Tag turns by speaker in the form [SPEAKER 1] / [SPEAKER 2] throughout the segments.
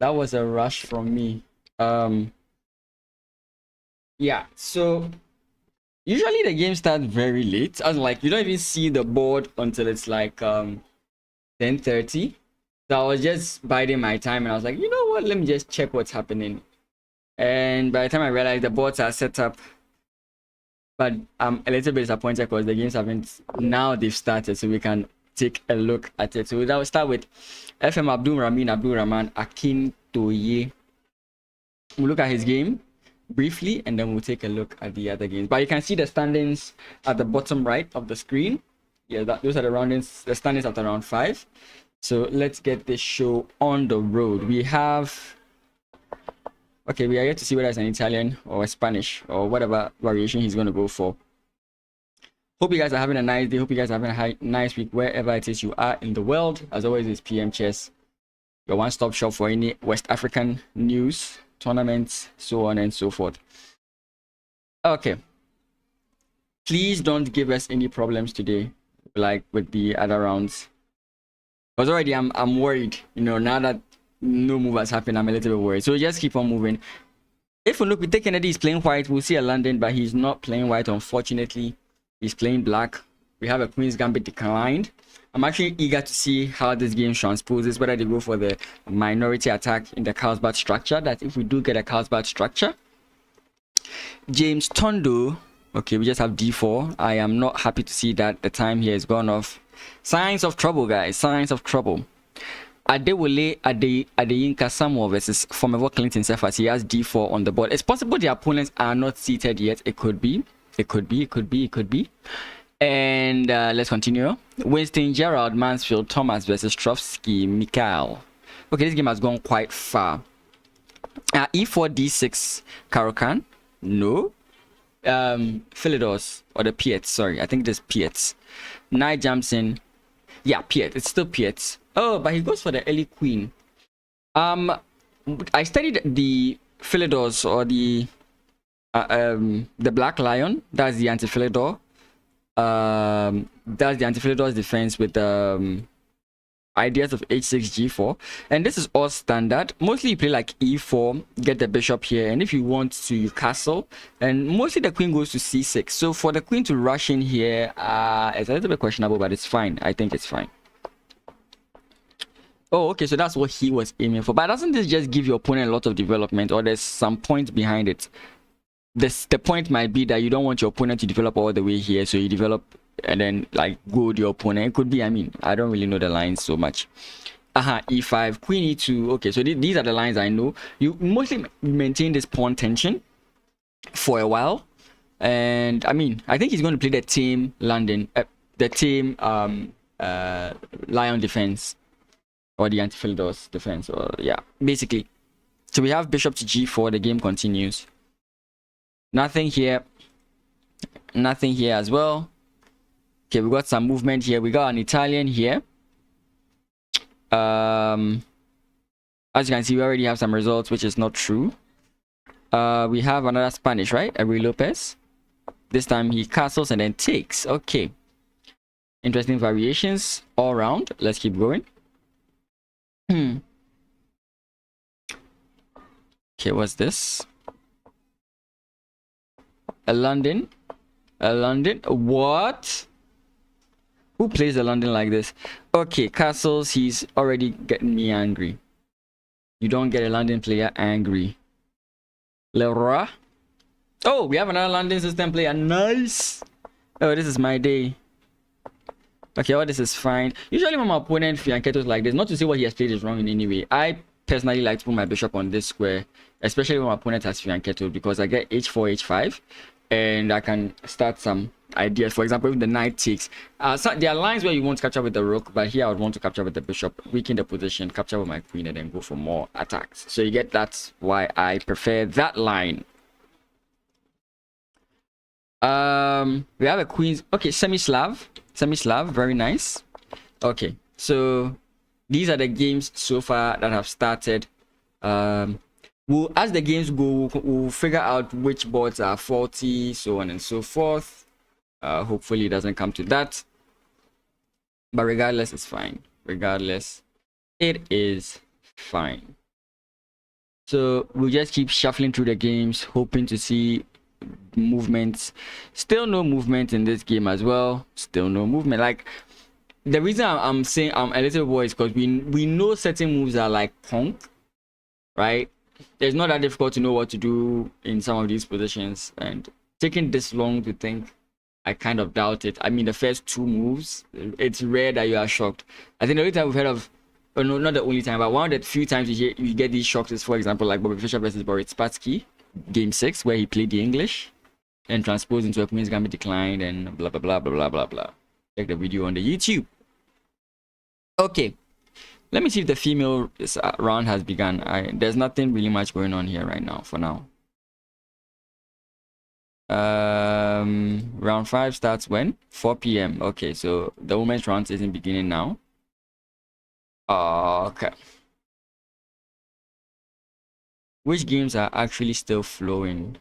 [SPEAKER 1] That was a rush from me. Yeah, so usually the game starts very late. As like you don't even see the board until it's like 10:30. So I was just biding my time and I was like, you know what, let me just check what's happening. And by the time I realized the boards are set up, but I'm a little bit disappointed because the games haven't, now they've started, so we can take a look at it. So we'll start with FM Abdul Rahman Akin Toye. We'll look at his game briefly and then we'll take a look at the other games. But you can see the standings at the bottom right of the screen. Yeah, those are the standings at around 5. So let's get this show on the road. We have, okay, we are yet to see whether it's an Italian or a Spanish or whatever variation he's going to go for. Hope you guys are having a nice day. Hope you guys are having a nice week wherever it is you are in the world. As always, it's PM Chess, your one-stop shop for any West African news, tournaments, so on and so forth. Okay. Please don't give us any problems today, like with the other rounds. Because already I'm worried, you know, now that no move has happened, I'm a little bit worried. So just keep on moving. If we look, we take Kennedy, he's playing white. We'll see a London, but he's not playing white, unfortunately. He's playing black. We have a Queen's Gambit declined. I'm actually eager to see how this game transposes, whether they go for the minority attack in the Carlsbad structure. That if we do get a Carlsbad structure. James Tondo. Okay, we just have D4. I am not happy to see that the time here is gone off. Signs of trouble, guys. Signs of trouble. Adewale Adeyinka Samuel versus Fomevo Clinton Cephas. He has D4 on the board. It's possible the opponents are not seated yet. It could be. It could be. And let's continue. Winston Gerald Mansfield Thomas versus Trovsky Mikhail. Okay, this game has gone quite far. E4 D6 Karokan. No. Philidors or the Piets. Sorry, I think this Piets. Knight jumps in. Yeah, Piet. It's still Piet. Oh, but he goes for the early queen. I studied the Philidors or the Black Lion. That's the anti-Philidor. That's the anti-Philidor's defense with ideas of h6 g4, and this is all standard. Mostly you play like e4, get the bishop here, and if you want to, you castle, and mostly the queen goes to c6. So for the queen to rush in here, it's a little bit questionable, but it's fine. I think it's fine. Oh, okay, so that's what he was aiming for. But doesn't this just give your opponent a lot of development, or there's some point behind it? The point might be that you don't want your opponent to develop all the way here, so you develop and then like goad your opponent. It could be, I mean, I don't really know the lines so much. E5, queen e2. Okay, so these are the lines I know. You mostly maintain this pawn tension for a while, and I mean, I think he's going to play the team London, the team Lion defense, or the anti-Philidors defense, or yeah, basically. So we have bishop to g4. The game continues. Nothing here. Nothing here as well. Okay, we got some movement here. We got an Italian here. As you can see, we already have some results, which is not true. We have another Spanish, right? Avery Lopez. This time he castles and then takes. Okay. Interesting variations all around. Let's keep going. Okay, what's this? A London. What? Who plays a London like this? Okay, castles. He's already getting me angry. You don't get a London player angry. Leroy. Oh, we have another London system player. Nice. Oh, this is my day. Okay, this is fine. Usually when my opponent fianchettos like this, not to say what he has played is wrong in any way. I personally like to put my bishop on this square, especially when my opponent has fianchetto, because I get h4, h5, and I can start some ideas. For example, if the knight takes, so there are lines where you won't capture with the rook, but here I would want to capture with the bishop, weaken the position, capture with my queen, and then go for more attacks. So you get, that's why I prefer that line. We have a queen's, okay, semi-Slav, very nice. Okay, so these are the games so far that have started. As the games go, we'll figure out which boards are faulty, so on and so forth. Hopefully it doesn't come to that, but regardless, it's fine. Regardless, it is fine. So we'll just keep shuffling through the games, hoping to see movements. Still no movement in this game as well. Still no movement. Like, the reason I'm saying I'm a little worried is because we know certain moves are like punk, right? It's not that difficult to know what to do in some of these positions, and taking this long to think, I kind of doubt it. I mean, the first two moves, it's rare that you are shocked. I think the only time we've heard of, or no, not the only time, but one of the few times you get these shocks is, for example, like Bobby Fischer versus Boris Spassky, Game 6, where he played the English and transposed into a Queen's Gambit declined and blah, blah, blah, blah, blah, blah, blah. Check the video on the YouTube. Okay. Let me see if the female round has begun. There's nothing really much going on here right now, for now. Round 5 starts when? 4 p.m. Okay, so the women's round isn't beginning now. Okay. Which games are actually still flowing?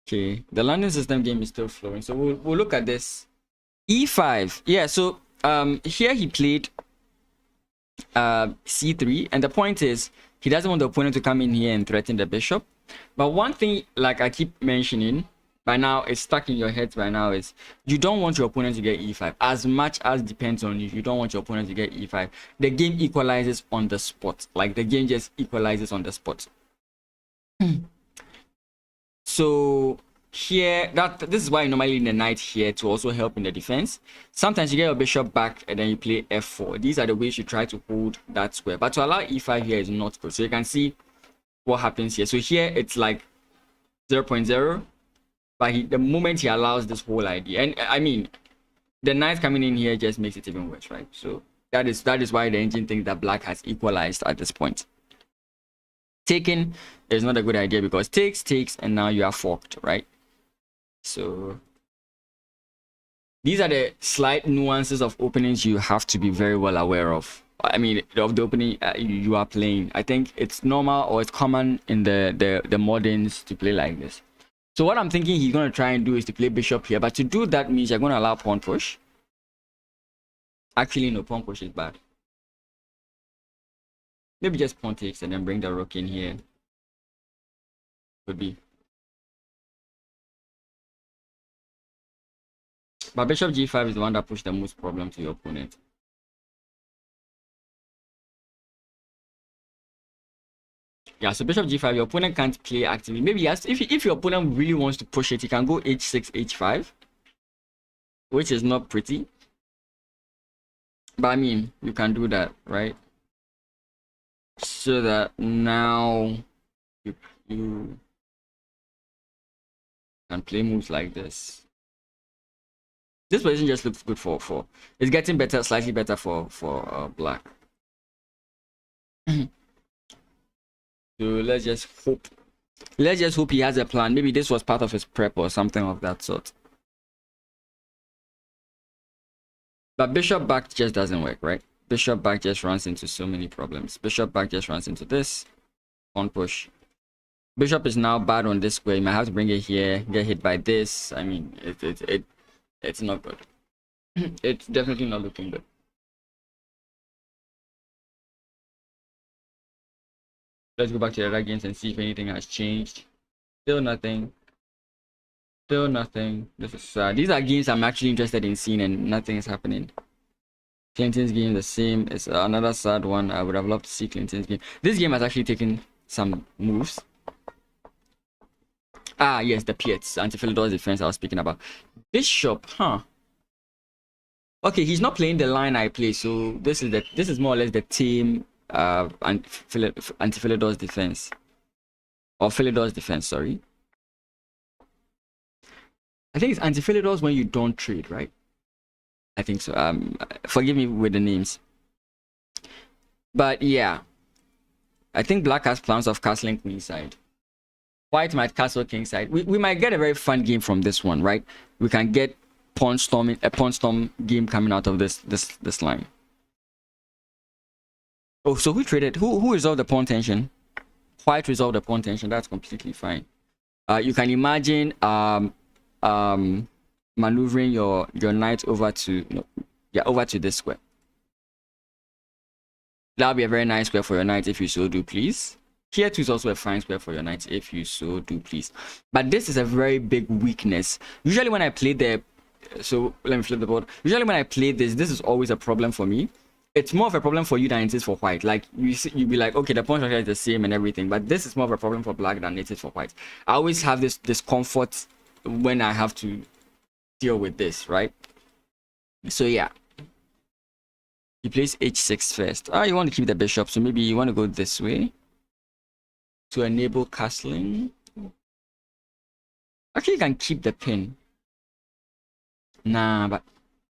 [SPEAKER 1] Okay, the London system game is still flowing, so we'll look at this. E5, yeah. So here he played c3, and the point is he doesn't want the opponent to come in here and threaten the bishop. But one thing, like I keep mentioning, by now it's stuck in your heads by now, is you don't want your opponent to get e5. As much as depends on you, you don't want your opponent to get e5. The game equalizes on the spot. Like, the game just equalizes on the spot. So here, this is why you normally need the knight here to also help in the defense. Sometimes you get your bishop back and then you play f4. These are the ways you try to hold that square. But to allow e5 here is not good. So you can see what happens here. So here it's like 0.0. But the moment he allows this whole idea, and I mean, the knight coming in here just makes it even worse, right? So that is why the engine thinks that black has equalized at this point. Taking is not a good idea because takes, and now you are forked, right? So these are the slight nuances of openings you have to be very well aware of. I mean, of the opening you are playing. I think it's normal, or it's common in the moderns to play like this. So what I'm thinking he's going to try and do is to play bishop here. But to do that means you're going to allow pawn push. Actually, no, pawn push is bad. Maybe just pawn takes and then bring the rook in here. Could be. But bishop g5 is the one that pushed the most problem to your opponent. Yeah, so bishop g5, your opponent can't play actively. Maybe yes, if your opponent really wants to push it, he can go h6, h5, which is not pretty. But I mean, you can do that, right? So that now you can play moves like this. This position just looks good for it's getting better, slightly better for black. So let's just hope he has a plan. Maybe this was part of his prep or something of that sort. But bishop back just doesn't work, right? Bishop back just runs into so many problems. Bishop back just runs into this. Pawn push. Bishop is now bad on this square. You might have to bring it here, get hit by this. I mean, it's not good. It's definitely not looking good. Let's go back to the other games and see if anything has changed. Still nothing. Still nothing. This is sad. These are games I'm actually interested in seeing, and nothing is happening. Clinton's game the same. It's another sad one. I would have loved to see Clinton's game. This game has actually taken some moves. Ah, yes, the Piets, anti-Philidor's defense I was speaking about. Bishop, huh? Okay, he's not playing the line I play, so this is more or less the team anti-Philidor's defense. Or Philidor's defense, sorry. I think it's anti-Philidor's when you don't trade, right? I think so. Forgive me with the names. But yeah. I think black has plans of castling queenside. White might castle kingside. We might get a very fun game from this one, right? We can get a pawn storm game coming out of this line. Oh, so who traded? Who resolved the pawn tension? White resolved the pawn tension. That's completely fine. You can imagine maneuvering your knight over to, no, yeah, over to this square. That'll be a very nice square for your knight if you so do please. Here 2 is also a fine square for your knight if you so do please. But this is a very big weakness. Usually when I play the, so let me flip the board. Usually when I play this is always a problem for me. It's more of a problem for you than it is for white. Like you be like, okay, the pawn structure is the same and everything, but this is more of a problem for black than it is for white. I always have this discomfort when I have to deal with this, right? So yeah, he plays h6 first. You want to keep the bishop, so maybe you want to go this way to enable castling. Actually, you can keep the pin. Nah, but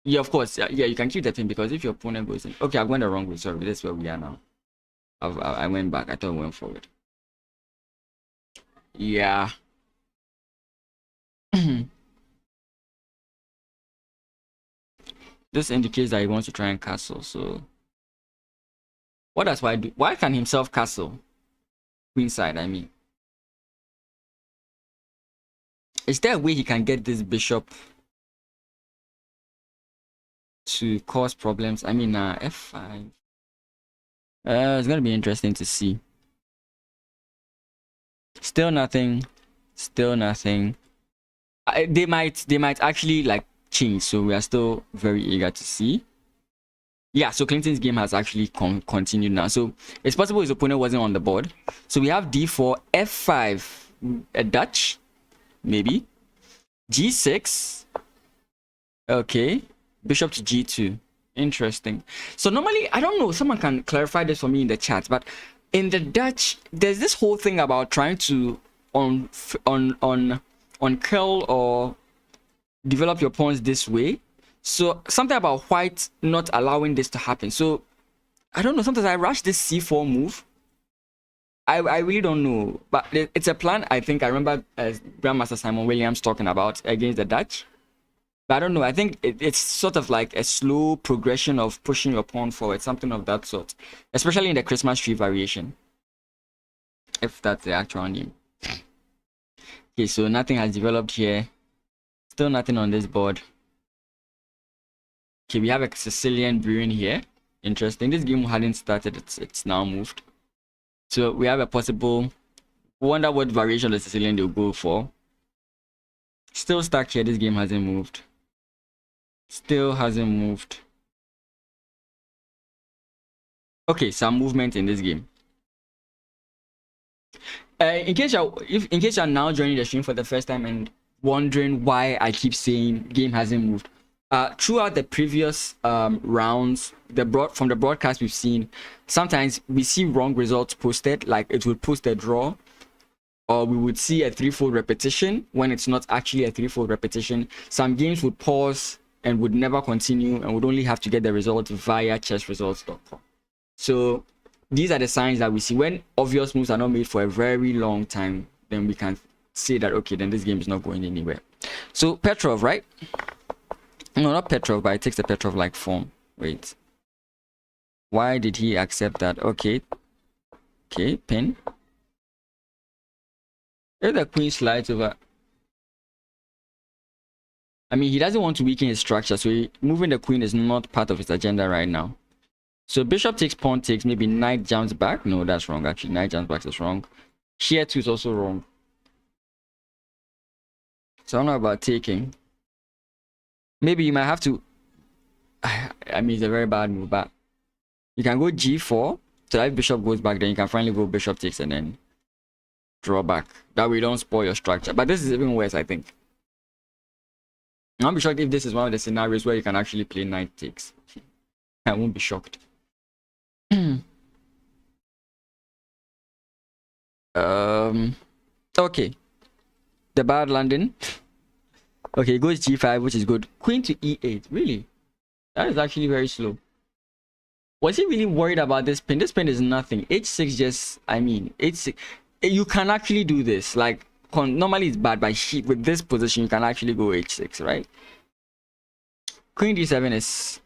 [SPEAKER 1] yeah, of course, yeah, you can keep the pin because if your opponent goes in, okay, I went the wrong way. Sorry, this is where we are now. I went back. I thought I went forward. Yeah. This indicates that he wants to try and castle. So, what does white do? White can himself castle queenside. I mean, is there a way he can get this bishop to cause problems? I mean, f5. It's gonna be interesting to see. Still nothing. Still nothing. They might actually like change, so we are still very eager to see. Yeah, so Clinton's game has actually continued now. So it's possible his opponent wasn't on the board. So we have d4, f5, a Dutch, maybe. g6. Okay. Bishop to g2. Interesting. So normally, I don't know, someone can clarify this for me in the chat, but in the Dutch, there's this whole thing about trying to curl or develop your pawns this way. So something about white not allowing this to happen. So I don't know, sometimes I rush this c4 move. I really don't know, but it's a plan. I think I remember Grandmaster Simon Williams talking about against the Dutch. But I don't know, I think it's sort of like a slow progression of pushing your pawn forward, something of that sort, especially in the Christmas tree variation, if that's the actual name. Okay, so nothing has developed here. Still nothing on this board. Okay, we have a Sicilian brewing here. Interesting. This game hadn't started. It's now moved. So we have a possible. Wonder what variation of the Sicilian they'll go for. Still stuck here. This game hasn't moved. Still hasn't moved. Okay, some movement in this game. In case you're now joining the stream for the first time and wondering why I keep saying game hasn't moved, throughout the previous rounds, from the broadcast we've seen, sometimes we see wrong results posted, like it would post a draw, or we would see a threefold repetition when it's not actually a threefold repetition. Some games would pause and would never continue and would only have to get the results via chessresults.com. So these are the signs that we see when obvious moves are not made for a very long time. Then we can say that, okay, then this game is not going anywhere. So Petrov, right? No, not Petrov, but it takes a Petrov-like form. Wait. Why did he accept that? Okay. Okay, pin. If the queen slides over. I mean, he doesn't want to weaken his structure, so moving the queen is not part of his agenda right now. So bishop takes, pawn takes, maybe knight jumps back. No, that's wrong, actually. Knight jumps back is wrong. Here 2 is also wrong. So I don't know about taking. Maybe you might have to. I mean, it's a very bad move, but you can go g4. So if bishop goes back, then you can finally go bishop takes and then draw back. That way you don't spoil your structure. But this is even worse, I think. I'll be shocked if this is one of the scenarios where you can actually play knight takes. I won't be shocked. Okay. The bad landing. Okay, it goes g5, which is good. Queen to e8. Really? That is actually very slow. Was he really worried about this pin? This pin is nothing. h6 just, I mean, h6. You can actually do this. Like, normally it's bad, but with this position, you can actually go h6, right? Queen d7 is...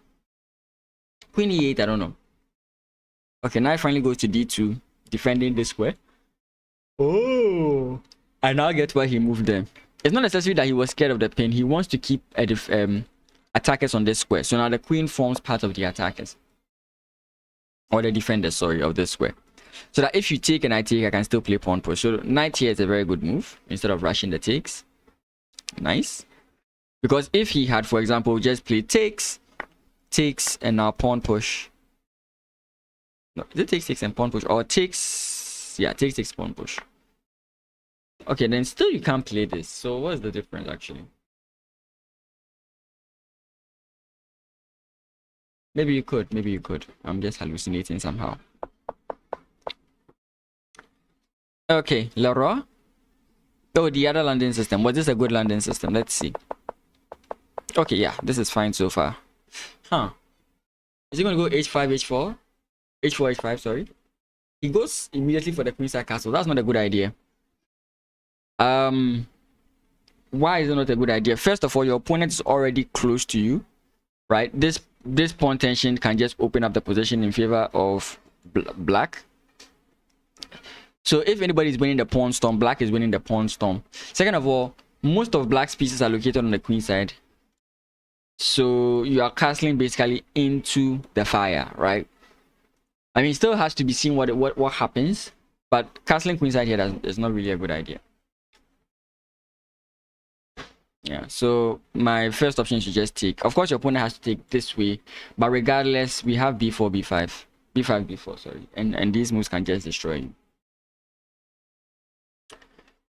[SPEAKER 1] Queen e8, I don't know. Okay, now it finally goes to d2, defending this square. Oh! I now get why he moved them. it's not necessarily that he was scared of the pin. He wants to keep attackers on this square. So now the queen forms part of the attackers, or the defenders, sorry, of this square. So that if you take and I take, I can still play pawn push. So knight here is a very good move instead of rushing the takes. Nice. Because if he had, for example, just played takes, and now pawn push. No, is it takes and pawn push, or takes? Yeah, takes pawn push. Okay, then still you can't play this. So what's the difference actually? Maybe you could. Maybe you could. I'm just hallucinating somehow. Okay, Leroy. Oh, the other landing system. Was this a good landing system? Let's see. Okay, yeah, this is fine so far. Huh. Is he going to go h5, h4? h4, h5, sorry. He goes immediately for the queenside castle. That's not a good idea. Why is it not a good idea? First of all, your opponent is already close to you, right? This pawn tension can just open up the position in favor of black. So if anybody is winning the pawn storm, black is winning the pawn storm. Second of all, most of black's pieces are located on the queen side. So you are castling basically into the fire, right? I mean, it still has to be seen what happens, but castling queen side here is not really a good idea. Yeah, so my first option should just take. Of course, your opponent has to take this way, but regardless, we have b4, b5, b5, b4, sorry, and these moves can just destroy you.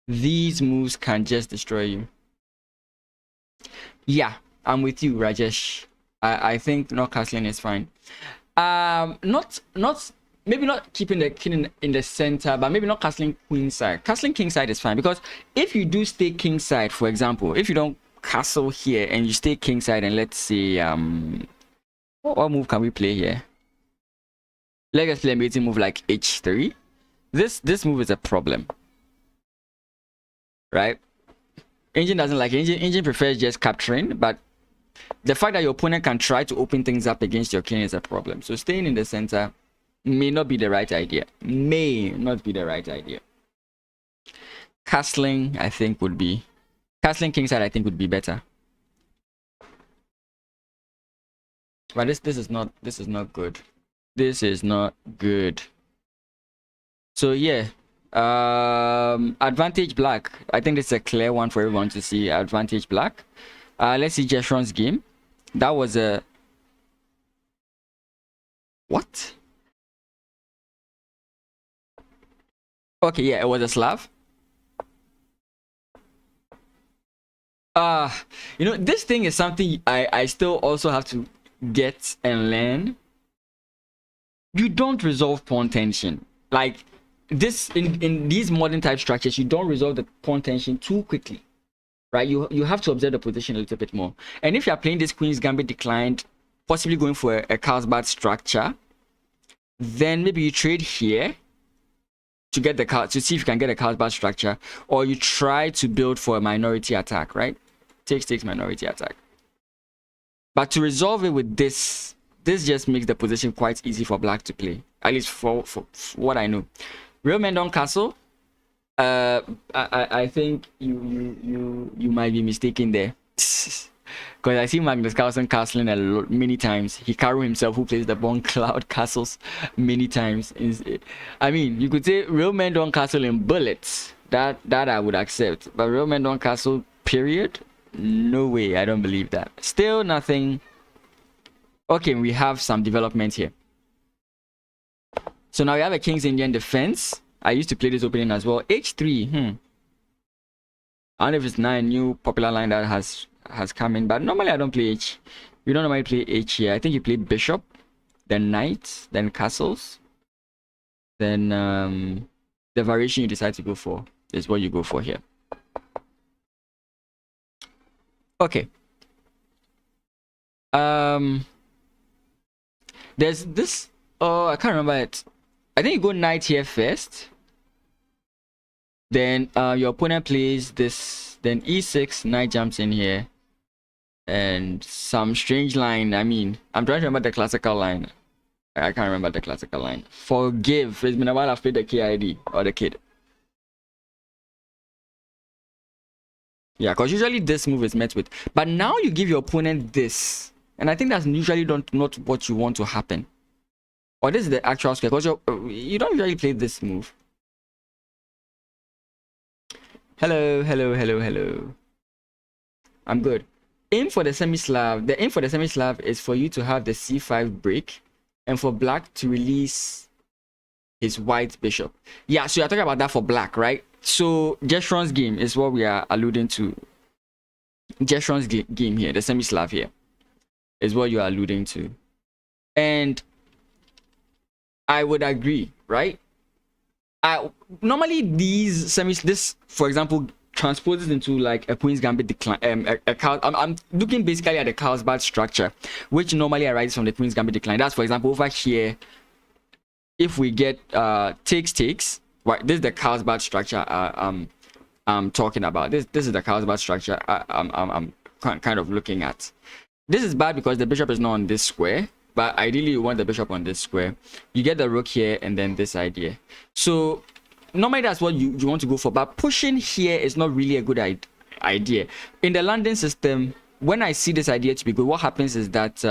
[SPEAKER 1] These moves can just destroy you. Yeah, I'm with you, Rajesh. I think not castling is fine. Maybe not keeping the king in the center, but maybe not castling queen side. Castling king side is fine, because if you do stay king side, for example, if you don't castle here and you stay king side, and let's say what move can we play here? Let's play a mating move like h3. This move is a problem, right? Engine doesn't like it. Engine prefers just capturing, but the fact that your opponent can try to open things up against your king is a problem. So staying in the center may not be the right idea. May not be the right idea. Castling, I think, would be... Castling kingside, I think, would be better. But this is not good. This is not good. So yeah. Advantage black. I think this is a clear one for everyone to see. Advantage black. Let's see Jeshron's game. That was a... What? Okay, yeah, it was a Slav. You know, this thing is something I still also have to get and learn. You don't resolve pawn tension. Like, this in these modern type structures, you don't resolve the pawn tension too quickly, right? You have to observe the position a little bit more. And if you are playing this Queen's Gambit declined, possibly going for a Carlsbad structure, then maybe you trade here to get the card, to see if you can get a Carlsbad structure, or you try to build for a minority attack, right? Takes minority attack. But to resolve it with this just makes the position quite easy for black to play, at least for what I know. Real men don't castle. I think you might be mistaken there. Because I see Magnus Carlsen castling many times. Hikaru himself, who plays the Bone Cloud, castles many times. I mean, you could say real men don't castle in bullets. That I would accept. But real men don't castle, period? No way, I don't believe that. Still nothing. Okay, we have some development here. So now we have a King's Indian defense. I used to play this opening as well. H3, I don't know if it's not a new popular line that has come in, but normally I don't play H. You don't normally play H here. I think you play bishop, then knight, then castles, then the variation you decide to go for is what you go for here. Okay. There's this. Oh, I can't remember it. I think you go knight here first. Then your opponent plays this. Then e6, knight jumps in here. And some strange line. I mean, I'm trying to remember the classical line. I can't remember the classical line. Forgive. It's been a while I've played the KID or the kid. Yeah, because usually this move is met with. But now you give your opponent this. And I think that's usually not what you want to happen. Or this is the actual square. Because you don't usually play this move. Hello, hello, hello, hello. I'm good. Aim for the semi-slab. The aim for the semi-slab is for you to have the c5 break. And for black to release his white bishop. Yeah, so you're talking about that for black, right? So Jeshron's game is what we are alluding to. Jeshron's game here, the semi-slav here, is what you're alluding to. And I would agree, right? Normally these this, for example, transposes into like a Queen's Gambit decline. I'm looking basically at the Carlsbad structure, which normally arises from the Queen's Gambit decline. That's, for example, over here. If we get takes, right? This is the Carlsbad structure I'm talking about. This is the Carlsbad structure I'm kind of looking at. This is bad because the bishop is not on this square, but ideally you want the bishop on this square. You get the rook here and then this idea. So normally that's what you want to go for, but pushing here is not really a good idea. In the London system, when I see this idea to be good, what happens is that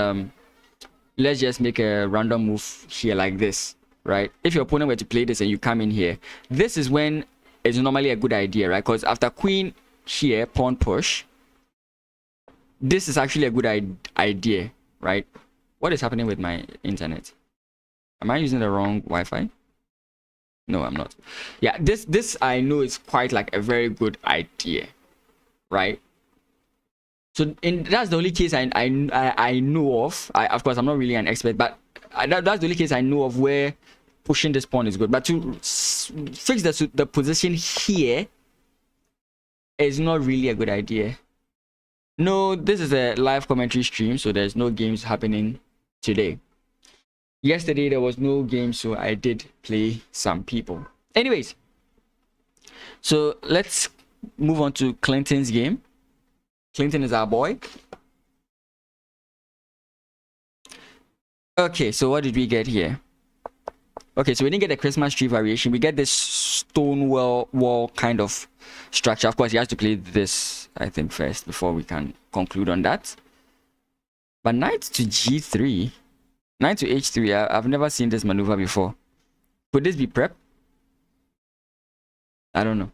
[SPEAKER 1] let's just make a random move here like this, right? If your opponent were to play this and you come in here, this is when it's normally a good idea, right? Because after queen here, pawn push, this is actually a good idea, right? What is happening with my internet? Am I using the wrong Wi-Fi? No, I'm not. Yeah, this I know is quite like a very good idea, right? So that's the only case I know of. Of course, I'm not really an expert, but that's the only case I know of where pushing this pawn is good. But to fix the position here is not really a good idea. No, this is a live commentary stream, so there's no games happening today. Yesterday there was no game, so I did play some people. Anyways, so let's move on to Clinton's game. Clinton is our boy. Okay, so what did we get here? Okay, so we didn't get the Christmas tree variation. We get this stone wall kind of structure. Of course, he has to play this, I think, first before we can conclude on that. But knight to g3, knight to h3. I've never seen this maneuver before. Could this be prep? I don't know.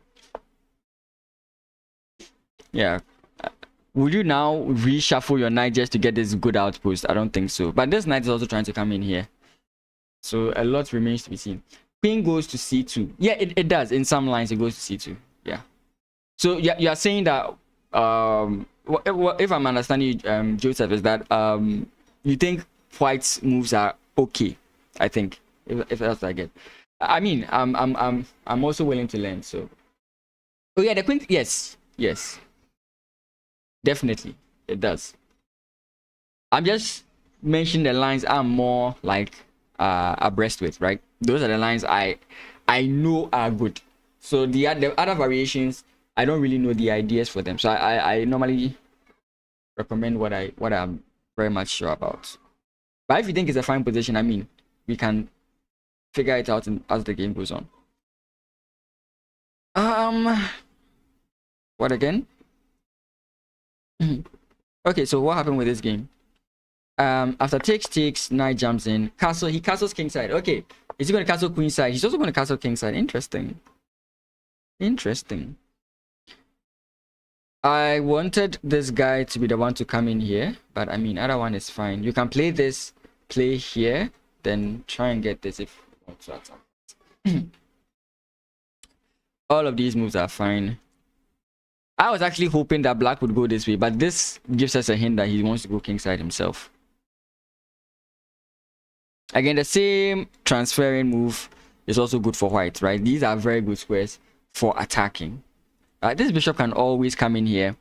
[SPEAKER 1] Yeah. Would you now reshuffle your knight just to get this good outpost? I don't think so. But this knight is also trying to come in here. So a lot remains to be seen. Queen goes to c2. Yeah, it does. In some lines, it goes to c2. Yeah. So you are saying that if I'm understanding you, Joseph, is that you think white's moves are okay. I think if that's what I get. I mean, I'm also willing to learn. So, oh yeah, the queen. Yes, definitely it does. I'm just mentioning the lines I'm more like abreast with, right? Those are the lines I know are good. So the other variations, I don't really know the ideas for them. So I normally recommend what I'm very much sure about. But if you think it's a fine position, I mean, we can figure it out as the game goes on. What again? Okay, so what happened with this game? After takes, knight jumps in. He castles kingside. Okay, is he going to castle queenside? He's also going to castle kingside. Interesting. I wanted this guy to be the one to come in here, but I mean, other one is fine. You can play this, play here, then try and get this if you want to attack. All of these moves are fine. I was actually hoping that black would go this way, but this gives us a hint that he wants to go kingside himself. Again, the same transferring move is also good for white, right? These are very good squares for attacking. This bishop can always come in here.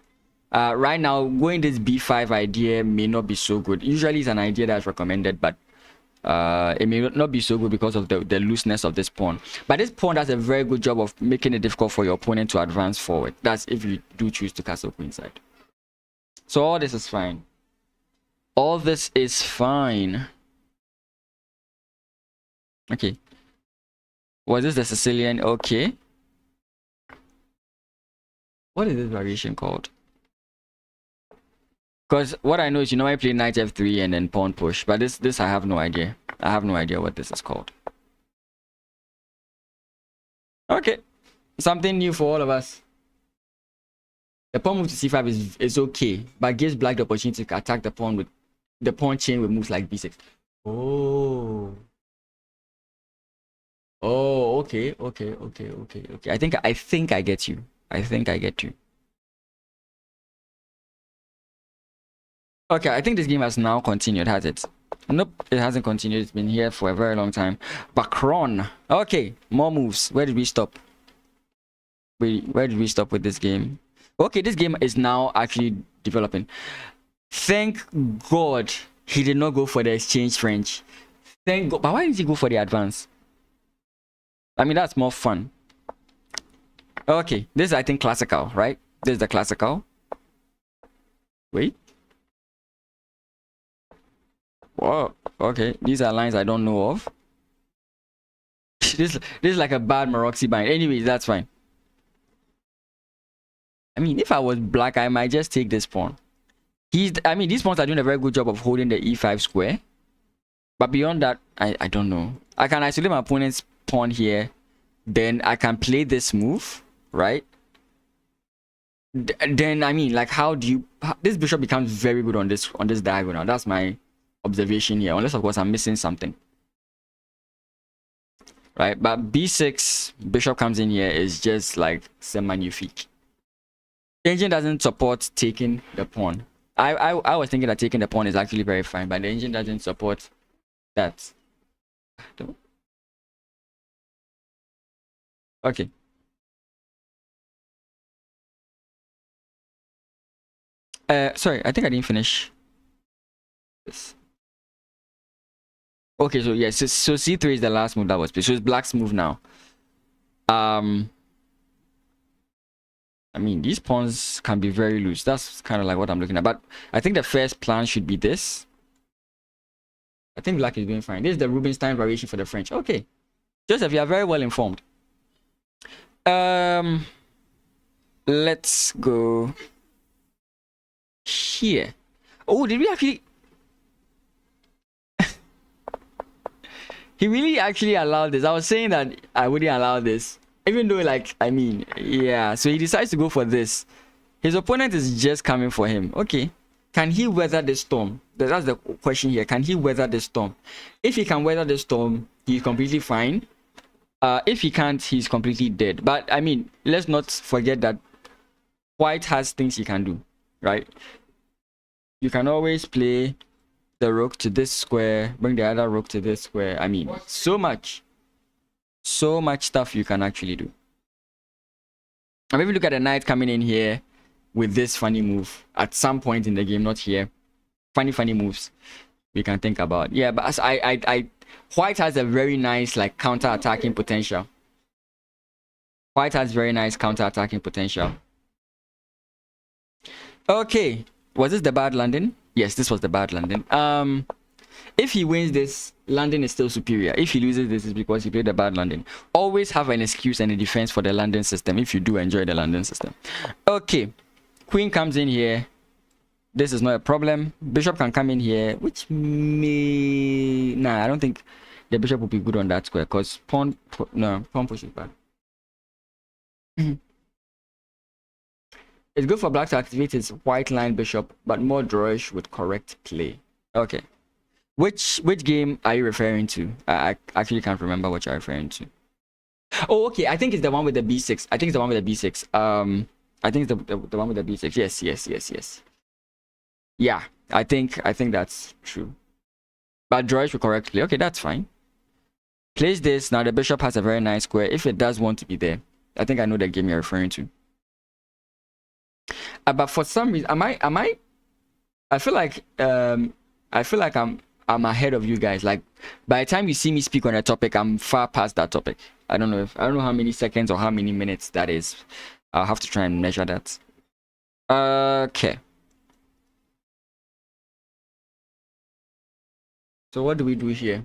[SPEAKER 1] Right now, going this b5 idea may not be so good. Usually it's an idea that's recommended, but it may not be so good because of the looseness of this pawn. But this pawn does a very good job of making it difficult for your opponent to advance forward. That's if you do choose to castle queenside. So all this is fine. All this is fine. Okay. Was this the Sicilian? Okay. What is this variation called? Because what I know is you know I play knight f3 and then pawn push, but this I have no idea. I have no idea what this is called. Okay, something new for all of us. The pawn move to c5 is okay, but gives black the opportunity to attack the pawn with the pawn chain with moves like b6. Oh. Oh, okay. I think I get you. I think I get you. Okay, I think this game has now continued, has it? Nope, it hasn't continued. It's been here for a very long time. Bakron. Okay, more moves. Where did we stop? Where did we stop with this game? Okay, this game is now actually developing. Thank God he did not go for the exchange French. Thank God. But why did he go for the advance? I mean, that's more fun. Okay, this is, I think, classical, right? This is the classical. Wait. Whoa, okay. These are lines I don't know of. This is like a bad Maroxy bind. Anyways, that's fine. I mean, if I was black, I might just take this pawn. I mean, these pawns are doing a very good job of holding the e5 square. But beyond that, I don't know. I can isolate my opponent's pawn here. Then I can play this move, right? Then, I mean, like, how do you... This bishop becomes very good on this diagonal. That's my observation here. Unless, of course, I'm missing something. Right? But b6, bishop comes in here is just, like, c'est-magnifique. The engine doesn't support taking the pawn. I was thinking that taking the pawn is actually very fine, but the engine doesn't support that. Okay. Sorry, I think I didn't finish this. Okay, so yes, so c3 is the last move that was played. So it's black's move now. I mean, these pawns can be very loose. That's kind of like what I'm looking at. But I think the first plan should be this. I think black is doing fine. This is the Rubinstein variation for the French. Okay. Joseph, you are very well informed. Let's go here. Oh, did we actually... He really actually allowed this. I was saying that I wouldn't allow this. Even though, like, I mean, yeah. So he decides to go for this. His opponent is just coming for him. Okay. Can he weather the storm? That's the question here. Can he weather the storm? If he can weather the storm, he's completely fine. If he can't, he's completely dead. But, I mean, let's not forget that white has things he can do, right? You can always play the rook to this square, bring the other rook to this square. I mean, so much stuff you can actually do. And if you look at the knight coming in here with this funny move at some point in the game, not here. Funny moves we can think about. Yeah, but as white has a very nice like counter-attacking potential. White has very nice counter-attacking potential. Okay, was this the bad landing? Yes, this was the bad landing. If he wins this, landing is still superior. If he loses this, it's because he played a bad landing. Always have an excuse and a defense for the landing system if you do enjoy the landing system. Okay, queen comes in here. This is not a problem. Bishop can come in here, which may... Nah, I don't think the bishop will be good on that square because pawn push is bad. It's good for black to activate his white line bishop, but more drawish with correct play. Okay. Which game are you referring to? I actually can't remember what you're referring to. Oh, okay. I think it's the one with the b6. I think it's the one with the b6. I think it's the one with the b6. Yes. Yeah, I think that's true. But drawish with correct play. Okay, that's fine. Plays this. Now the bishop has a very nice square. If it does want to be there, I think I know the game you're referring to. But for some reason, I feel like I'm ahead of you guys. Like by the time you see me speak on a topic, I'm far past that topic. I don't know how many seconds or how many minutes that is. I'll have to try and measure that. Okay. So what do we do here?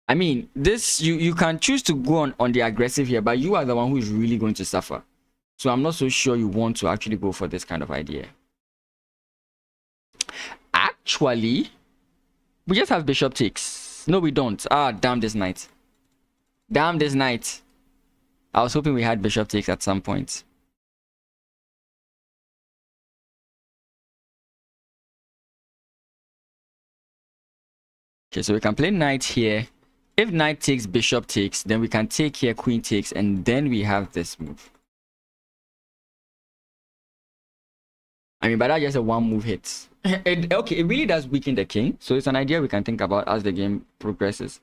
[SPEAKER 1] I mean, this you can choose to go on the aggressive here, but you are the one who is really going to suffer. So I'm not so sure you want to actually go for this kind of idea. Actually, we just have bishop takes. No, we don't. Ah, damn this knight. Damn this knight. I was hoping we had bishop takes at some point. Okay, so we can play knight here. If knight takes, bishop takes, then we can take here, queen takes, and then we have this move. I mean, but that's just a one move hit. Okay, it really does weaken the king. So it's an idea we can think about as the game progresses.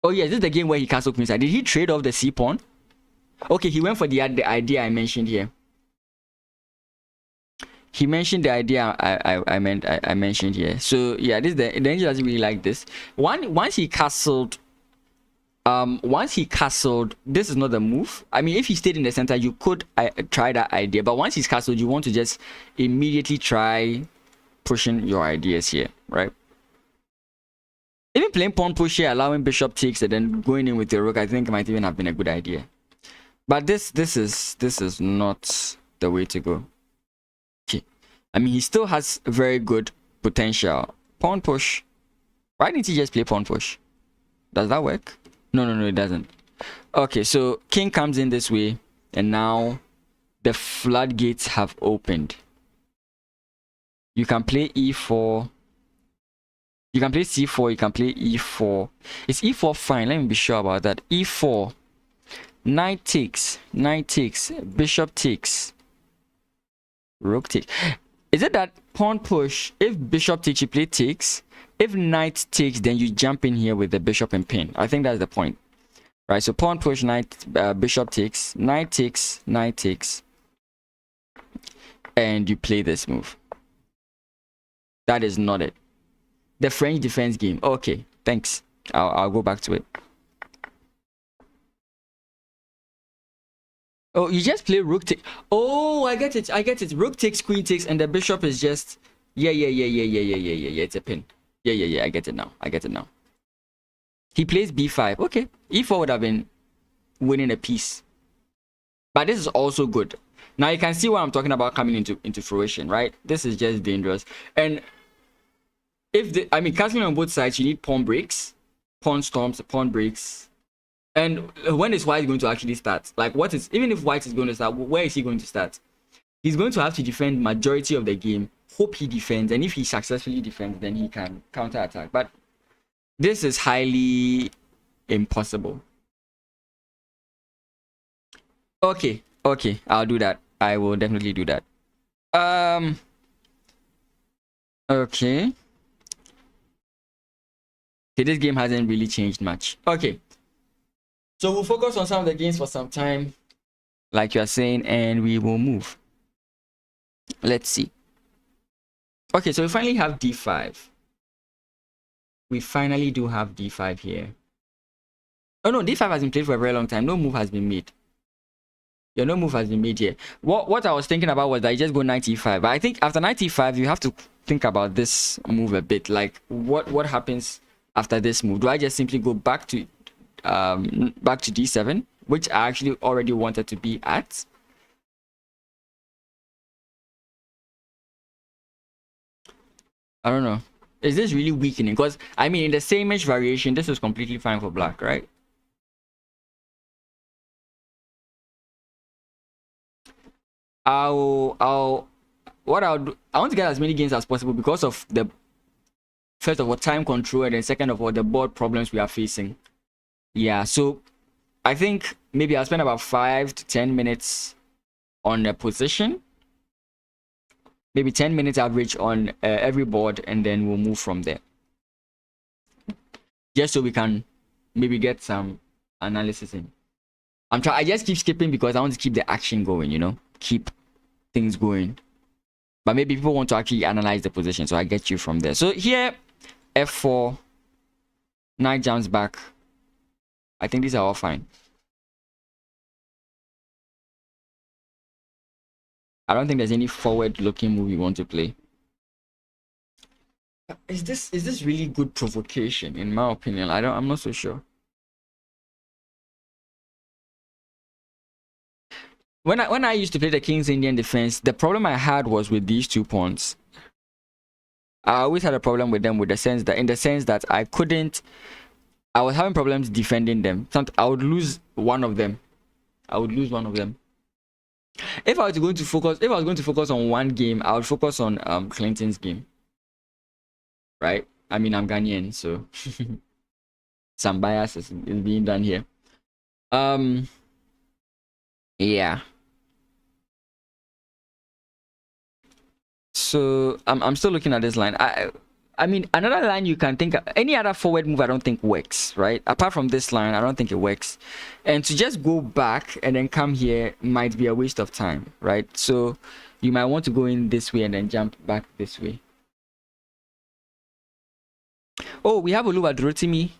[SPEAKER 1] Oh yeah, this is the game where he castled queenside. Did he trade off the c pawn? Okay, he went for the idea I mentioned here. He mentioned the idea I mentioned here. So yeah, this the angel doesn't really like this. Once he castled, this is not the move. I mean, if he stayed in the center, you could try that idea. But once he's castled, you want to just immediately try pushing your ideas here, right? Even playing pawn push here, allowing bishop takes, and then going in with the rook, I think might even have been a good idea. But this is not the way to go. Okay, I mean, he still has very good potential. Pawn push. Why didn't he just play pawn push? Does that work? No, it doesn't. Okay, so king comes in this way, and now the floodgates have opened. You can play e4. You can play c4. You can play e4. Is e4 fine? Let me be sure about that. e4. Knight takes. Bishop takes. Rook takes. Is it that pawn push? If bishop takes, you play takes. If knight takes, then you jump in here with the bishop and pin. I think that's the point. Right, so pawn push, knight, bishop takes, knight takes, and you play this move. That is not it. The French defense game. Okay, thanks. I'll go back to it. Oh, you just play rook take. Oh, I get it. Rook takes, queen takes, and the bishop is just yeah. It's a pin. Yeah. I get it now. He plays b5. Okay, e4 would have been winning a piece. But this is also good. Now you can see what I'm talking about coming into fruition, right? This is just dangerous. And if castling on both sides, you need pawn breaks, pawn storms, pawn breaks. And when is white going to actually start? Like, even if white is going to start, where is he going to start? He's going to have to defend majority of the game. Hope he defends, and if he successfully defends, then he can counter attack. But this is highly impossible. Okay, I'll do that. I will definitely do that. Okay, this game hasn't really changed much. Okay, so we'll focus on some of the games for some time, like you are saying, and we will move. Let's see. Okay, so we finally have d5. We finally do have d5 here. Oh no, d5 has been played for a very long time. No move has been made. Yeah, no move has been made here. What I was thinking about was that you just go knight e5. But I think after knight e5, you have to think about this move a bit. Like, what happens after this move? Do I just simply go back to d7, which I actually already wanted to be at? I don't know. Is this really weakening? Because I mean, in the same image variation, this is completely fine for black, right? I want to get as many games as possible because of the, first of all, time control, and then second of all, the board problems we are facing. Yeah, so I think maybe I'll spend about 5 to 10 minutes on a position. Maybe 10 minutes average on every board, and then we'll move from there. Just so we can maybe get some analysis in. I just keep skipping because I want to keep the action going, you know, keep things going. But maybe people want to actually analyze the position, so I get you from there. So here, f4, knight jumps back. I think these are all fine. I don't think there's any forward-looking move you want to play. Is this really good provocation? In my opinion, I'm not so sure. when I used to play the King's Indian defense, the problem I had was with these 2 pawns. I always had a problem with them, in the sense that I was having problems defending them. I would lose one of them. If I was going to focus on one game, I would focus on Clinton's game. Right? I mean, I'm Ghanaian, so some bias is being done here. Yeah. So I'm still looking at this line. I mean, another line you can think of, any other forward move I don't think works, right? Apart from this line, I don't think it works. And to just go back and then come here might be a waste of time, right? So you might want to go in this way and then jump back this way. Oh, we have Oluwadurotimi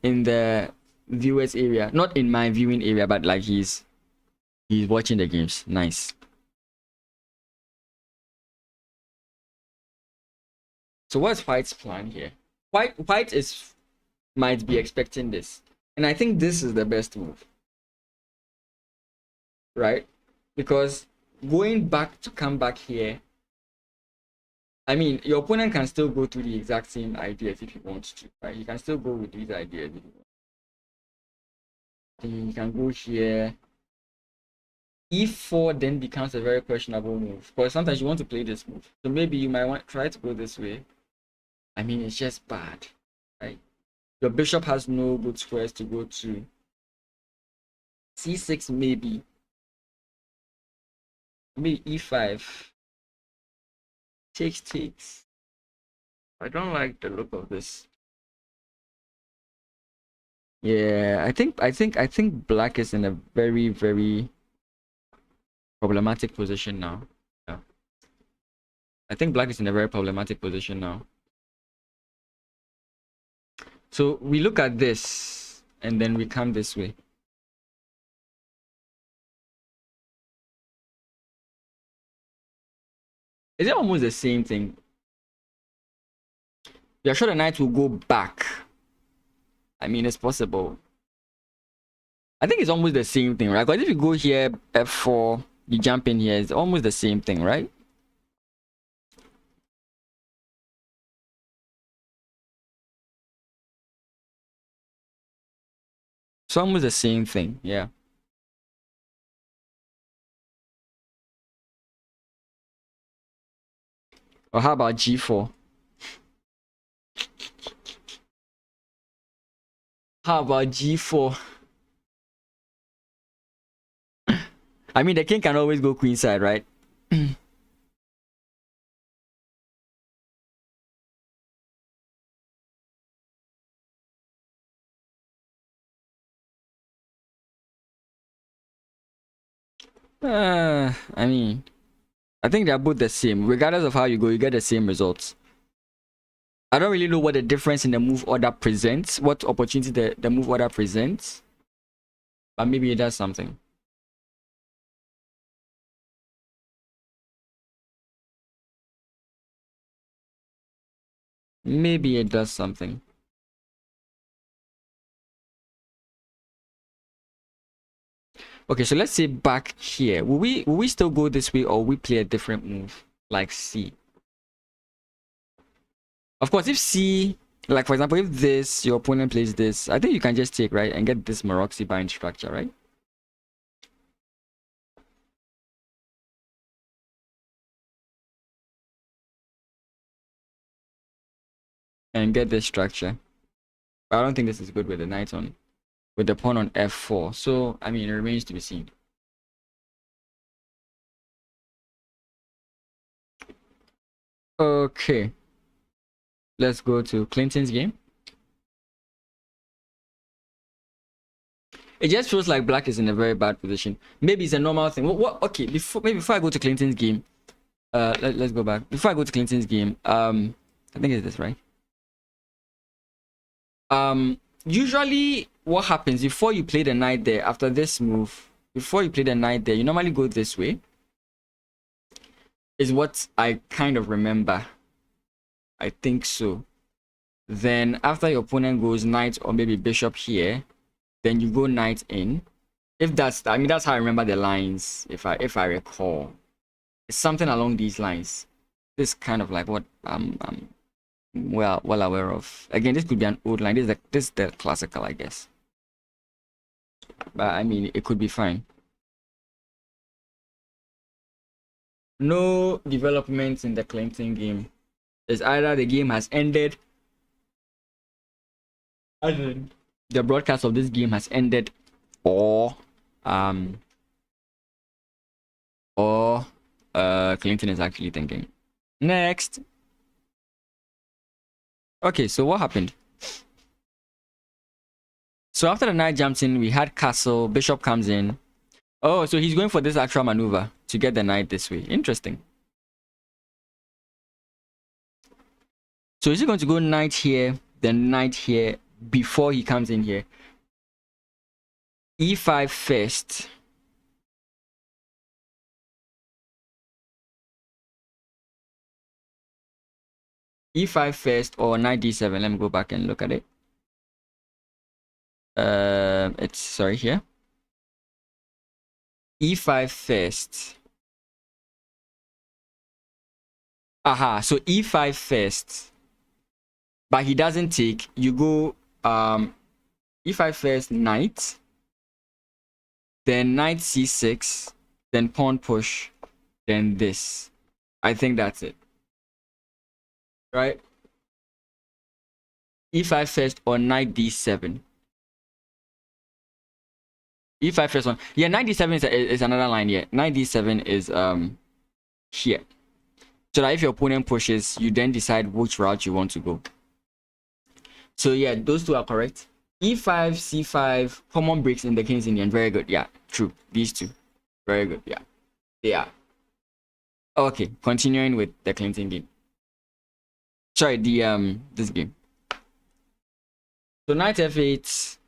[SPEAKER 1] in the viewers area. Not in my viewing area, but like he's watching the games. Nice. So what's White's plan here? White might be expecting this. And I think this is the best move. Right? Because going back to come back here, I mean, your opponent can still go through the exact same ideas if he wants to, right? You can still go with these ideas if you want. You can go here. E4 then becomes a very questionable move. Because sometimes you want to play this move. So maybe you might want try to go this way. I mean, it's just bad, right? Your bishop has no good squares to go to. C6 maybe. Maybe E5. Takes. I don't like the look of this. Yeah, I think black is in a very, very problematic position now. Yeah. I think black is in a very problematic position now. So we look at this and then we come this way. Is it almost the same thing? You're sure the knight will go back. I mean, it's possible. I think it's almost the same thing, right? Because if you go here, F4, you jump in here, it's almost the same thing, right? It's almost the same thing, yeah. Or how about G4? How about G4? I mean, the king can always go queenside, right? I mean, I think they're both the same. Regardless of how you go, you get the same results. I don't really know what the difference in the move order presents, what opportunity the move order presents, but maybe it does something. Maybe it does something. Okay, so let's say back here. Will we still go this way, or we play a different move like C? Of course, if C, like for example, if this, your opponent plays this, I think you can just take, right, and get this Maroczy bind structure, right? And get this structure. But I don't think this is good with the knight on, with the pawn on F4. So, I mean, it remains to be seen. Okay. Let's go to Clinton's game. It just feels like black is in a very bad position. Maybe it's a normal thing. Okay, before I go to Clinton's game, let's go back. Before I go to Clinton's game, I think it's this, right? Usually what happens before you play the knight there, after this move, before you play the knight there, you normally go this way. Is what I kind of remember. I think so. Then after your opponent goes knight or maybe bishop here, then you go knight in. If that's, I mean, that's how I remember the lines. If I recall, it's something along these lines. This kind of like what I'm well aware of. Again, this could be an old line. This is the classical, I guess. But I mean, it could be fine. No developments in the Clinton game. It's either the game has ended, as in the broadcast of this game has ended, or um or Clinton is actually thinking. Next. Okay, so what happened? So after the knight jumps in, we had castle, bishop comes in. Oh, so he's going for this actual maneuver to get the knight this way. Interesting. So is he going to go knight here, then knight here before he comes in here? E5 first. E5 first or knight d7. Let me go back and look at it. It's sorry here. E5 first. Aha, so E5 first. But he doesn't take. You go E5 first, knight. Then knight C6. Then pawn push. Then this. I think that's it. Right? E5 first or knight D7. E5 first one. Yeah, knight D7 is another line. Yeah, knight D7 is here. So that if your opponent pushes, you then decide which route you want to go. So yeah, those two are correct. E5, C5, common breaks in the King's Indian. Very good. Yeah, true. These two. Very good. Yeah, they are. Okay, continuing with the Clinton game. Sorry, the this game. So knight F8.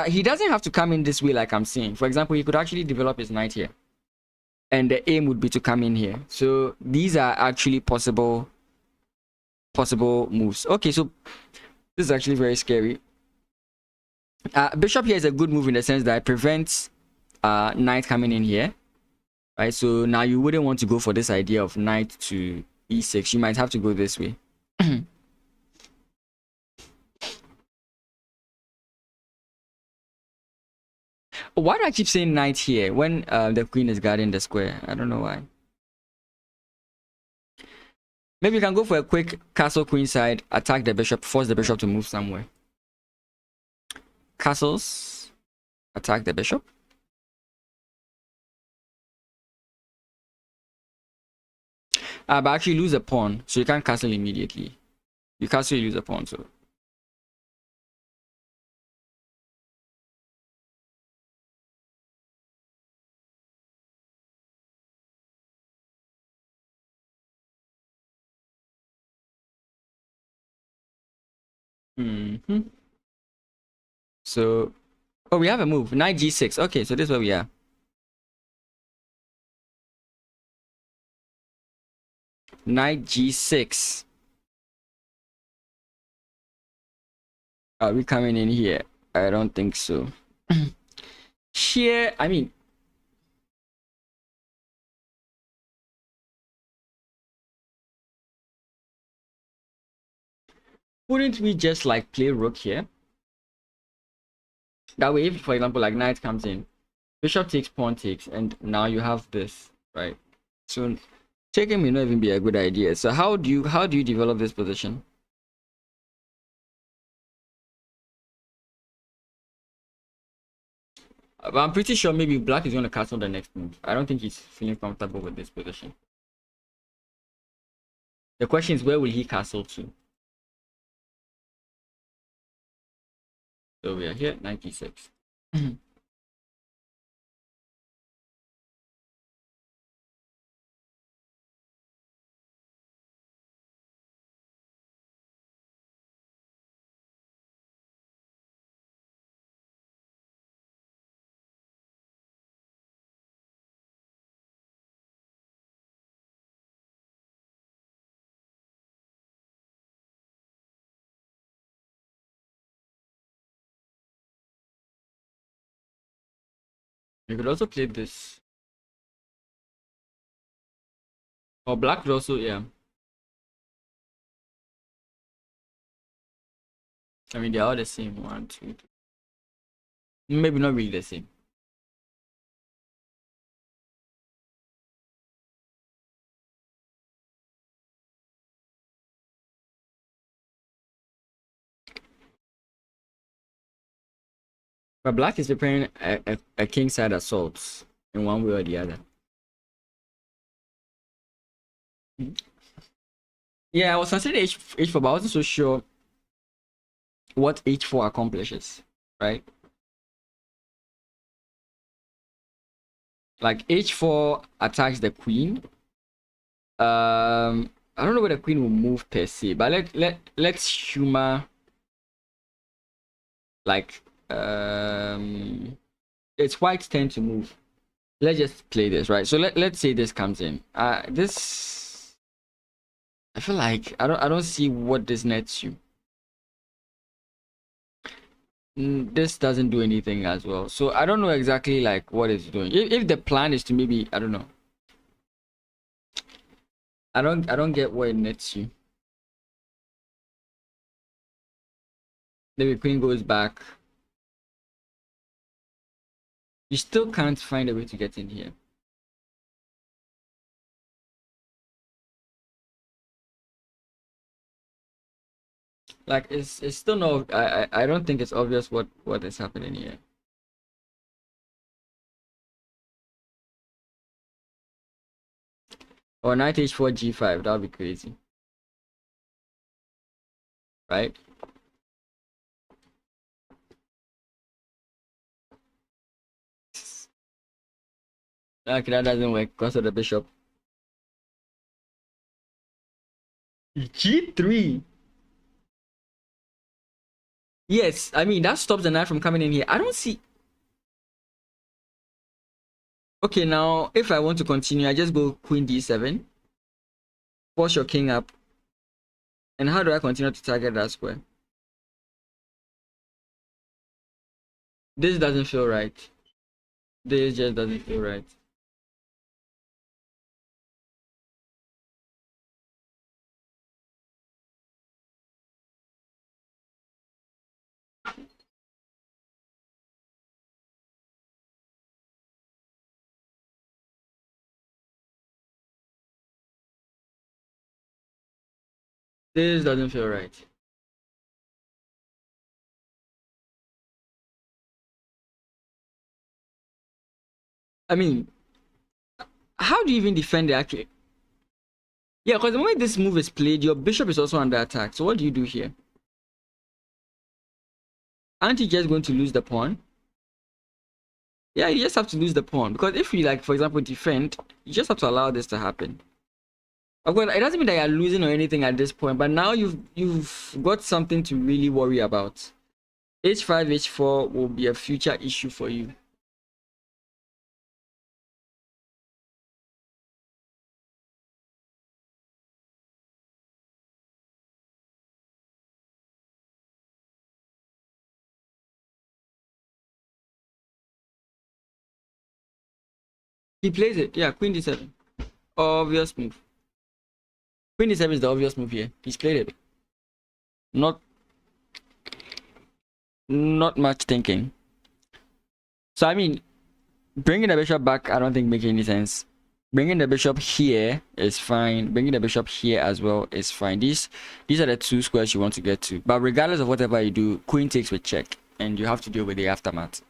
[SPEAKER 1] He doesn't have to come in this way like I'm saying. For example, he could actually develop his knight here. And the aim would be to come in here. So these are actually possible moves. Okay, so this is actually very scary. Bishop here is a good move in the sense that it prevents knight coming in here. Right, so now you wouldn't want to go for this idea of knight to e6. You might have to go this way. Why do I keep saying knight here when the queen is guarding the square? I don't know why. Maybe you can go for a quick castle queenside, attack the bishop, force the bishop to move somewhere. Castles, attack the bishop. But actually lose a pawn, so you can't castle immediately. You castle, you lose a pawn, so. So, oh, we have a move. Knight g6. Okay, so this is where we are. Knight g6. Are we coming in here? I don't think so. Here, I mean, wouldn't we just like play rook here? That way, if for example, like knight comes in, bishop takes, pawn takes, and now you have this, right? So taking may not even be a good idea. So how do you develop this position? But I'm pretty sure maybe black is going to castle the next move. I don't think he's feeling comfortable with this position. The question is, where will he castle to? So we are here, 96. You could also play this. Or black could also, yeah. I mean, they're all the same. One, two, three. Maybe not really the same. But black is preparing a kingside assault in one way or the other. Yeah, I was considering h4, but I wasn't so sure what h4 accomplishes, right? Like h4 attacks the queen. I don't know where the queen will move per se, but let's humor like it's white's turn to move. Let's just play this, right? So let's say this comes in. This I feel like I don't see what this nets you. This doesn't do anything as well. So I don't know exactly like what it's doing. If the plan is to maybe, I don't know. I don't get what it nets you. Maybe queen goes back. You still can't find a way to get in here. Like it's still no. I don't think it's obvious what is happening here. Or knight h4 g5, that would be crazy, right? Okay, that doesn't work because of the bishop. G3. Yes, I mean that stops the knight from coming in here. I don't see. Okay, now if I want to continue, I just go queen d7, force your king up. And how do I continue to target that square? This doesn't feel right. This just doesn't feel right. This doesn't feel right. I mean, how do you even defend the actually? Yeah, because the moment this move is played, your bishop is also under attack. So what do you do here? Aren't you just going to lose the pawn? Yeah, you just have to lose the pawn. Because if you, like, for example, defend, you just have to allow this to happen. Of course, it doesn't mean that you're losing or anything at this point, but now you've got something to really worry about. H5, H4 will be a future issue for you. He plays it. Yeah, queen d7. Obvious move. Queen d7 is the obvious move here. He's played it. Not much thinking. So I mean, bringing the bishop back, I don't think makes any sense. Bringing the bishop here is fine. Bringing the bishop here as well is fine. These are the two squares you want to get to. But regardless of whatever you do, queen takes with check, and you have to deal with the aftermath.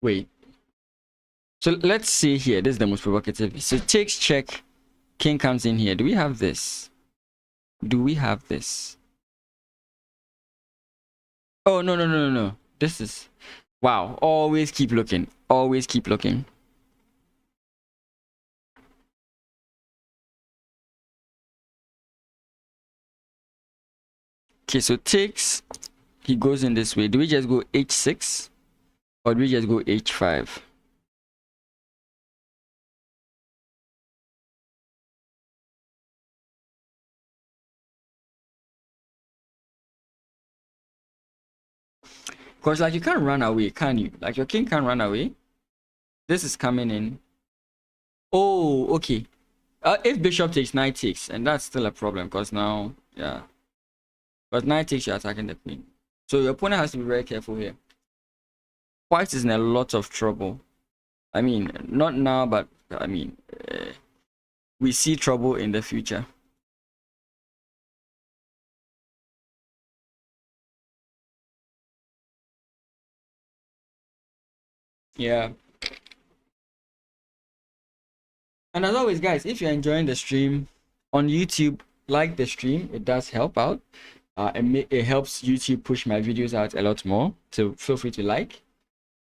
[SPEAKER 1] Wait. So let's see here. This is the most provocative. So takes check. King comes in here. Do we have this? Do we have this? Oh, no. This is... Wow. Always keep looking. Always keep looking. Okay, so takes... He goes in this way. Do we just go h6? Or do we just go h5? Because like you can't run away, can you? Like your king can't run away. This is coming in. Oh, okay. If bishop takes, knight takes, and that's still a problem because now, yeah. But knight takes, you're attacking the queen. So your opponent has to be very careful here. White is in a lot of trouble. I mean, not now, but I mean, we see trouble in the future. Yeah. And as always, guys, if you're enjoying the stream on YouTube, like the stream. It does help out. It helps YouTube push my videos out a lot more. So feel free to like.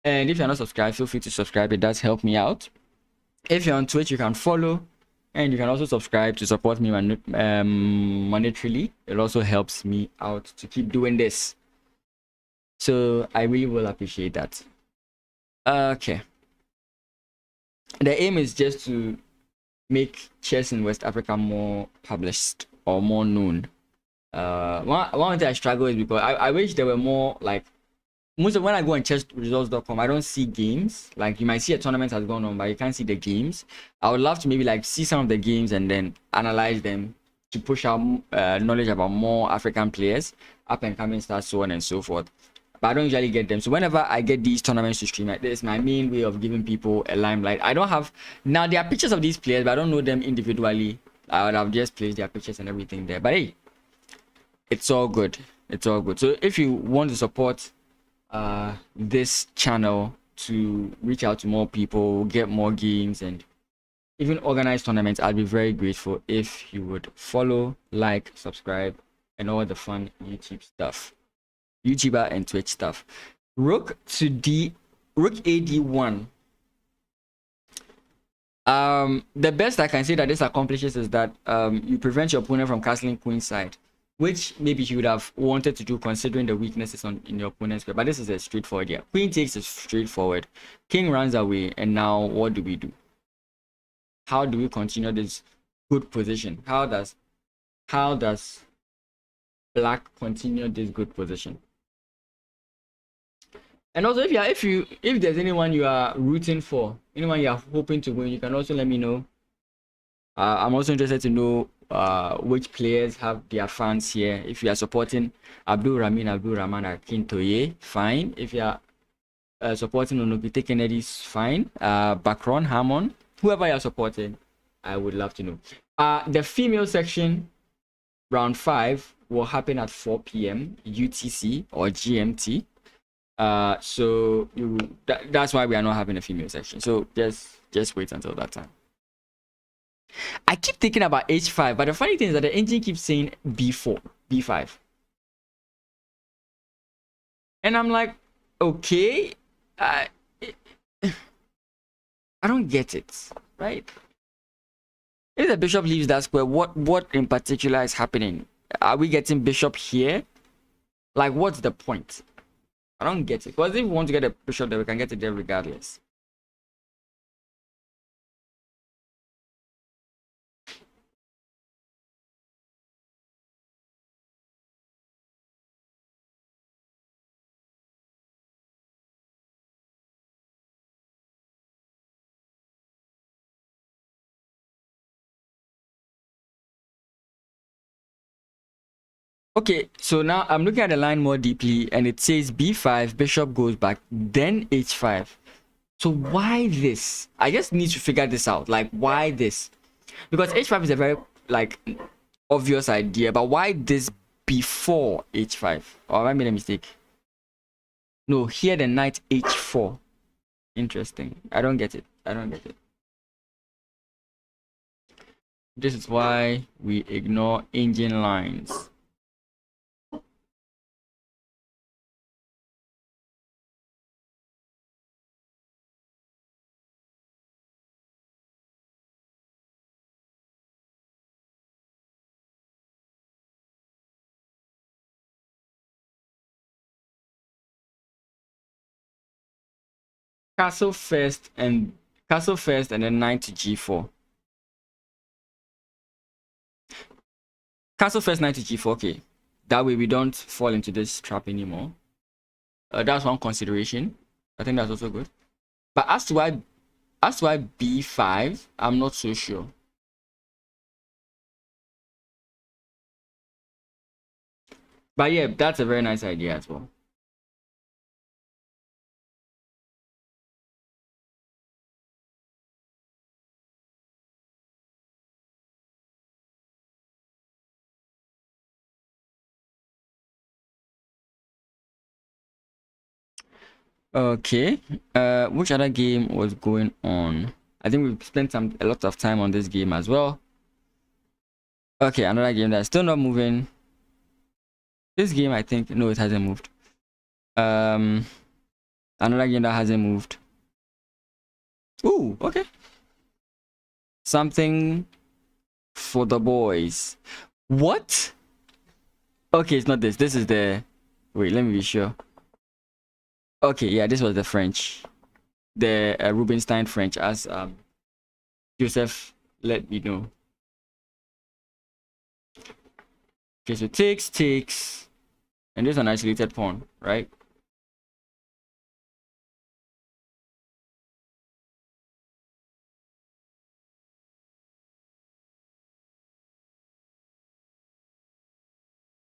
[SPEAKER 1] And if you're not subscribed, feel free to subscribe. It does help me out. If you're on Twitch, you can follow. And you can also subscribe to support me monetarily. It also helps me out to keep doing this. So I really will appreciate that. Okay. The aim is just to make chess in West Africa more published or more known. One thing I struggle is because I wish there were more, like, most of when I go on chessresults.com, I don't see games. Like, you might see a tournament has gone on, but you can't see the games. I would love to maybe like see some of the games and then analyze them to push out knowledge about more African players, up and coming stars, so on and so forth. But I don't usually get them. So whenever I get these tournaments to stream, like this, my main way of giving people a limelight. I don't have, now there are pictures of these players, but I don't know them individually. I would have just placed their pictures and everything there. But hey, it's all good. It's all good. So if you want to support this channel to reach out to more people, get more games, and even organize tournaments, I'd be very grateful if you would follow, like, subscribe, and all the fun YouTube stuff, YouTuber and Twitch stuff. Rook AD1. The best I can say that this accomplishes is that you prevent your opponent from castling queenside, which maybe he would have wanted to do considering the weaknesses in your opponent's square. But this is a straightforward. Yeah, queen takes is straightforward. King runs away, and now what do we do? How do we continue this good position? How does black continue this good position? And also, if there's anyone you are rooting for, anyone you are hoping to win, you can also let me know. I'm also interested to know which players have their fans here. If you are supporting Abdul Rahman Akintoye, fine. If you are supporting Onokite Kennedy, fine. Bakron Harmon, whoever you are supporting, I would love to know. The female section, round 5, will happen at 4 p.m. UTC or GMT. So that's why we are not having a female section. So just wait until that time. I keep thinking about h5, but the funny thing is that the engine keeps saying b4, b5. And I'm like, okay, I don't get it, right? If the bishop leaves that square, what in particular is happening? Are we getting bishop here? Like, what's the point? I don't get it. Because if we want to get a bishop there, we can get it there regardless. Okay, so now I'm looking at the line more deeply, and it says b5, bishop goes back, then h5. So why this? I just need to figure this out. Like, why this? Because h5 is a very, like, obvious idea, but why this before h5? Or have I made a mistake? No, here the knight h4. Interesting. I don't get it. I don't get it. This is why we ignore engine lines. Castle first and then knight to g4. Castle first, knight to g4. Okay, that way we don't fall into this trap anymore. That's one consideration. I think that's also good. But as to why b5, I'm not so sure. But yeah, that's a very nice idea as well. Okay. Which other game was going on? I think we've spent a lot of time on this game as well. Okay, another game that's still not moving. This game, I think, no, it hasn't moved. Another game that hasn't moved. Ooh, okay. Something for the boys. What? Okay, it's not this. This is the. Wait, let me be sure. Okay, yeah, this was the French, the Rubinstein French, as Joseph let me know. Okay, so takes, and this is an isolated pawn, right?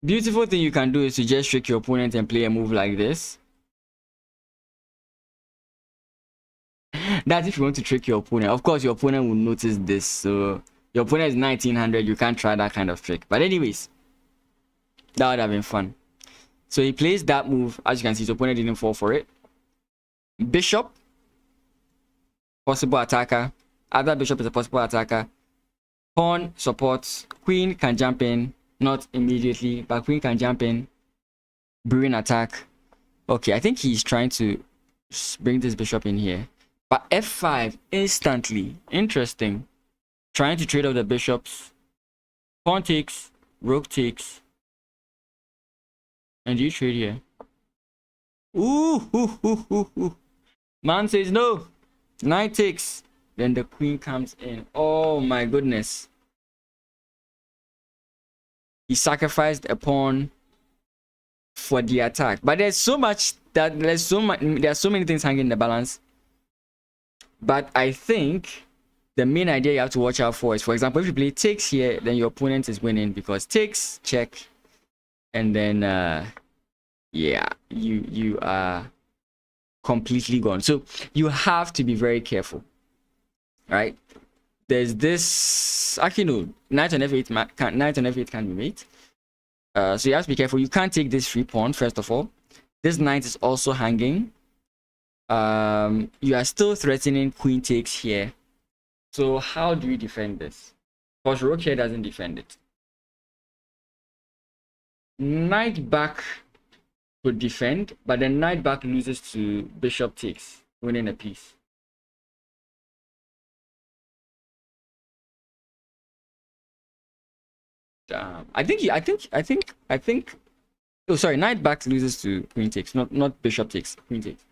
[SPEAKER 1] Beautiful thing you can do is to just trick your opponent and play a move like this. That's if you want to trick your opponent. Of course, your opponent will notice this. So your opponent is 1900. You can't try that kind of trick. But anyways, that would have been fun. So he plays that move. As you can see, his opponent didn't fall for it. Bishop. Possible attacker. Other bishop is a possible attacker. Pawn supports. Queen can jump in. Not immediately, but queen can jump in. Brewing attack. Okay, I think he's trying to bring this bishop in here. But f5 instantly. Interesting. Trying to trade off the bishops. Pawn takes. Rook takes. And you trade here. Ooh. Man says no. Knight takes. Then the queen comes in. Oh my goodness. He sacrificed a pawn for the attack. But there's so much that there are so many things hanging in the balance. But I think the main idea you have to watch out for is, for example, if you play takes here, then your opponent is winning because takes, check, and then yeah, you are completely gone. So you have to be very careful, right? There's this, actually no, knight on f8 can be made. So you have to be careful. You can't take this free pawn, first of all. This knight is also hanging. You are still threatening queen takes here. So how do we defend this? Because rook here doesn't defend it. Knight back could defend, but then knight back loses to bishop takes, winning a piece. I think. Oh, sorry. Knight back loses to queen takes, not bishop takes. Queen takes.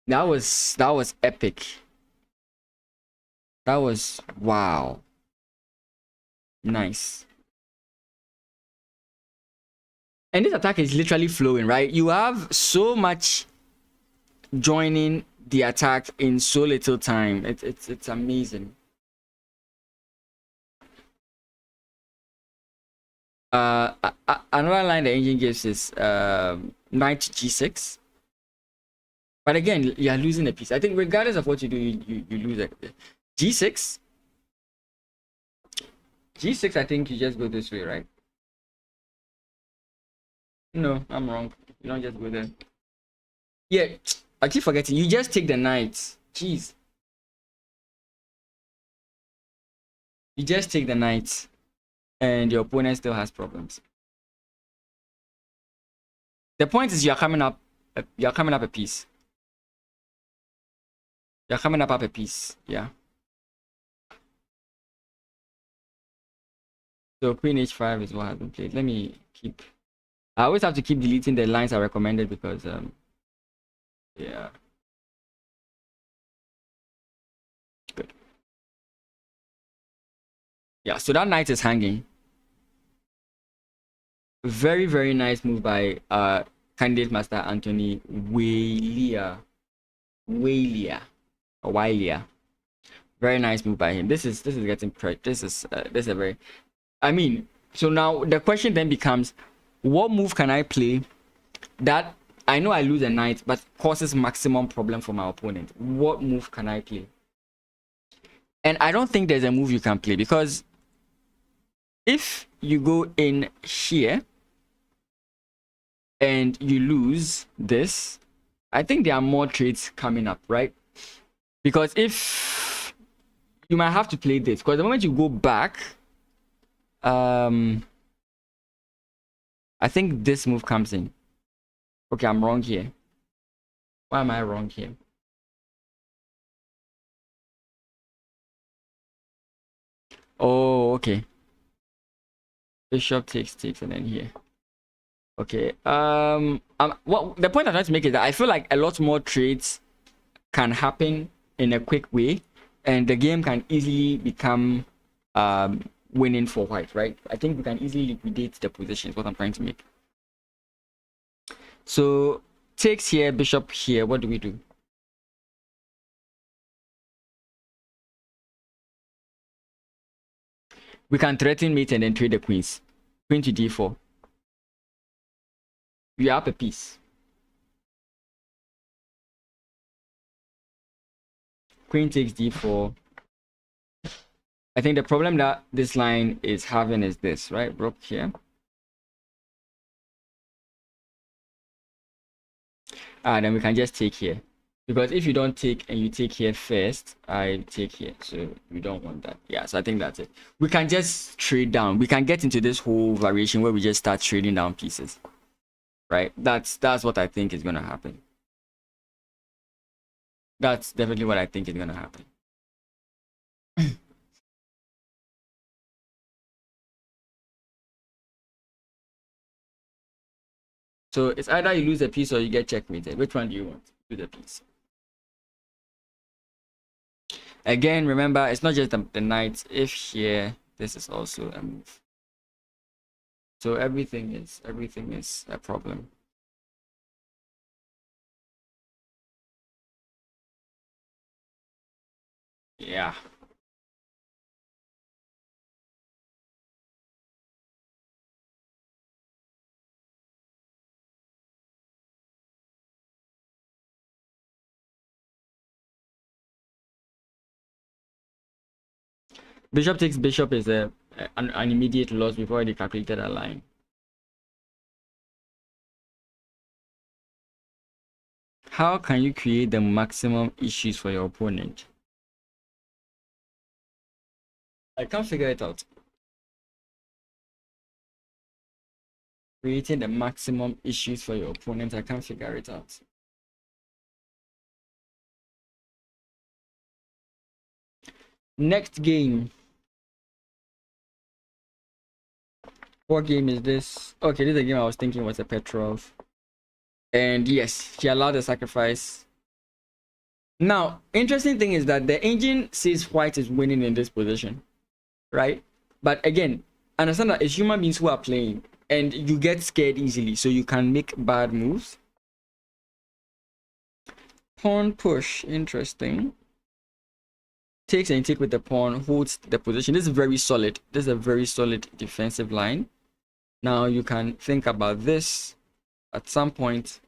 [SPEAKER 1] That was epic. That was wow. Nice. And this attack is literally flowing, right? You have so much joining the attack in so little time. It's amazing. Another line the engine gives is knight g6. But again, you are losing a piece. I think regardless of what you do, you lose it. G6. G6, I think you just go this way, right? No, I'm wrong. You don't just go there. Yeah, I keep forgetting. You just take the knight. Jeez. You just take the knight. And your opponent still has problems. The point is you're coming up a piece. You're coming up a piece. Yeah. So queen h5 is what has been played. Let me keep. I always have to keep deleting the lines I recommended because yeah. Good. Yeah, so that knight is hanging. Very, very nice move by candidate master Anthony Wailia. Wailia. Very nice move by him. This is getting this is a very, I mean, so now the question then becomes, what move can I play that I know I lose a knight but causes maximum problem for my opponent? What move can I play? And I don't think there's a move you can play, because if you go in here and you lose this, I think there are more trades coming up, right? Because if you might have to play this, because the moment you go back, I think this move comes in. Okay, I'm wrong here. Why am I wrong here? Oh, okay. Bishop takes, and then here. Okay. Well, the point I'm trying to make is that I feel like a lot more trades can happen in a quick way, and the game can easily become winning for white, right? I think we can easily liquidate the position, is what I'm trying to make. So takes here, bishop here. What do we do? We can threaten mate and then trade the queens. Queen to d4. We are up a piece. Queen takes d4. I think the problem that this line is having is this, right? Rook here. Then we can just take here. Because if you don't take and you take here first, I take here. So we don't want that. Yeah, so I think that's it. We can just trade down. We can get into this whole variation where we just start trading down pieces. Right? That's what I think is gonna happen. That's definitely what I think is gonna happen. So it's either you lose a piece or you get checkmated. Which one do you want? Lose a piece. Again, remember, it's not just the knight. If here, this is also a move. So everything is a problem. Yeah. Bishop takes bishop is an immediate loss. We've already calculated a line. How can you create the maximum issues for your opponent? I can't figure it out. Creating the maximum issues for your opponent, I can't figure it out. Next game. What game is this? Okay, this is a game I was thinking was a Petrov. And yes, he allowed the sacrifice. Now, interesting thing is that the engine says white is winning in this position, right? But again, understand that it's human beings who are playing, and you get scared easily, so you can make bad moves. Pawn push, interesting. Takes and take with the pawn, holds the position. This is very solid. This is a very solid defensive line. Now you can think about this at some point.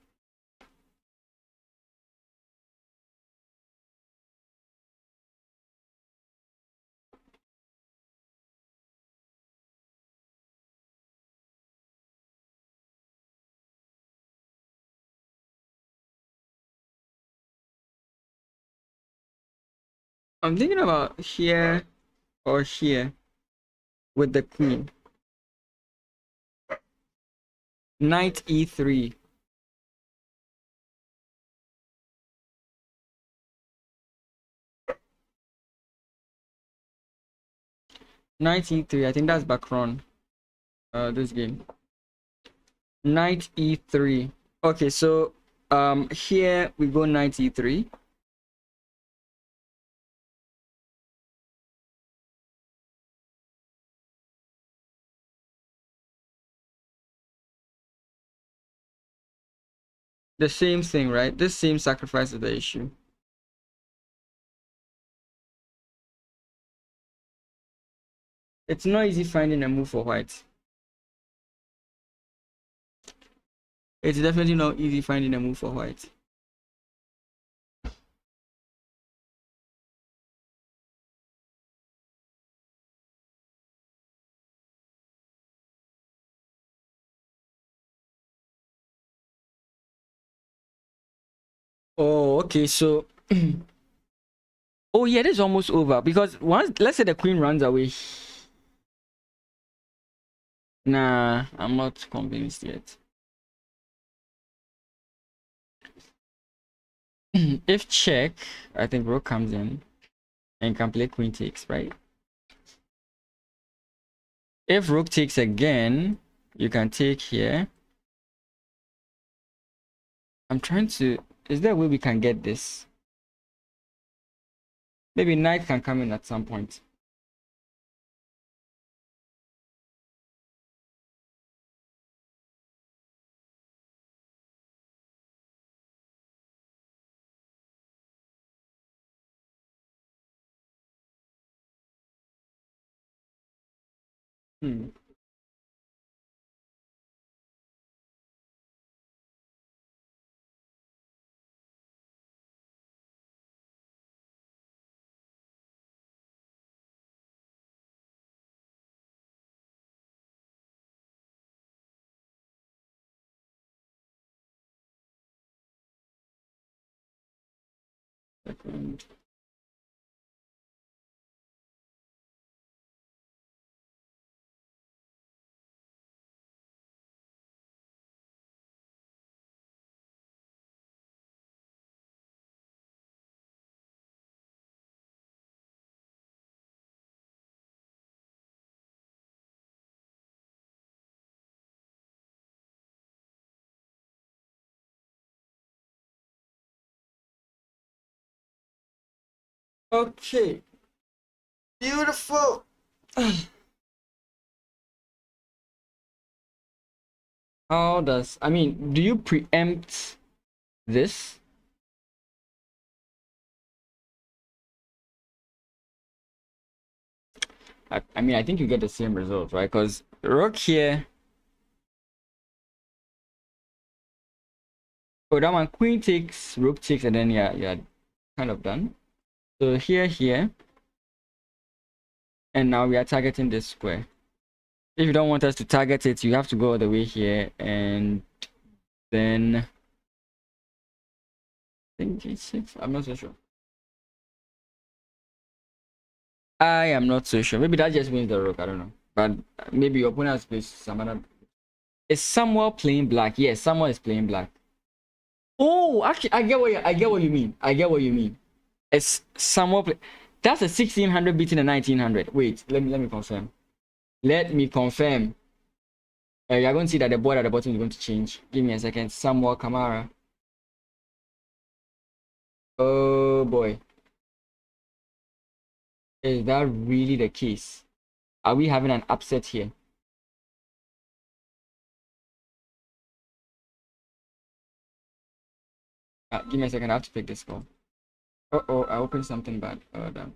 [SPEAKER 1] I'm thinking about here or here with the queen. Knight e3. Knight e3. I think that's Bacron. This game. Knight e3. Okay, so here we go knight e3. The same thing, right? This same sacrifice is the issue. It's not easy finding a move for white. It's definitely not easy finding a move for white. Oh, okay. So, oh yeah, this is almost over because once, let's say the queen runs away. Nah, I'm not convinced yet. If check, I think rook comes in and can play queen takes, right? If rook takes again, you can take here. I'm trying to... Is there a way we can get this? Maybe knight can come in at some point. Hmm. Second. Okay. Beautiful. How does... I mean, do you preempt this? I mean, I think you get the same result, right? Because rook here... Oh, that one, queen takes, rook takes, and then yeah, you're kind of done. So here, and now we are targeting this square. If you don't want us to target it, you have to go all the way here, and then I think it's 6. I'm not so sure. I am not so sure. Maybe that just means the rook. I don't know. But maybe your opponent has placed some other. Is Samuel playing black? Yes, Samuel is playing black. Oh, actually, I get what you mean. I get what you mean. It's Samuel play. That's a 1600 beating a 1900. Wait, let me confirm. Let me confirm. You're going to see that the board at the bottom is going to change. Give me a second. Samuel Kamara. Oh boy. Is that really the case? Are we having an upset here? Give me a second. I have to pick this call. Uh-oh, I opened something bad. Oh, damn.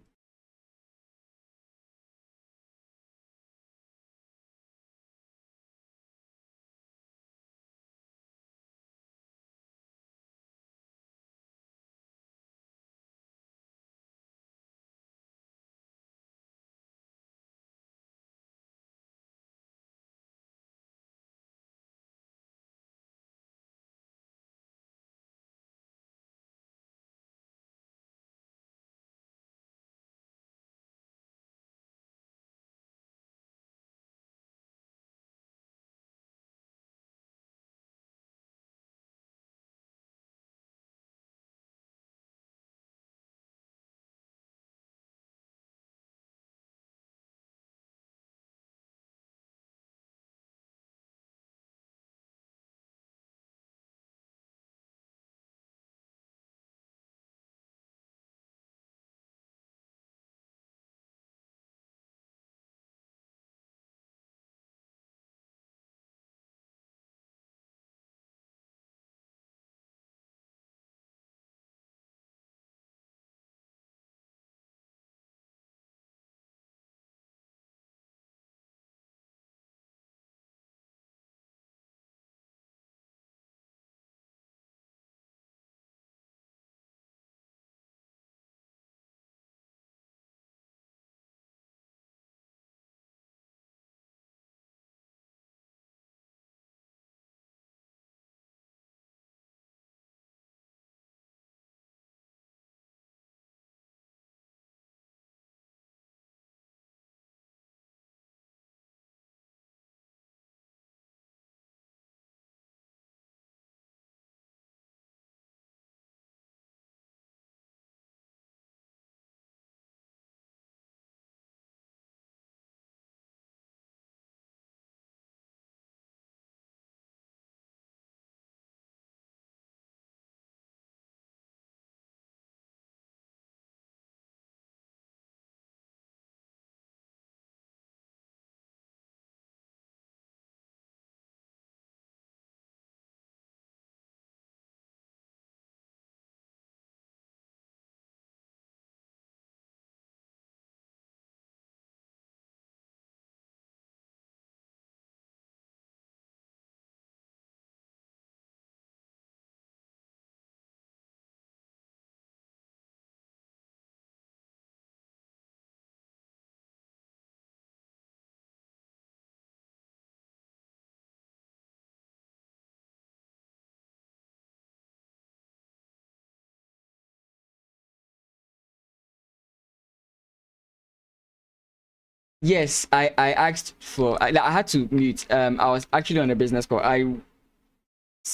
[SPEAKER 1] Yes, I asked for. I had to mute. I was actually on a business call.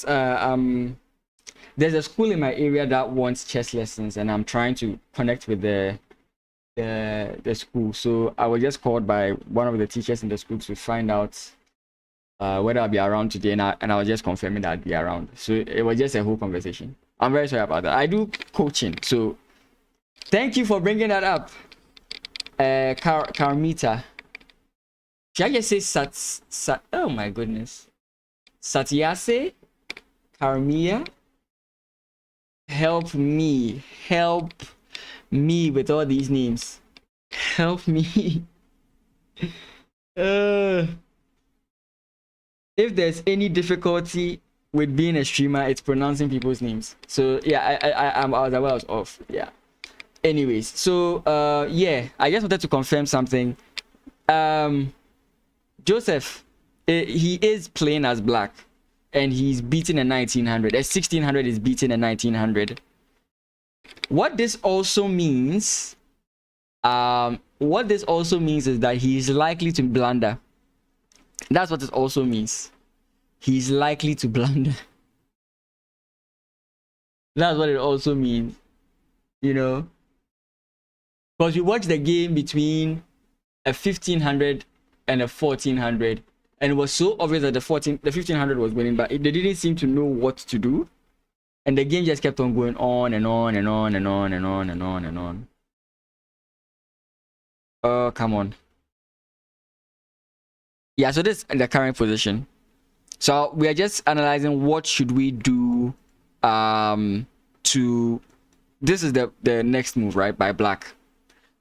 [SPEAKER 1] Um, there's a school in my area that wants chess lessons, and I'm trying to connect with the school. So I was just called by one of the teachers in the school to find out whether I'll be around today, and I was just confirming that I'd be around. So it was just a whole conversation. I'm very sorry about that. I do coaching, so thank you for bringing that up. Carmita. Should I just say Sat? Oh my goodness. Satyase? Carmia? Help me with all these names. Help me. If there's any difficulty with being a streamer, it's pronouncing people's names. So yeah, I was off. Yeah. Anyways, so yeah, I just wanted to confirm something. Joseph, he is playing as black, and he's beating a 1900. A 1600 is beating a 1900. What this also means, is that he's likely to blunder. That's what it also means. He's likely to blunder. That's what it also means. You know, because you watch the game between a 1500 and a 1400, and it was so obvious that the 1500 was winning, but they didn't seem to know what to do, and the game just kept on going on and on and on and on and on and on and on. Oh, come on. Yeah, so this is the current position. So we are just analyzing what should we do to this is the next move, right, by black.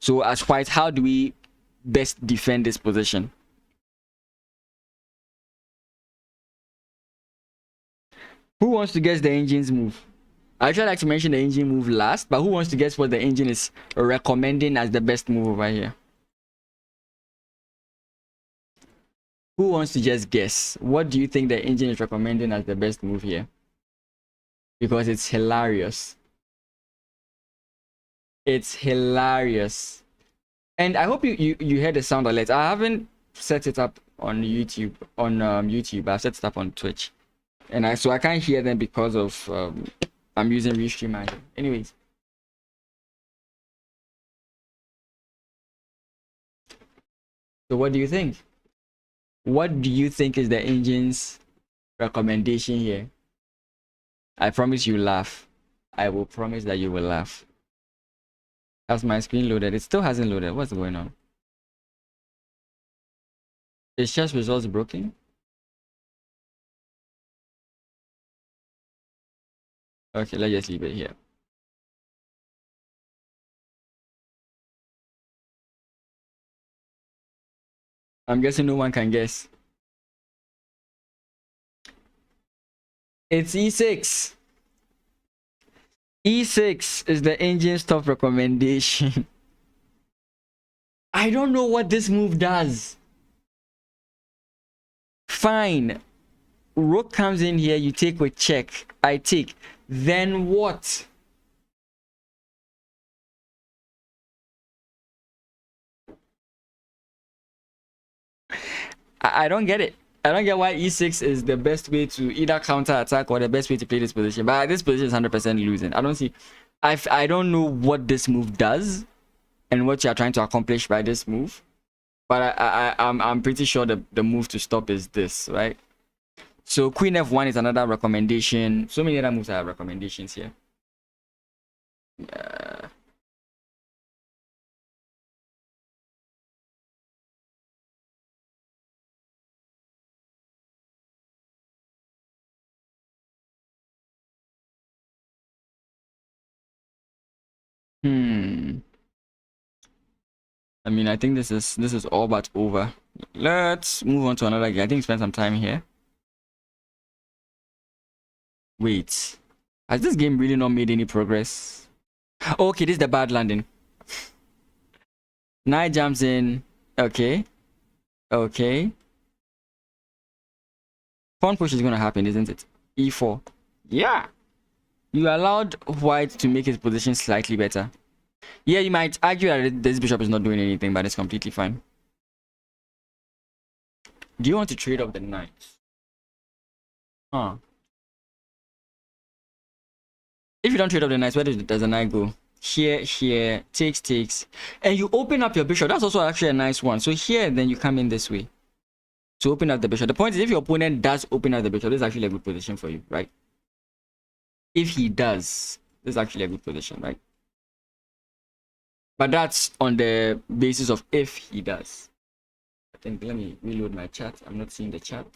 [SPEAKER 1] So as white, how do we best defend this position? Who wants to guess the engine's move? I actually like to mention the engine move last, but who wants to guess what the engine is recommending as the best move over here? Who wants to just guess? What do you think the engine is recommending as the best move here? Because it's hilarious. It's hilarious. And I hope you heard the sound alert. I haven't set it up on YouTube. I've set it up on Twitch. And I can't hear them because of I'm using Restream Manager. Anyways. So what do you think? What do you think is the engine's recommendation here? I promise you laugh. I will promise that you will laugh. Has my screen loaded? It still hasn't loaded. What's going on? Is chess results broken? Okay, let's just leave it here. I'm guessing no one can guess. It's E6. E6 is the engine's top recommendation. I don't know what this move does. Fine. Rook comes in here, you take with check. I take. Then what? I don't get it. I don't get why E6 is the best way to either counter attack or the best way to play this position. But this position is 100% losing. I don't see. I don't know what this move does and what you are trying to accomplish by this move. But I'm pretty sure the move to stop is this, right? So Queen F1 is another recommendation. So many other moves have recommendations here. Yeah. I mean, I think this is all but over. Let's move on to another game. I think we spend some time here. Wait, has this game really not made any progress? Okay, this is the bad landing. Knight jumps in. Okay. Okay. Pawn push is gonna happen, isn't it? E4. Yeah. You allowed white to make his position slightly better. Yeah, you might argue that this bishop is not doing anything, but it's completely fine. Do you want to trade off the knight? Huh. If you don't trade off the knights, where does the knight go? Here, takes. And you open up your bishop. That's also actually a nice one. So here, then you come in this way to open up the bishop. The point is, if your opponent does open up the bishop, this is actually a good position for you, right? If he does, this is actually a good position, right? But that's on the basis of if he does. I think, let me reload my chat. I'm not seeing the chat.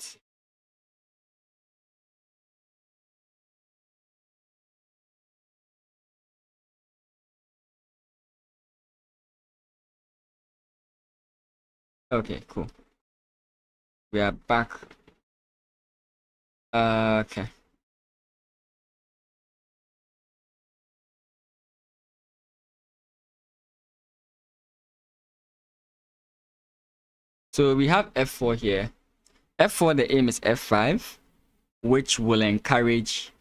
[SPEAKER 1] Okay, cool. We are back. Okay. So we have f4 here. f4, the aim is f5, which will encourage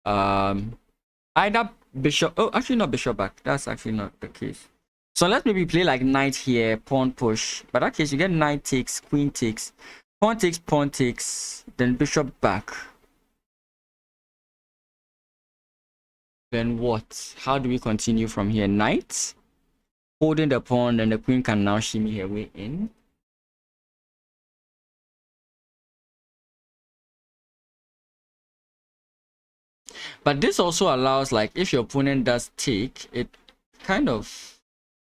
[SPEAKER 1] either bishop. Oh, actually not bishop back. That's actually not the case. So let's maybe play like knight here, pawn push. But that case, you get knight takes, queen takes, pawn takes, then bishop back. Then what? How do we continue from here? Knight, holding the pawn, and the queen can now shimmy her way in. But this also allows, like, if your opponent does take, it kind of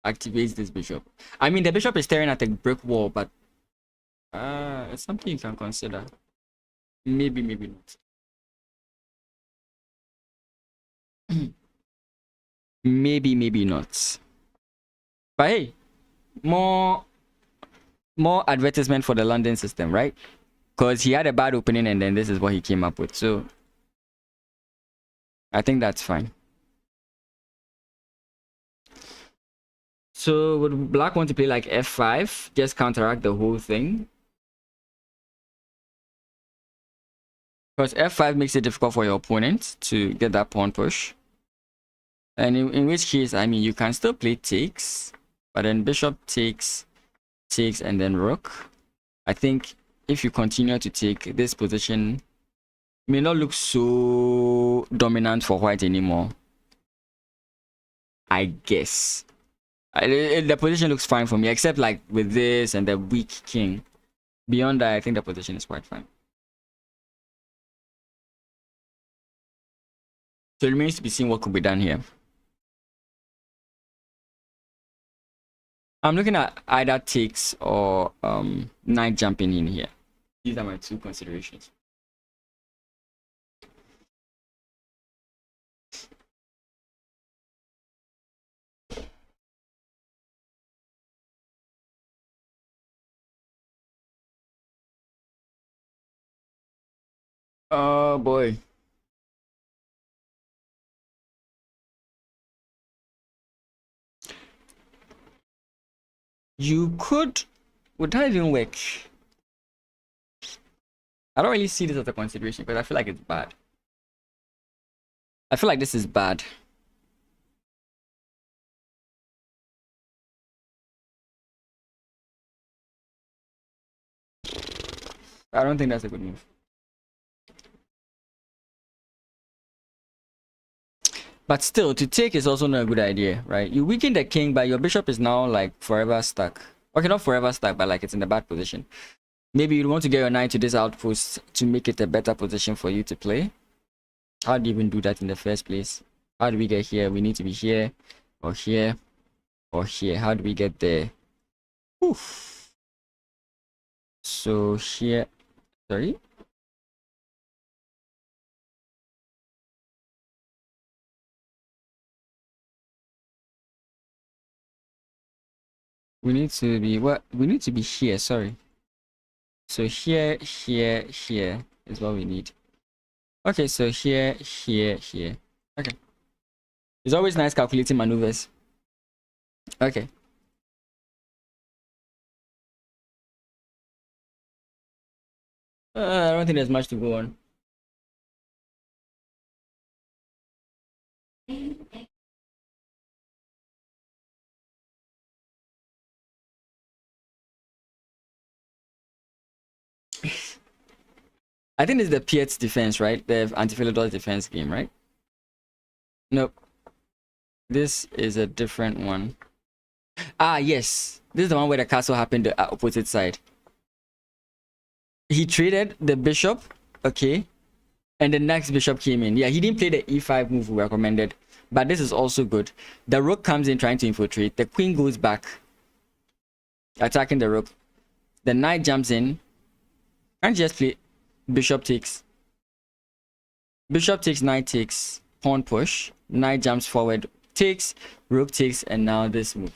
[SPEAKER 1] activates this bishop. I mean, the bishop is staring at a brick wall, but it's something you can consider. Maybe not. maybe not. But hey, more advertisement for the London system, right? Because he had a bad opening and then this is what he came up with. So I think that's fine. So would black want to play like f5, just counteract the whole thing? Because f5 makes it difficult for your opponent to get that pawn push. And in which case, I mean, you can still play takes, but then bishop takes, and then rook. I think if you continue to take, this position may not look so dominant for white anymore. I guess. The position looks fine for me, except like with this and the weak king. Beyond that, I think the position is quite fine. So it remains to be seen what could be done here. I'm looking at either takes or knight jumping in here. These are my two considerations. Oh boy. You could... Would that even work? I don't really see this as a consideration because I feel like it's bad. I feel like this is bad. I don't think that's a good move. But still, to take is also not a good idea, right? You weaken the king, but your bishop is now like forever stuck. Okay, not forever stuck, but like it's in a bad position. Maybe you want to get your knight to this outpost to make it a better position for you to play. How do you even do that in the first place? How do we get here? We need to be here, or here, or here. How do we get there? Oof. So here, sorry. We need to be what? We need to be here. Sorry. So here is what we need. Okay, so here. Okay. It's always nice calculating maneuvers. Okay. I don't think there's much to go on. I think it's the Piet's defense, right? The anti-Philidor's defense game, right? Nope. This is a different one. Ah, yes. This is the one where the castle happened the opposite side. He traded the bishop, okay, and the next bishop came in. Yeah, he didn't play the e5 move we recommended, but this is also good. The rook comes in trying to infiltrate. The queen goes back, attacking the rook. The knight jumps in. And just play bishop takes. Bishop takes, knight takes, pawn push. Knight jumps forward, takes, rook takes, and now this move.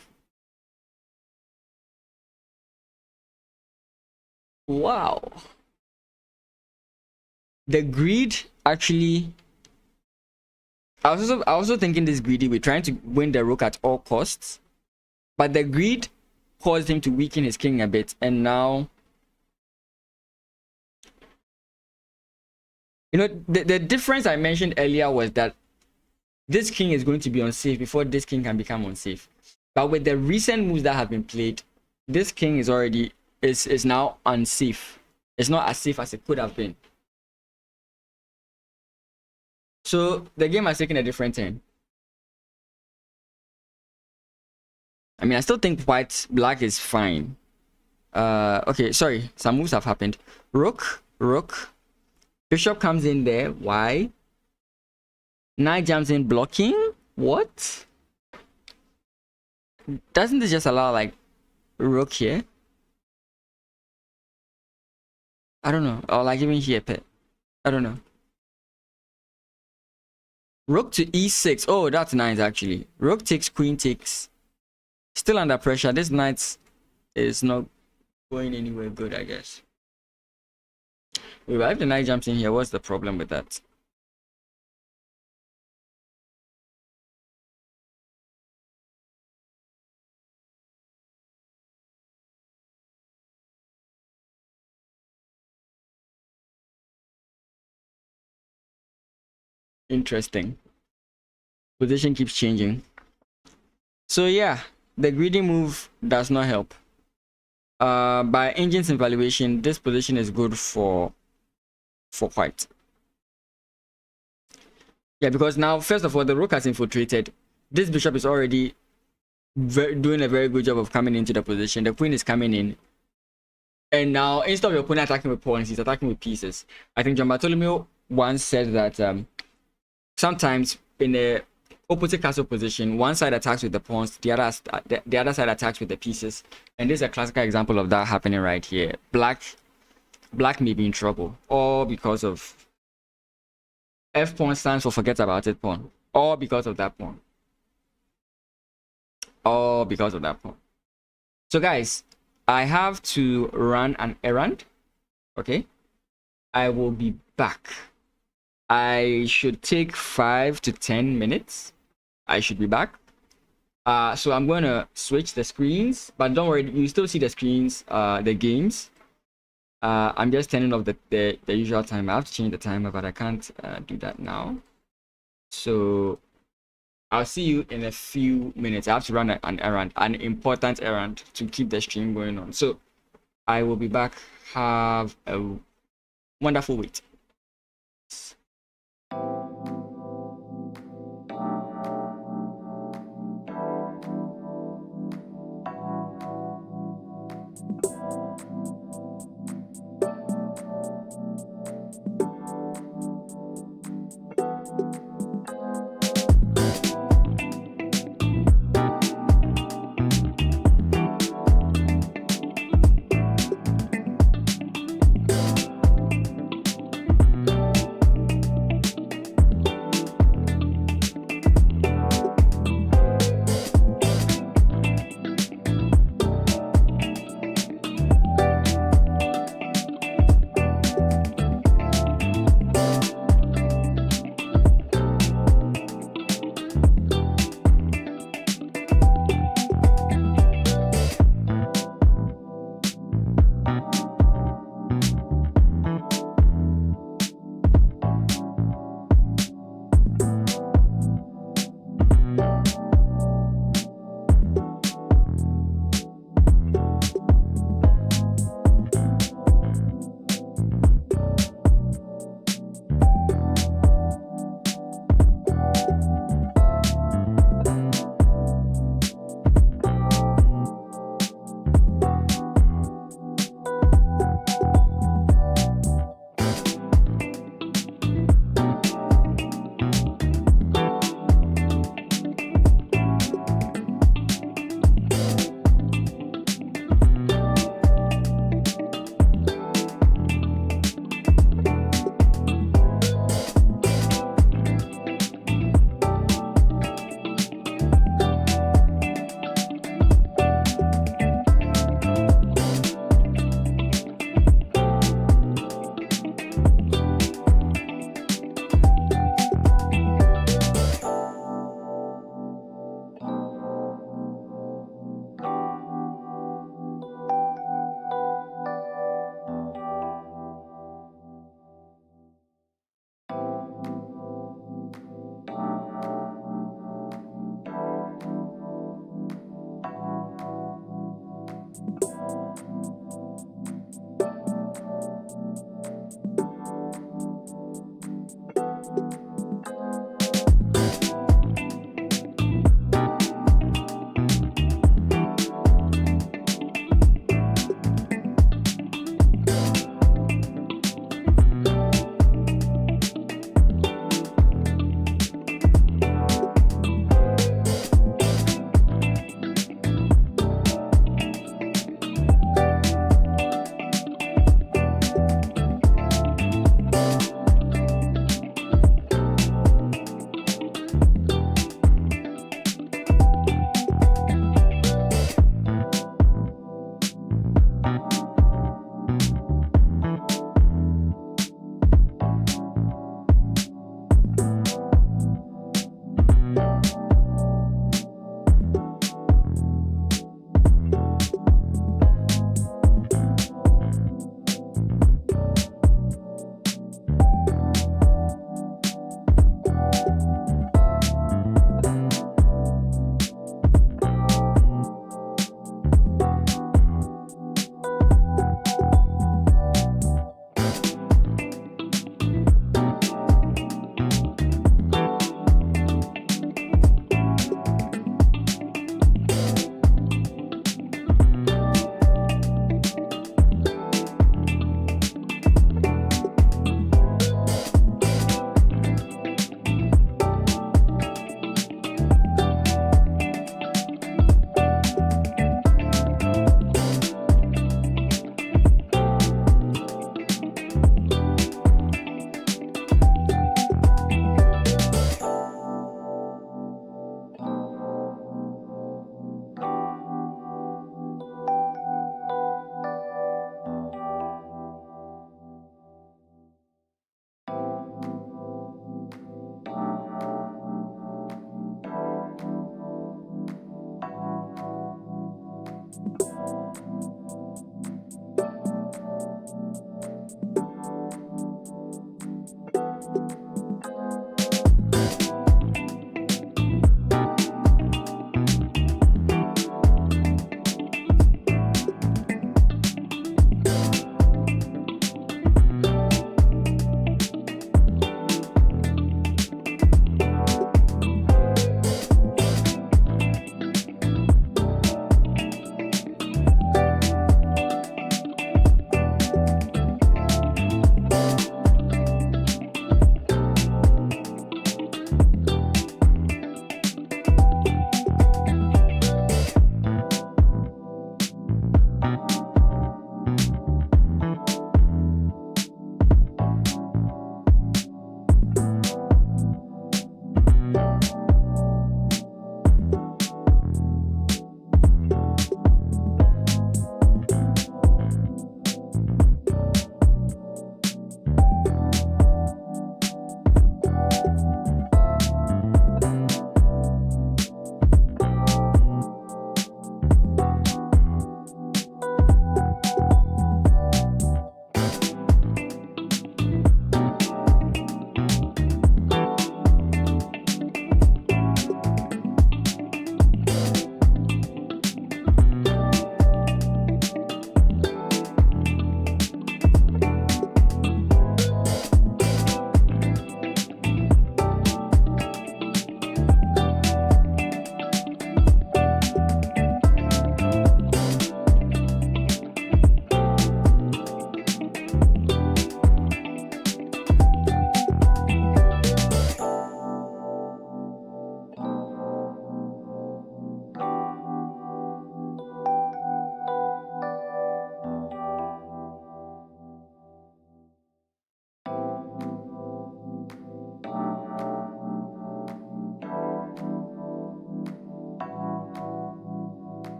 [SPEAKER 1] Wow. The greed actually. I was also thinking this greedy. We're trying to win the rook at all costs, but the greed caused him to weaken his king a bit, and now. You know, the difference I mentioned earlier was that this king is going to be unsafe before this king can become unsafe. But with the recent moves that have been played, this king is already is now unsafe. It's not as safe as it could have been. So the game has taken a different turn. I mean, I still think black is fine. Okay, sorry, some moves have happened. Rook. Bishop comes in there. Why? Knight jumps in, blocking. What? Doesn't this just allow like rook here? I don't know. Or like even here, pet. I don't know. Rook to e6. Oh, that's nice actually. Rook takes, queen takes. Still under pressure. This knight is not going anywhere good, I guess. Wait, if the knight jumps in here, what's the problem with that? Interesting. Position keeps changing. So yeah, the greedy move does not help. By engine's evaluation, this position is good for white. Yeah, because now, first of all, the rook has infiltrated. This bishop is already doing a very good job of coming into the position. The queen is coming in. And now, instead of your opponent attacking with pawns, he's attacking with pieces. I think John Bartholomew once said that sometimes in the opposite castle position, one side attacks with the pawns, the other side attacks with the pieces. And this is a classical example of that happening right here. Black may be in trouble, all because of F pawn stands for forget about it pawn, all because of that pawn. All because of that pawn. So guys, I have to run an errand. Okay, I will be back. I should take 5 to 10 minutes. I should be back. So I'm going to switch the screens, but don't worry, you still see the screens, the games. I'm just turning off the usual timer. I have to change the timer, but I can't do that now. So I'll see you in a few minutes. I have to run an errand, an important errand to keep the stream going on. So I will be back. Have a wonderful week.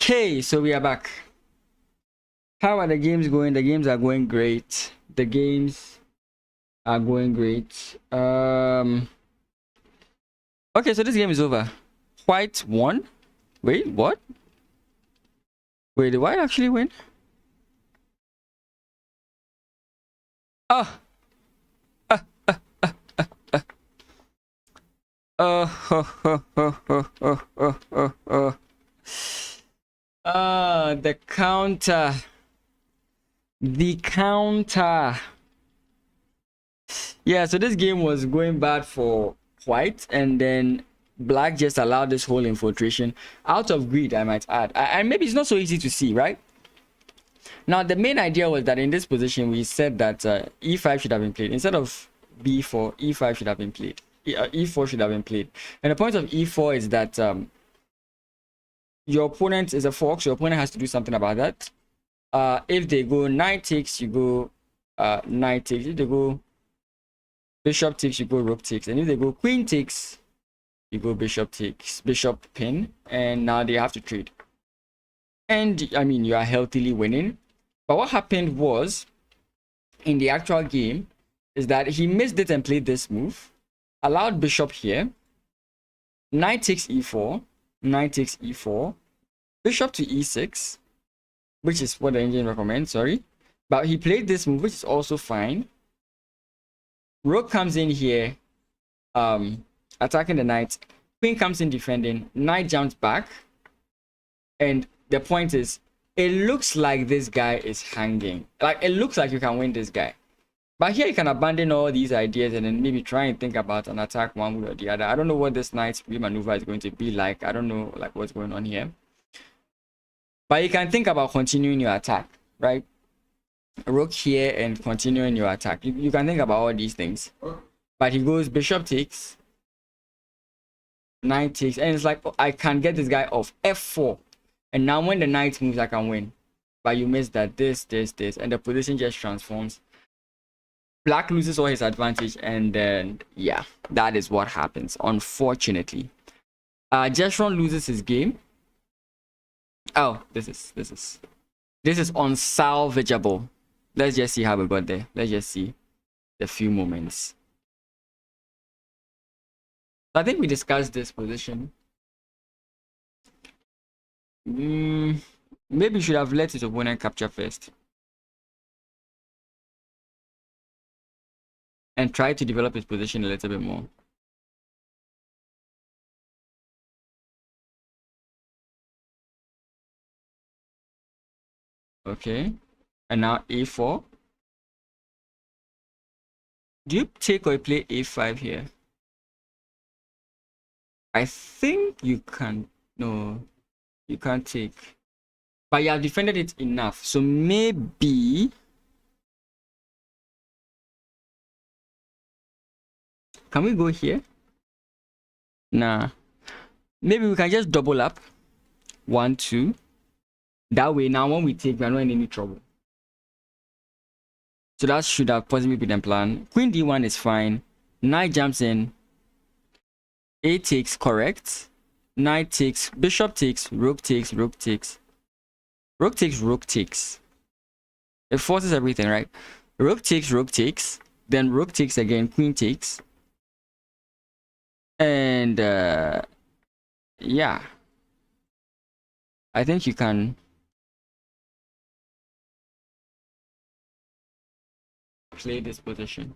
[SPEAKER 1] Okay, so we are back. How are the games going? The games are going great. The games are going great. Okay, so this game is over. White won. Wait, what? Wait, did White actually win? Oh. The counter. The counter. Yeah, so this game was going bad for White, and then black just allowed this whole infiltration out of greed, I might add. And maybe it's not so easy to see, right? Now, the main idea was that in this position, we said that e5 should have been played. Instead of b4, e5 should have been played. E4 should have been played. And the point of e4 is that your opponent is a fox. Your opponent has to do something about that. If they go knight takes, you go knight takes. If they go bishop takes, you go rook takes. And if they go queen takes, you go bishop takes, bishop pin. And now they have to trade. And I mean, you are healthily winning. But what happened was, in the actual game, is that he missed it and played this move. Allowed bishop here. Knight takes e4. Knight takes e4. Bishop to e6. Which is what the engine recommends, sorry. But he played this move, which is also fine. Rook comes in here, attacking the knight. Queen comes in defending. Knight jumps back. And the point is, it looks like this guy is hanging. Like, it looks like you can win this guy. But here you can abandon all these ideas and then maybe try and think about an attack one way or the other. I don't know what this knight's maneuver is going to be like. I don't know like what's going on here. But you can think about continuing your attack, right? Rook here and continuing your attack. You can think about all these things. But he goes bishop takes. Knight takes. And it's like, oh, I can get this guy off f4. And now when the knight moves, I can win. But you miss that this. And the position just transforms. Black loses all his advantage. And then, yeah, that is what happens, unfortunately. Jeshron loses his game. Oh, this is unsalvageable. Let's just see how we got there. Let's just see the few moments. I think we discussed this position. Maybe you should have let his opponent capture first. And try to develop his position a little bit more. Okay. And now a4. Do you take or play a5 here? I think you can. No, you can't take. But you have defended it enough. So maybe. Can we go here? Nah. Maybe we can just double up. 1, 2. That way, now when we take, we are not in any trouble. So that should have possibly been the plan. Queen d1 is fine. Knight jumps in. A takes, correct. Knight takes, bishop takes, rook takes, rook takes. Rook takes, rook takes. It forces everything, right? Rook takes. Then rook takes again, queen takes. And yeah. I think you can play this position.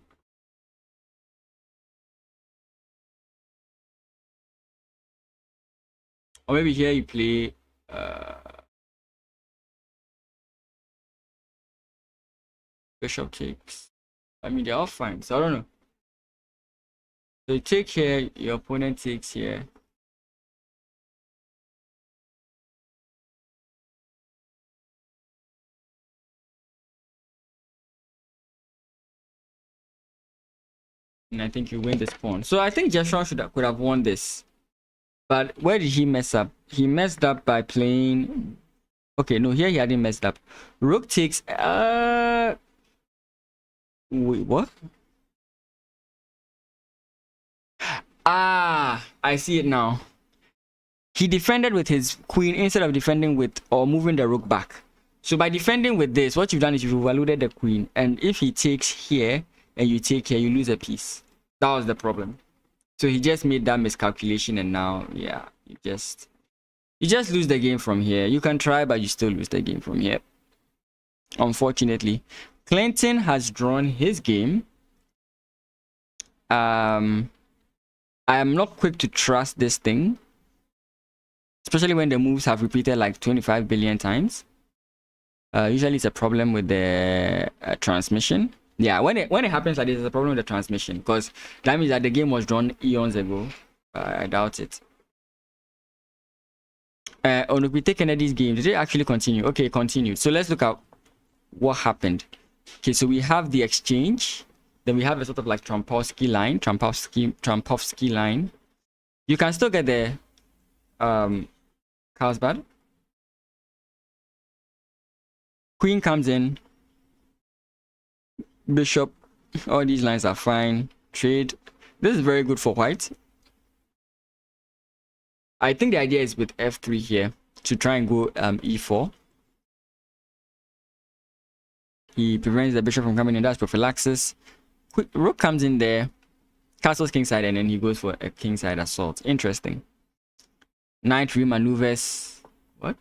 [SPEAKER 1] Or maybe here you play bishop takes. I mean, they're all fine, so I don't know. So you take here, your opponent takes here. And I think you win this pawn. So I think Jeshron could have won this. But where did he mess up? He messed up by playing. Okay, no, here he hadn't messed up. Rook takes. Wait, what? Ah, I see it now. He defended with his queen instead of defending with or moving the rook back. So by defending with this, what you've done is you've overloaded the queen. And if he takes here and you take here, you lose a piece. That was the problem. So he just made that miscalculation, and now, yeah, you just lose the game from here. You can try, but you still lose the game from here. Unfortunately, Clinton has drawn his game. I am not quick to trust this thing, especially when the moves have repeated like 25 billion times. Usually it's a problem with the transmission. Yeah, when it happens like this, it's a problem with the transmission, because that means that the game was drawn eons ago. I doubt it. On we take Kennedy's game. Did it actually continue? Okay, it continued. So let's look at what happened. Okay, so we have the exchange. Then we have a sort of like Trampowski line. You can still get the Carlsbad. Queen comes in. Bishop. All these lines are fine. Trade. This is very good for white. I think the idea is with f3 here to try and go e4. He prevents the bishop from coming in. That's prophylaxis. Rook comes in there. Castles kingside, and then he goes for a kingside assault. Interesting. Knight remaneuvers. What?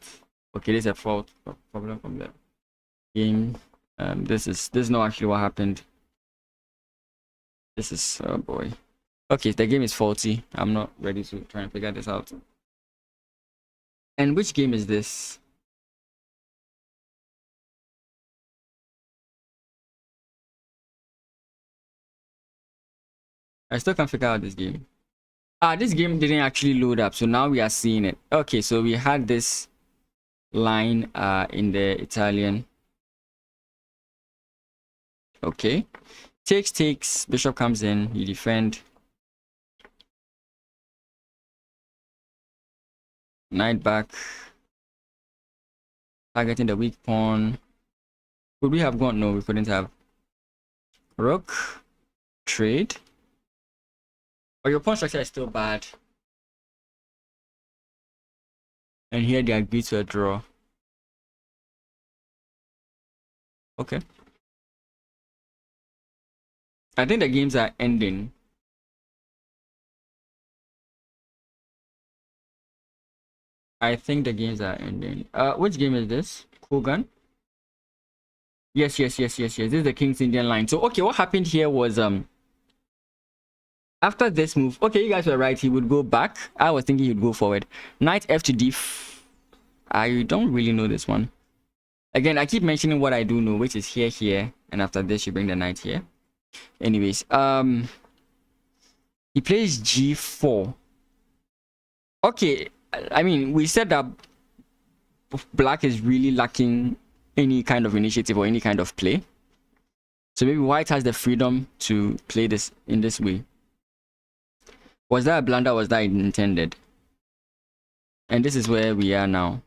[SPEAKER 1] Okay, there's a fault problem from the game. This is not actually what happened. This is, oh boy. Okay, the game is faulty. I'm not ready to try and figure this out. And which game is this? I still can't figure out this game. This game didn't actually load up, so now we are seeing it. Okay, so we had this line in the Italian. Okay. Takes, bishop comes in, you defend. Knight back. Targeting the weak pawn. Could we have gone? No, we couldn't have. Rook. Trade. But your pawn structure is still bad. And here they agree to a draw. Okay. I think the games are ending. I think the games are ending. Which game is this? Kogan? Yes. This is the King's Indian line. So, okay, what happened here was, after this move, okay, you guys were right. He would go back. I was thinking he'd go forward. Knight f to d. I don't really know this one. Again, I keep mentioning what I do know, which is here, and after this, you bring the knight here. Anyways, he plays g4. Okay, I mean, we said that black is really lacking any kind of initiative or any kind of play. So maybe white has the freedom to play this in this way. Was that a blunder? Was that intended? And this is where we are now.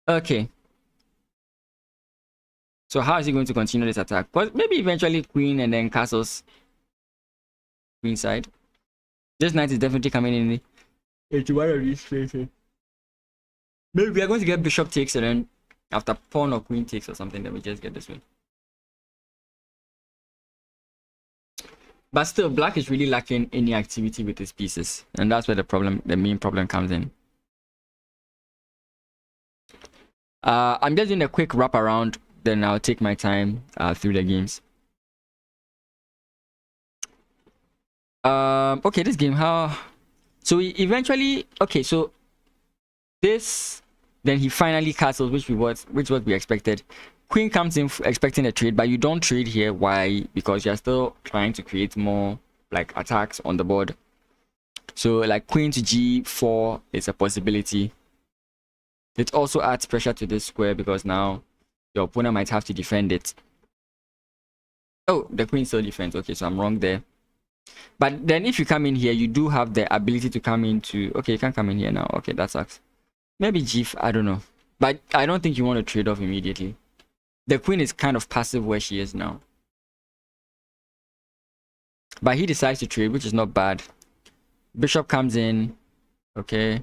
[SPEAKER 1] Okay. So how is he going to continue this attack? But maybe eventually queen and then castles queen side. This knight is definitely coming in into one of these places. Maybe we are going to get bishop takes, and then after pawn or queen takes or something, then we just get this one. But still, black is really lacking any activity with his pieces, and that's where the main problem comes in. I'm just doing a quick wrap around, then I'll take my time through the games. Okay, this game, how? So we eventually, okay, so this, then he finally castles, which was what we expected. Queen comes in expecting a trade, but you don't trade here. Why? Because you're still trying to create more like attacks on the board. So like queen to g4 is a possibility. It also adds pressure to this square because now your opponent might have to defend it. Oh, the queen still defends. Okay, so I'm wrong there. But then if you come in here, you do have the ability to come into... Okay, you can't come in here now. Okay, that sucks. Maybe g4, I don't know. But I don't think you want to trade off immediately. The queen is kind of passive where she is now. But he decides to trade, which is not bad. Bishop comes in. Okay.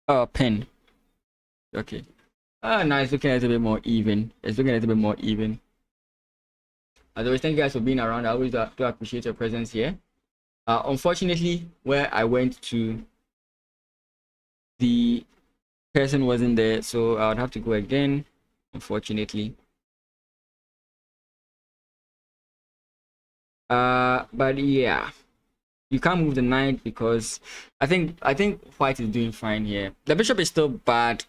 [SPEAKER 1] Oh, pin. Okay. Now it's looking a little bit more even. It's looking a little bit more even. As always, thank you guys for being around. I always do appreciate your presence here. Unfortunately, where I went to, the person wasn't there, so I would have to go again, unfortunately. But yeah, you can't move the knight because I think white is doing fine here. The bishop is still bad,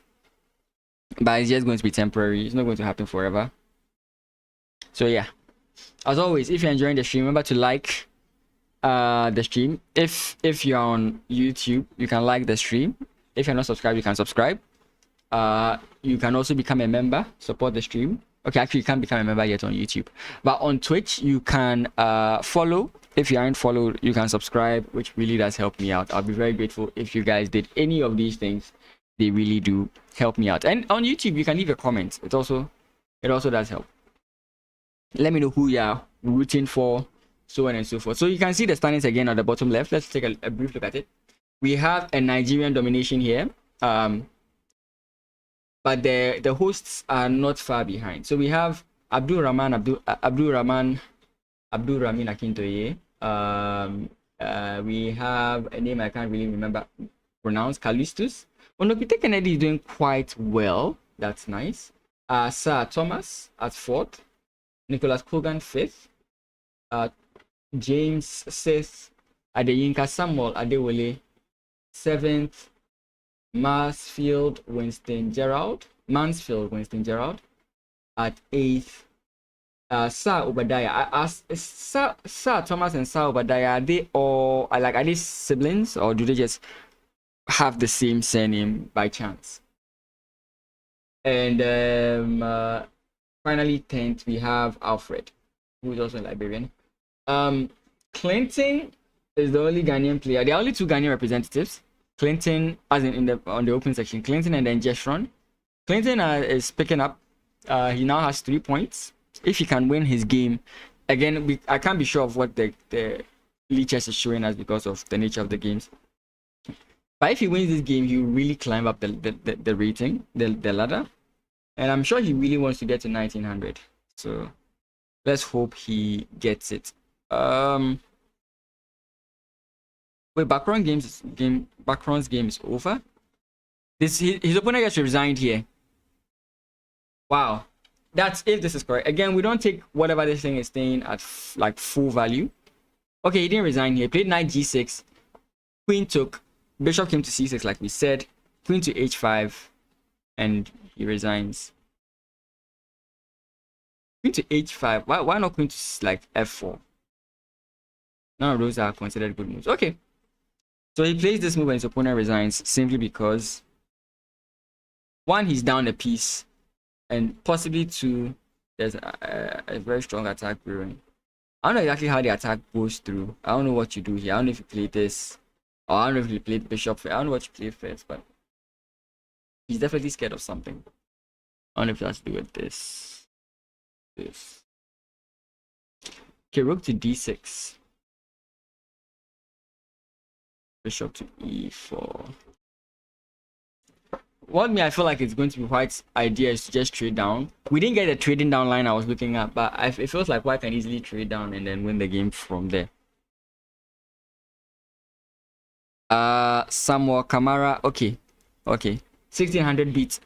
[SPEAKER 1] but it's just going to be temporary. It's not going to happen forever. So yeah, as always, if you're enjoying the stream, remember to like the stream. If you're on YouTube, you can like the stream. If you're not subscribed, you can subscribe. You can also become a member, support the stream. Okay, actually, you can't become a member yet on YouTube, but on Twitch you can follow. If you aren't followed, you can subscribe, which really does help me out. I'll be very grateful if you guys did any of these things. They really do help me out. And on YouTube, you can leave a comment. It also does help. Let me know who you're rooting for, so on and so forth. So you can see the standings again at the bottom left. Let's take a brief look at it. We have a Nigerian domination here. But the hosts are not far behind. So we have Abdul Rahman Akintoye. We have a name I can't really pronounce, Callistus. Onokite Kennedy is doing quite well. That's nice. Sir Thomas at 4th. Nicholas Kogan 5th. James 6th. Adeyinka Samuel Adewale 7th. Mansfield Winston Gerald at 8th. Sir Obadiah. Sir Thomas and Sir Obadiah, are they all are they siblings, or do they just have the same surname by chance? And finally 10th we have Alfred, who is also a Liberian. Clinton is the only Ghanaian player. There are only 2 Ghanaian representatives. Clinton, as in on the open section, Clinton and then Jeshron. Clinton is picking up. He now has 3 points. If he can win his game, again, I can't be sure of what the leechers is showing us because of the nature of the games. But if he wins this game, he will really climb up the rating, the ladder. And I'm sure he really wants to get to 1900. So let's hope he gets it. Wait, Backron's game is over. His opponent gets resigned here. Wow, that's if this is correct. Again, we don't take whatever this thing is staying at like full value. Okay, he didn't resign here. Played knight g6. Queen took. Bishop came to c6, like we said. Queen to h5, and he resigns. Queen to h5. Why not queen to like f4? None of those are considered good moves. Okay. So he plays this move and his opponent resigns simply because 1, he's down a piece, and possibly 2, there's a very strong attack brewing. I don't know exactly how the attack goes through. I don't know what you do here. I don't know if you play this, or I don't know if you played bishop first. I don't know what you play first, but he's definitely scared of something. I don't know if it has to do with this. Okay, rook to d6. Bishop to e4. I feel like it's going to be White's idea is to just trade down. We didn't get the trading down line I was looking at, but it feels like White can easily trade down and then win the game from there. Samuel Kamara. Okay. 1600 beats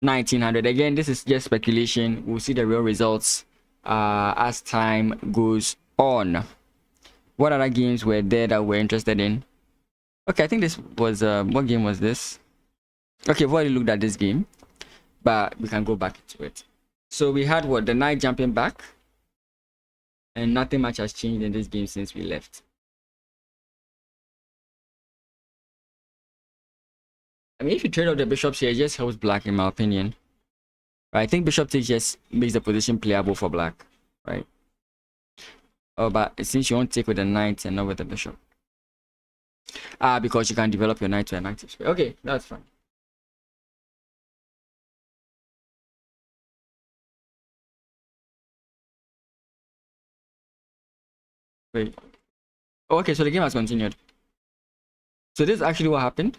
[SPEAKER 1] 1900. Again, this is just speculation. We'll see the real results as time goes on. What other games were there that we're interested in? Okay, I think this was what game was this? Okay, we've already looked at this game, but we can go back to it. So we had what, the knight jumping back, and nothing much has changed in this game since we left. I mean, if you trade out the bishops here, it just helps black, in my opinion. Right? I think bishop takes just makes the position playable for black, right? Oh, but since you won't take with the knight and not with the bishop. Because you can develop your knight to an active square. Okay, that's fine. Wait. Oh, okay, so the game has continued. So this is actually what happened.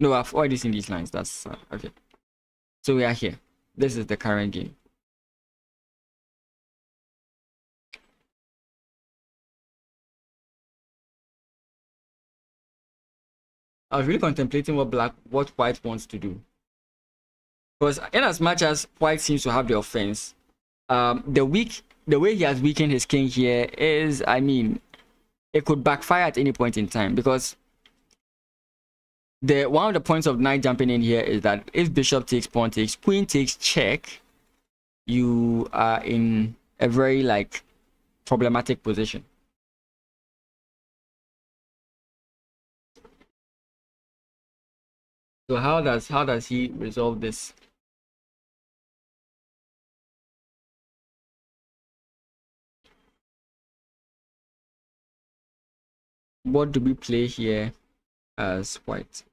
[SPEAKER 1] No, I've already seen these lines. That's okay. So we are here. This is the current game. I was really contemplating what White wants to do. Because in as much as White seems to have the offense, the way he has weakened his king here is, I mean, it could backfire at any point in time, because one of the points of knight jumping in here is that if bishop takes, pawn takes, queen takes check, you are in a very like problematic position. So how does he resolve this? What do we play here as white?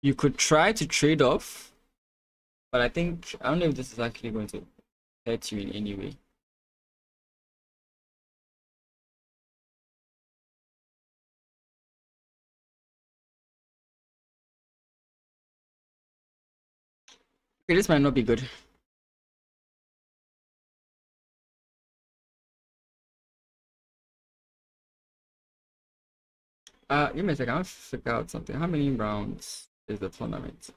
[SPEAKER 1] You could try to trade off, but I don't know if this is actually going to hurt you in any way. Okay, this might not be good. Give me a second. I'll figure out something. How many rounds is the tournament?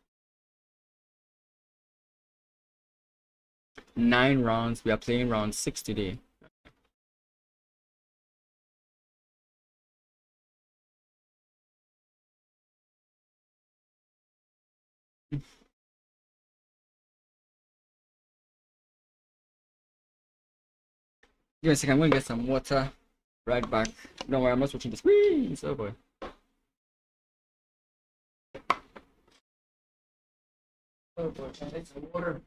[SPEAKER 1] 9 rounds. We are playing round 6 today. Give me a second. I'm gonna get some water. Right back. Don't worry, I'm not switching the screens. Oh boy. Oh boy, can I get some water?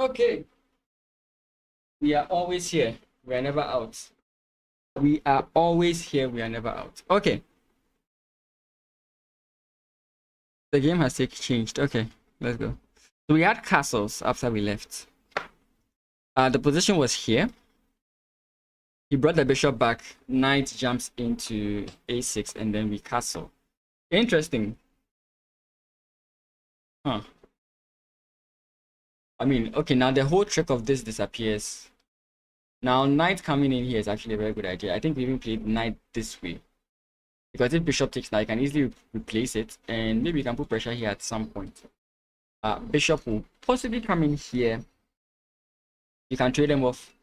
[SPEAKER 1] Okay. We are always here. We are never out. We are always here. We are never out. Okay. The game has changed. Okay. Let's go. So we had castles after we left. The position was here. He brought the bishop back. Knight jumps into a6 and then we castle. Interesting. Huh. I mean, okay, now the whole trick of this disappears. Now, knight coming in here is actually a very good idea. I think we even played knight this way. Because if bishop takes knight, I can easily replace it. And maybe we can put pressure here at some point. Bishop will possibly come in here. You can trade them off.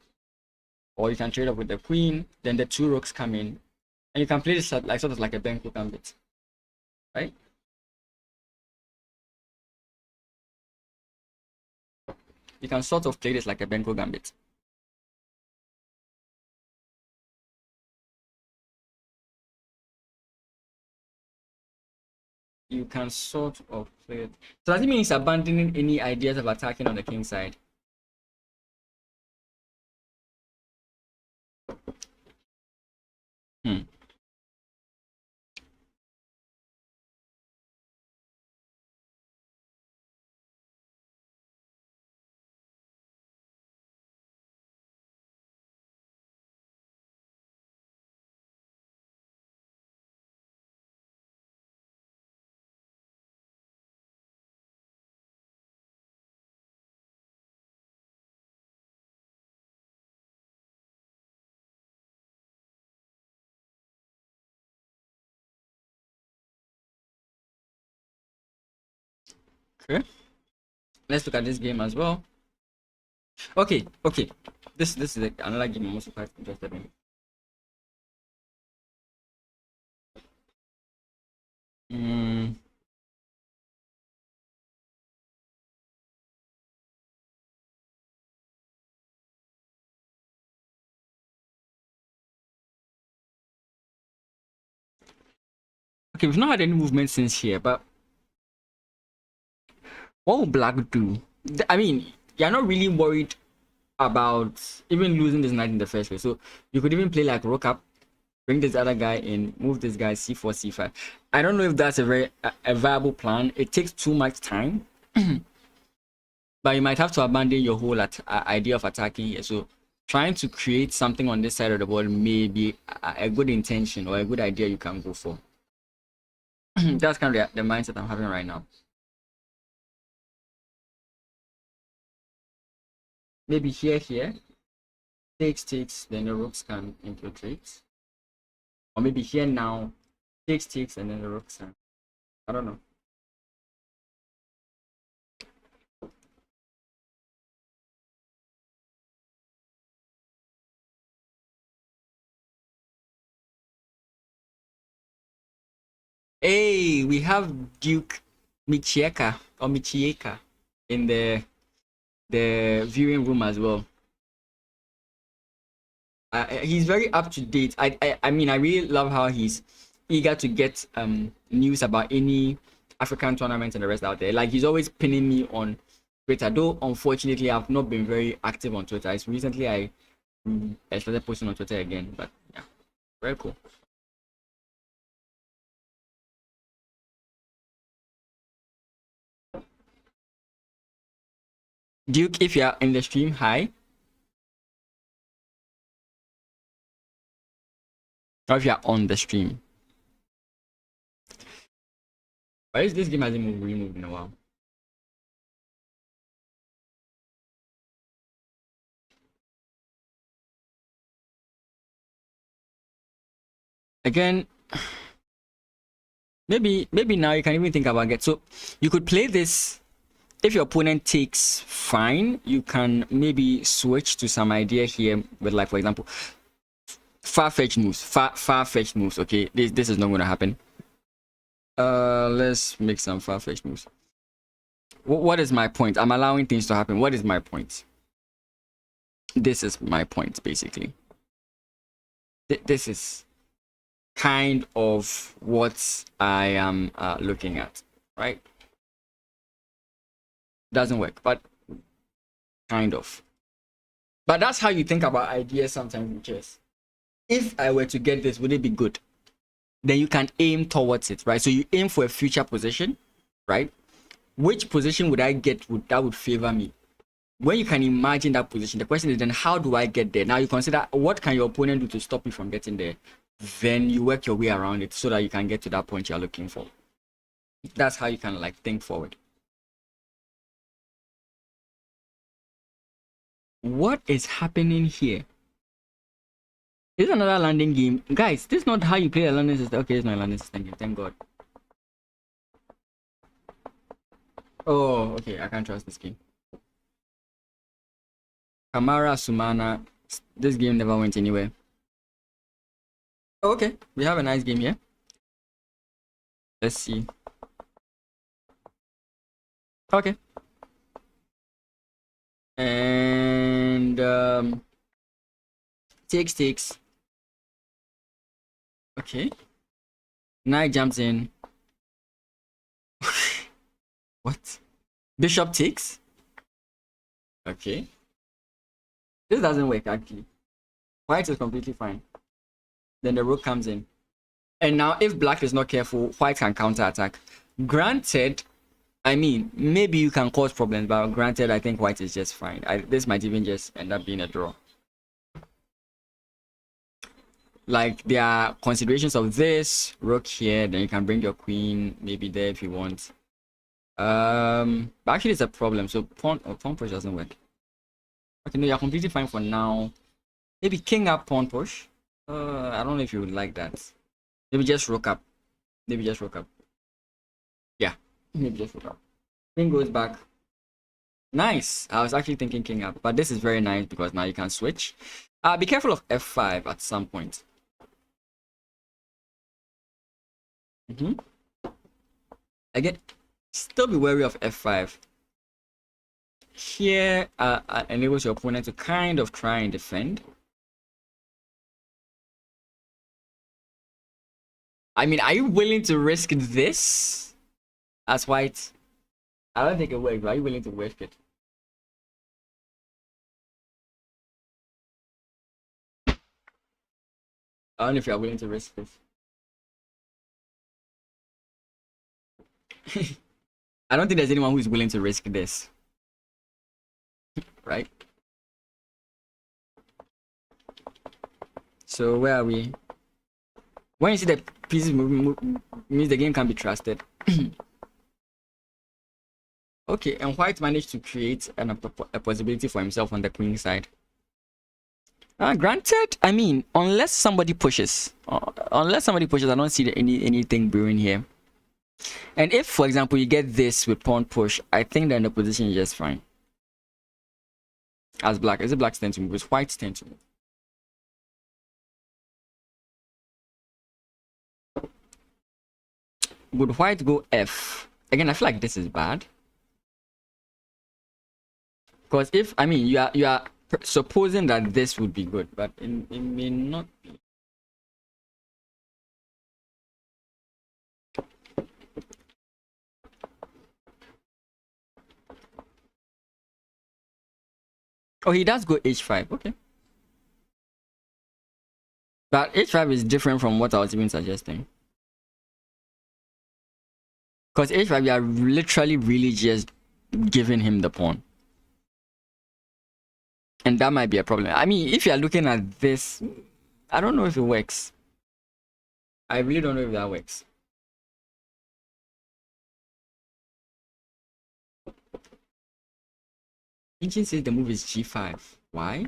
[SPEAKER 1] Or you can trade off with the queen. Then the two rooks come in. And you can play this like sort of like a Benko gambit. Right? You can sort of play this like a Benko gambit. You can sort of play it. So does it mean he's abandoning any ideas of attacking on the king side? Okay. Let's look at this game as well. Okay. This is another game I'm also quite interested in. Okay, we've not had any movement since here, but what will black do? I mean, you're not really worried about even losing this knight in the first place. So you could even play like rook up, bring this other guy in, move this guy c4, c5. I don't know if that's a viable plan. It takes too much time. But you might have to abandon your whole idea of attacking here. So trying to create something on this side of the board may be a good intention or a good idea you can go for. That's kind of the mindset I'm having right now. Maybe here, takes, then the rooks can infiltrate. Or maybe here now, takes, and then the rooks can. I don't know. Hey, we have Duke Michieka or Michieka in the viewing room as well. He's very up to date. I mean, I really love how he's eager to get news about any African tournaments and the rest out there. Like, he's always pinning me on Twitter, though unfortunately I've not been very active on Twitter. It's recently I started posting on Twitter again, but yeah, very cool. Duke, if you're in the stream, hi. Or if you're on the stream. Why is this game hasn't moved in a while? Again, maybe now you can even think about it. So you could play this. If your opponent takes, fine, you can maybe switch to some idea here with, like, for example, far-fetched moves. Okay, this is not going to happen. Let's make some far-fetched moves. What is my point? I'm allowing things to happen. What is my point? This is my point, basically. This is kind of what I am looking at, right? Doesn't work, but kind of. But that's how you think about ideas sometimes in chess. If I were to get this, would it be good? Then you can aim towards it, right? So you aim for a future position, right? Which position would I get that would favor me? When you can imagine that position, the question is then how do I get there? Now you consider what can your opponent do to stop you from getting there? Then you work your way around it so that you can get to that point you're looking for. That's how you can like think forward. What is happening here? This is another landing game. Guys, this is not how you play a landing system. Okay, it's not a landing system game. Thank God. Oh, okay. I can't trust this game. Kamara, Sumana. This game never went anywhere. Oh, okay. We have a nice game here. Let's see. Okay. And takes. Okay. Knight jumps in. What? Bishop takes? Okay. This doesn't work actually. White is completely fine. Then the rook comes in. And now if black is not careful, white can counter attack. Granted, I mean, maybe you can cause problems, but granted, I think white is just fine. This might even just end up being a draw. Like, there are considerations of this. Rook here, then you can bring your queen maybe there if you want. But actually it's a problem. So pawn push doesn't work. Okay, no, you're completely fine for now. Maybe king up, pawn push. I don't know if you would like that. Maybe just rook up. Maybe just rook up. Yeah, maybe just rook up. King goes back. Nice. I was actually thinking king up, but this is very nice because now you can switch. Be careful of f5 at some point. Again, still be wary of f5. Here enables your opponent to kind of try and defend. I mean, are you willing to risk this as white? I don't think it works, but are you willing to risk it? I don't know if you're willing to risk this. I don't think there's anyone who is willing to risk this. Right? So where are we? When you see the pieces moving, means the game can be trusted. Okay, and white managed to create a possibility for himself on the queen side. Granted, I mean, unless somebody pushes, I don't see anything brewing here. And if, for example, you get this with pawn push, I think then the position is just fine. As black, is it black's turn to move? It's white's turn to move. Would white go F? Again, I feel like this is bad. Because if, I mean, you are supposing that this would be good, but it may not be. Oh, he does go H5, okay. But H5 is different from what I was even suggesting. Because H5, you are literally really just giving him the pawn. And that might be a problem. I mean, if you are looking at this, I don't know if it works. I really don't know if that works. Engine says the move is G5. Why?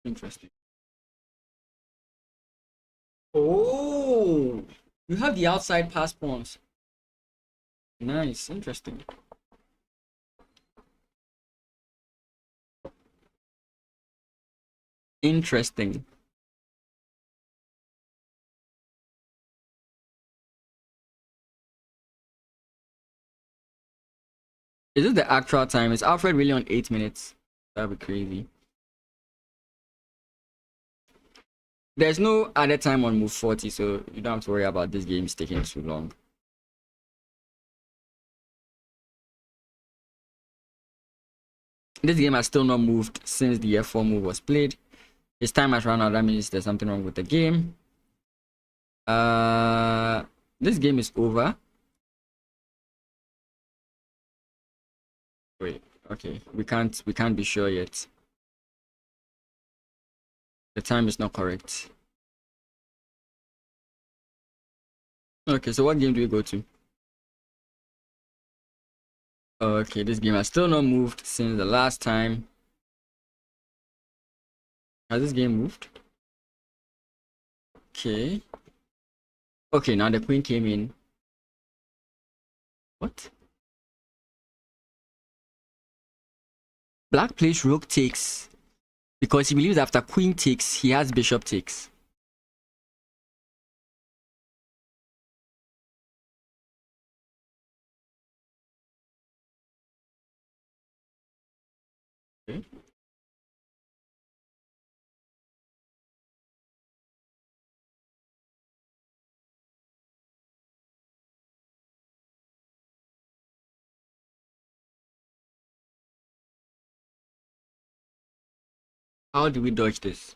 [SPEAKER 1] Interesting. Oh, you have the outside pass pawns. Nice, interesting. Interesting. Is this the actual time? Is Alfred really on 8 minutes? That'd be crazy. There's no other time on move 40, so you don't have to worry about this game taking too long. This game has still not moved since the F4 move was played. His time has run out. That means there's something wrong with the game. This game is over. Wait, okay. We can't be sure yet. The time is not correct. Okay, so what game do we go to? Okay, this game has still not moved since the last time. Has this game moved? Okay. Okay, now the queen came in. What? Black plays rook takes because he believes after queen takes, he has bishop takes. Okay. How do we dodge this?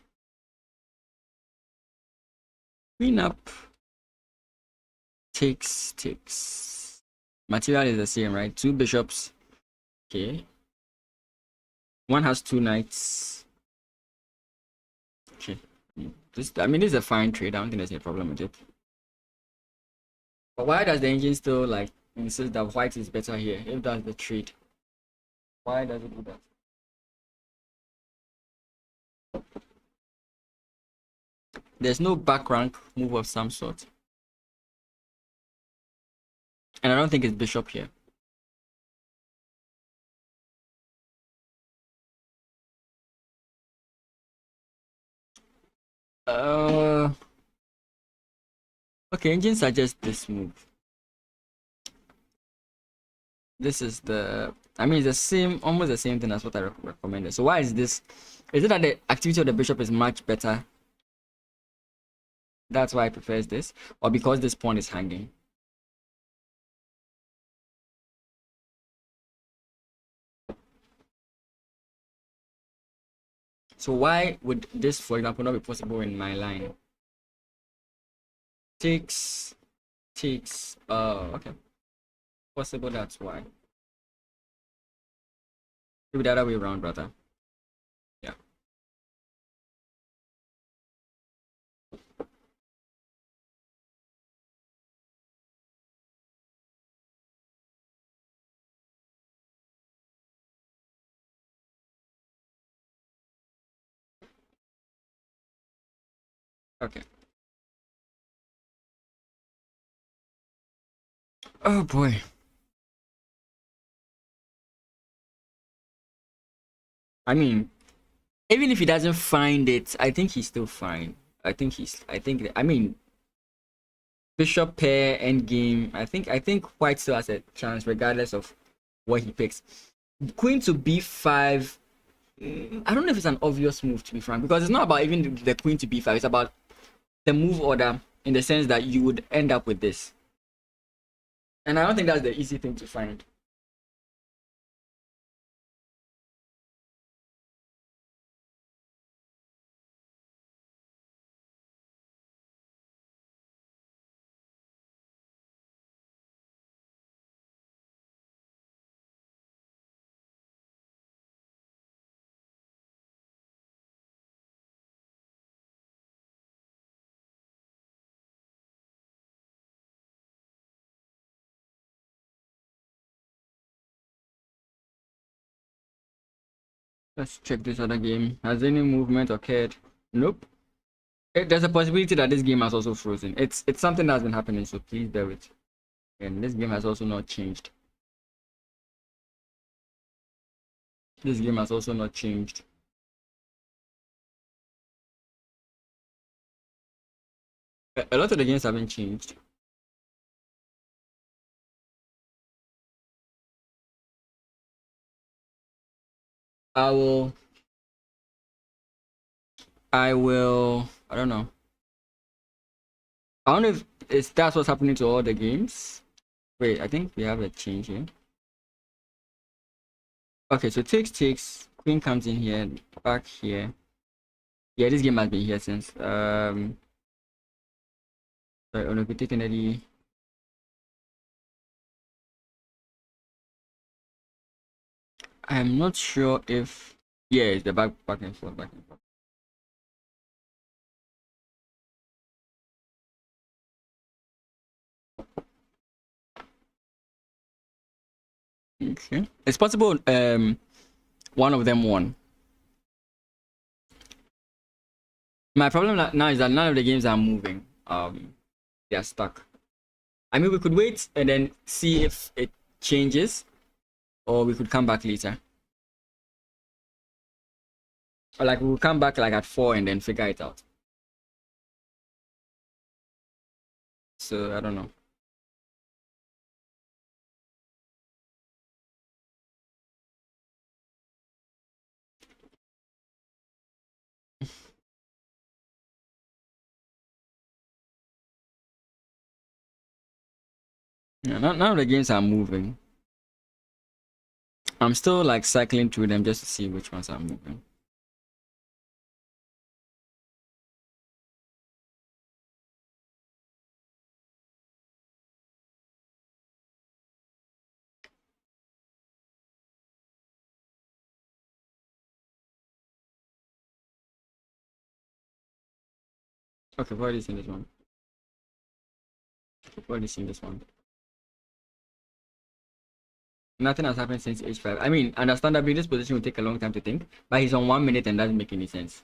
[SPEAKER 1] Queen up. Takes. Material is the same, right? Two bishops. Okay. One has two knights. Okay. This is a fine trade. I don't think there's any problem with it. But why does the engine still like insist that white is better here if that's the trade? Why does it do that? There's no back rank move of some sort. And I don't think it's bishop here. Okay, engine suggests this move. This is the, it's the same, almost the same thing as what I recommended. So why is this? Is it that the activity of the bishop is much better? That's why I prefer this, or because this pawn is hanging? So why would this, for example, not be possible in my line? Takes. Okay. Possible, that's why. Maybe the other way around, brother. Yeah. Okay. Oh boy. Even if he doesn't find it, I think he's still fine. Bishop pair endgame. I think white still has a chance regardless of what he picks. Queen to b5. I don't know if it's an obvious move, to be frank, because it's not about even the queen to b5. It's about the move order in the sense that you would end up with this. And I don't think that's the easy thing to find. Let's check this other game. Has any movement occurred? Nope. There's a possibility that this game has also frozen. It's something that's been happening, so please bear with. And this game has also not changed. This game has also not changed. A lot of the games haven't changed. I don't know. I don't know if that's what's happening to all the games. Wait, I think we have a change here. Okay, so takes. Queen comes in here, back here. Yeah, this game has been here since. Sorry, oh no, we taking any. I'm not sure if. Yeah, it's the back and forth, back and forth. Okay, it's possible. One of them won. My problem now is that none of the games are moving. They are stuck. I mean, we could wait and then see if it changes, or we could come back later. Or like we'll come back like at 4 and then figure it out. So I don't know. Yeah, none of the games are moving. I'm still like cycling through them just to see which ones are moving. Okay, what is in this one? What is in this one? Nothing has happened since H5. I mean, understandably, this position will take a long time to think, but he's on 1 minute and doesn't make any sense.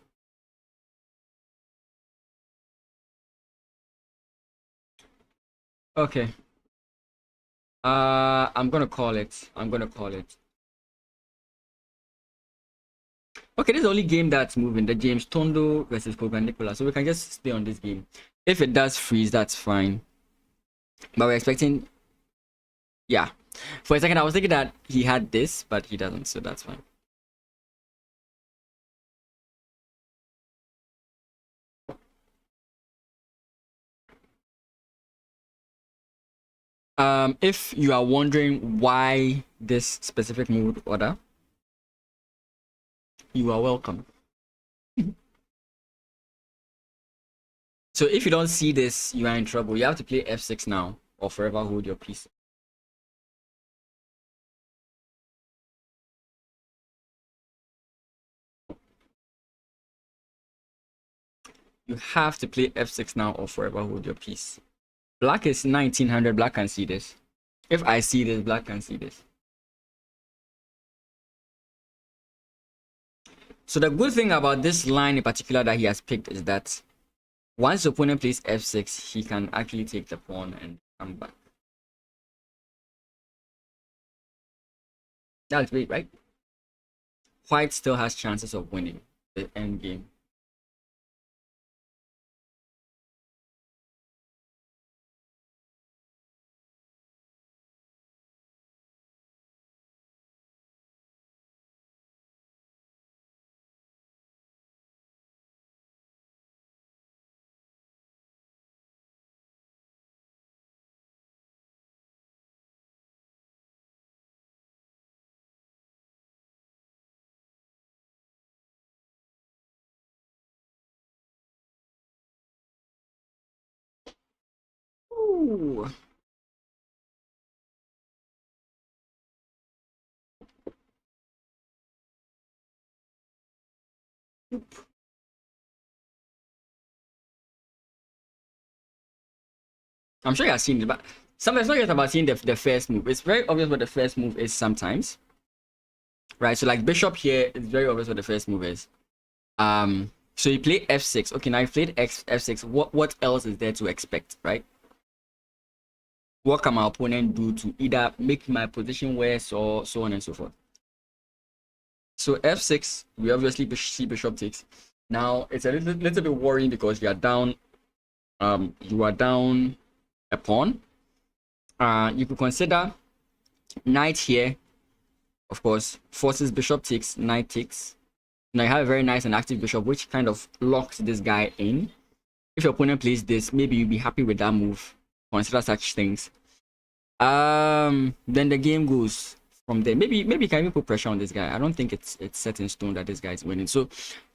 [SPEAKER 1] Okay. I'm gonna call it. Okay, this is the only game that's moving. The James Tondo versus Koga Nicola. So we can just stay on this game. If it does freeze, that's fine. But we're expecting. Yeah. For a second, I was thinking that he had this, but he doesn't, so that's fine. If you are wondering why this specific move order, you are welcome. So if you don't see this, you are in trouble. You have to play F6 now, or forever hold your peace. You have to play F6 now, or forever hold your peace. Black is 1900. Black can see this. If I see this, black can see this. So the good thing about this line in particular that he has picked is that once the opponent plays F6, he can actually take the pawn and come back. That's great, right? White still has chances of winning the end game. Ooh. I'm sure you have seen it, but sometimes not just about seeing the first move. It's very obvious what the first move is sometimes. Right? So like bishop here, it's very obvious what the first move is. So you play F6. Okay, now you played F6. What else is there to expect, right? What can my opponent do to either make my position worse or so on and so forth? So F6, we obviously see bishop takes. Now it's a little bit worrying because you are down a pawn. You could consider knight here, of course, forces bishop takes, knight takes. Now you have a very nice and active bishop, which kind of locks this guy in. If your opponent plays this, maybe you'll be happy with that move. Consider such things. Then the game goes from there. Maybe you can even put pressure on this guy. I don't think it's set in stone that this guy is winning. So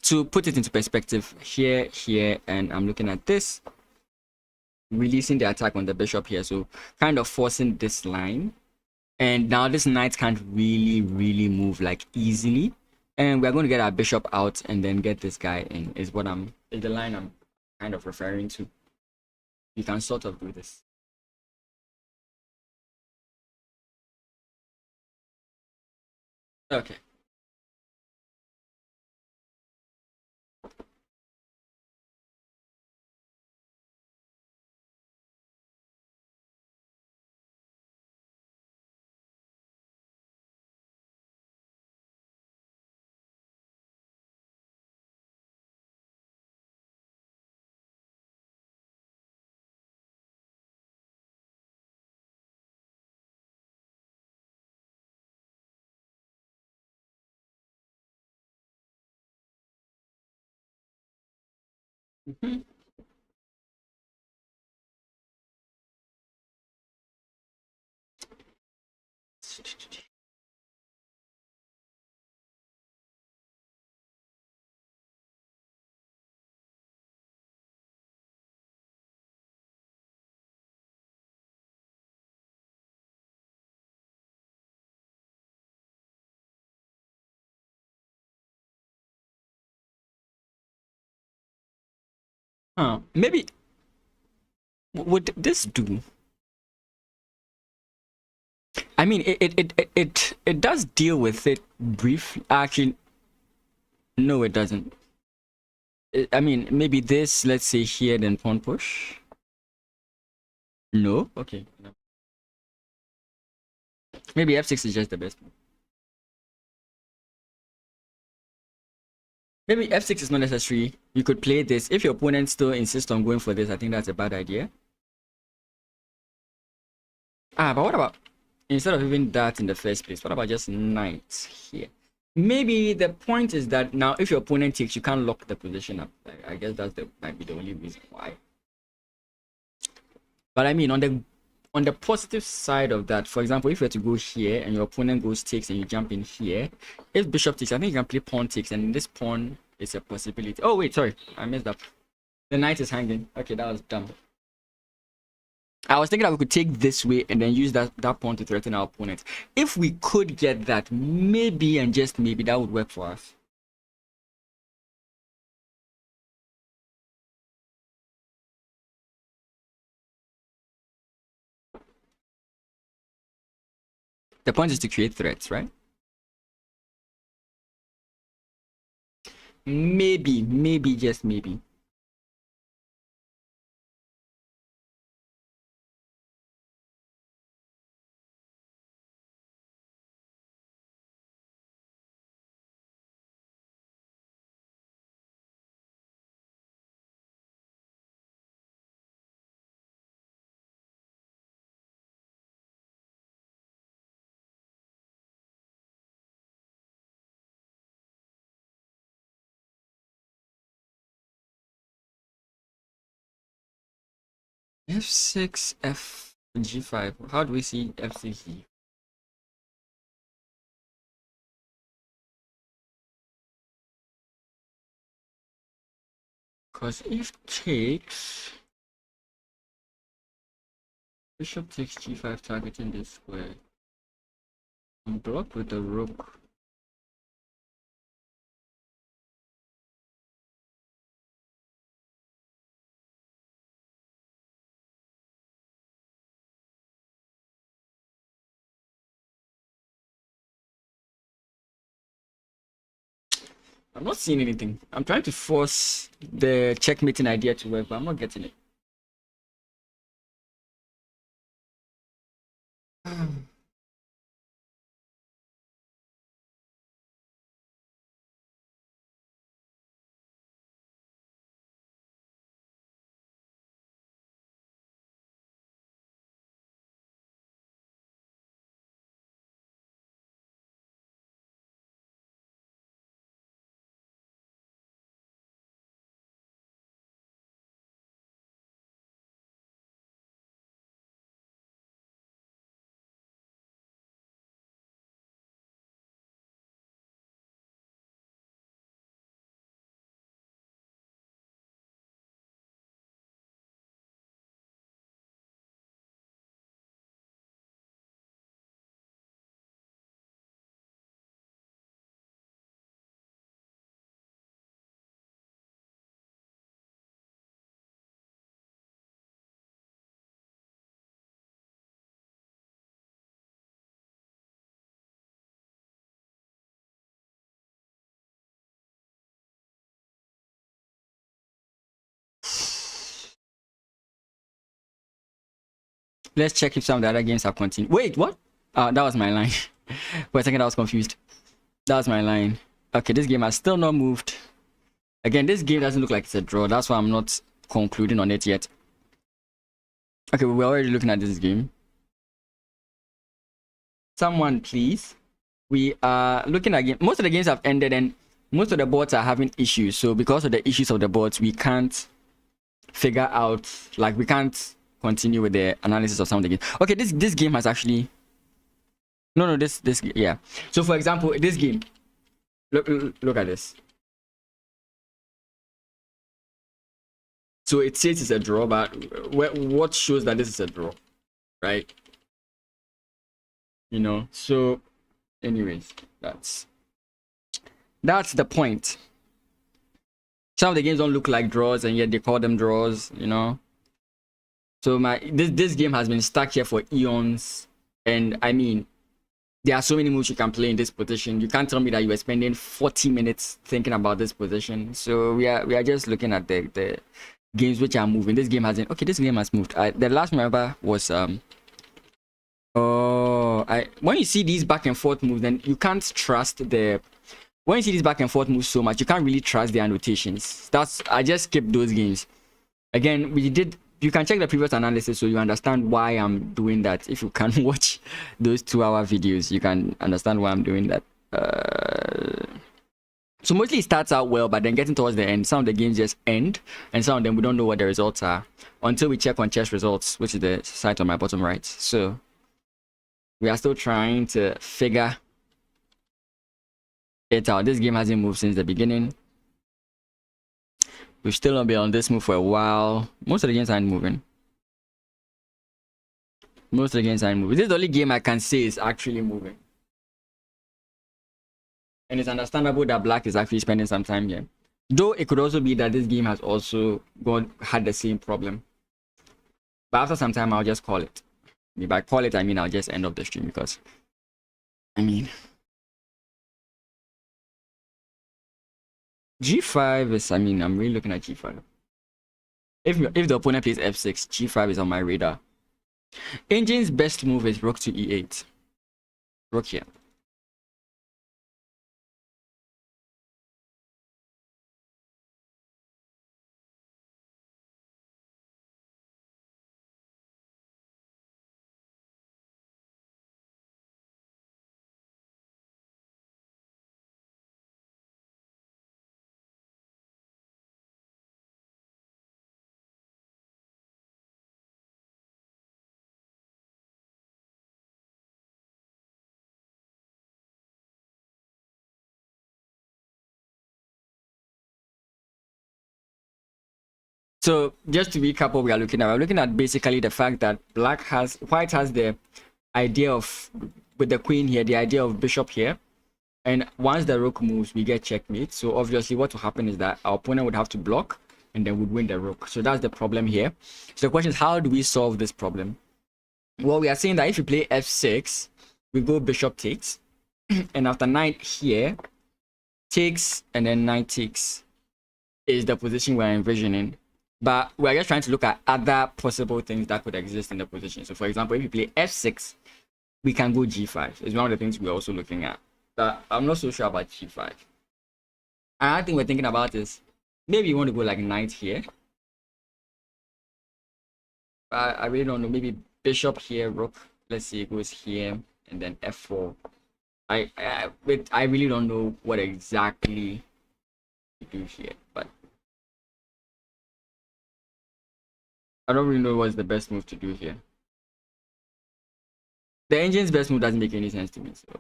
[SPEAKER 1] to put it into perspective, here, and I'm looking at this, releasing the attack on the bishop here, so kind of forcing this line. And now this knight can't really move like easily. And we're going to get our bishop out and then get this guy in, is the line I'm kind of referring to. You can sort of do this. Okay. Mhm. Maybe would this do? I mean, it does deal with it briefly. Actually, no, it doesn't. I mean, maybe this, let's say here, then pawn push. No, okay. No. Maybe f6 is just the best. Maybe f6 is not necessary. You could play this. If your opponent still insists on going for this, I think that's a bad idea. But what about, instead of even that in the first place, what about just knight here? Maybe the point is that now if your opponent takes, you can't lock the position up. I guess might be the only reason why. But I mean, on the positive side of that, for example, if you were to go here and your opponent goes takes and you jump in here, if bishop takes, I think you can play pawn takes, and this pawn is a possibility. Oh wait, sorry, I messed up. The knight is hanging. Okay, that was dumb. I was thinking that we could take this way and then use that pawn to threaten our opponent. If we could get that, maybe and just maybe that would work for us. The point is to create threats, right? Maybe, just maybe. f6, f g5. How do we see f6? Because if takes, bishop takes g5, targeting this square, and block with the rook. I'm not seeing anything. I'm trying to force the checkmating idea to work, but I'm not getting it. Let's check if some of the other games have continued. Wait, what? That was my line. For a second, I was confused. That was my line. Okay, this game has still not moved. Again, this game doesn't look like it's a draw. That's why I'm not concluding on it yet. Okay, we're already looking at this game. Someone, please. We are looking at game. Most of the games have ended and most of the boards are having issues. So because of the issues of the boards, we can't figure out, like, we can't continue with the analysis of some of the games. Okay, this game has actually this yeah. So for example, this game, look at this. So it says it's a draw, but what shows that this is a draw, right? You know. So anyways, that's the point. Some of the games don't look like draws and yet they call them draws, you know. So this game has been stuck here for eons, and I mean, there are so many moves you can play in this position. You can't tell me that you were spending 40 minutes thinking about this position. So we are just looking at the games which are moving. This game hasn't. Okay, this game has moved. The last one ever was when you see these back and forth moves, then you can't trust when you see these back and forth moves so much, you can't really trust the annotations. I just skipped those games. Again, you can check the previous analysis so you understand why I'm doing that. If you can watch those 2-hour videos, you can understand why I'm doing that. So mostly it starts out well, but then getting towards the end, some of the games just end, and some of them we don't know what the results are until we check on chess results, which is the site on my bottom right. So we are still trying to figure it out. This game hasn't moved since the beginning. We've still not been on this move for a while. Most of the games aren't moving. Most of the games aren't moving. This is the only game I can say is actually moving. And it's understandable that black is actually spending some time here. Though it could also be that this game has also had the same problem. But after some time, I'll just call it. If I call it, I mean I'll just end up the stream because, I mean, G5 is, I mean, I'm really looking at G5. If the opponent plays F6, G5 is on my radar. Engine's best move is rook to E8. Rook here. So just to recap what we're looking at basically the fact that white has the idea of, with the queen here, the idea of bishop here. And once the rook moves, we get checkmate. So obviously what will happen is that our opponent would have to block and then would win the rook. So that's the problem here. So the question is, how do we solve this problem? Well, we are saying that if you play F6, we go bishop takes. And after knight here, takes, and then knight takes is the position we're envisioning. But we're just trying to look at other possible things that could exist in the position. So for example, if you play F6, we can go G5. It's one of the things we're also looking at. But I'm not so sure about G5. Another thing we're thinking about is maybe you want to go like knight here. I really don't know. Maybe bishop here, rook. Let's see, it goes here, and then F4. I really don't know what exactly to do here, but I don't really know what's the best move to do here. The engine's best move doesn't make any sense to me. So,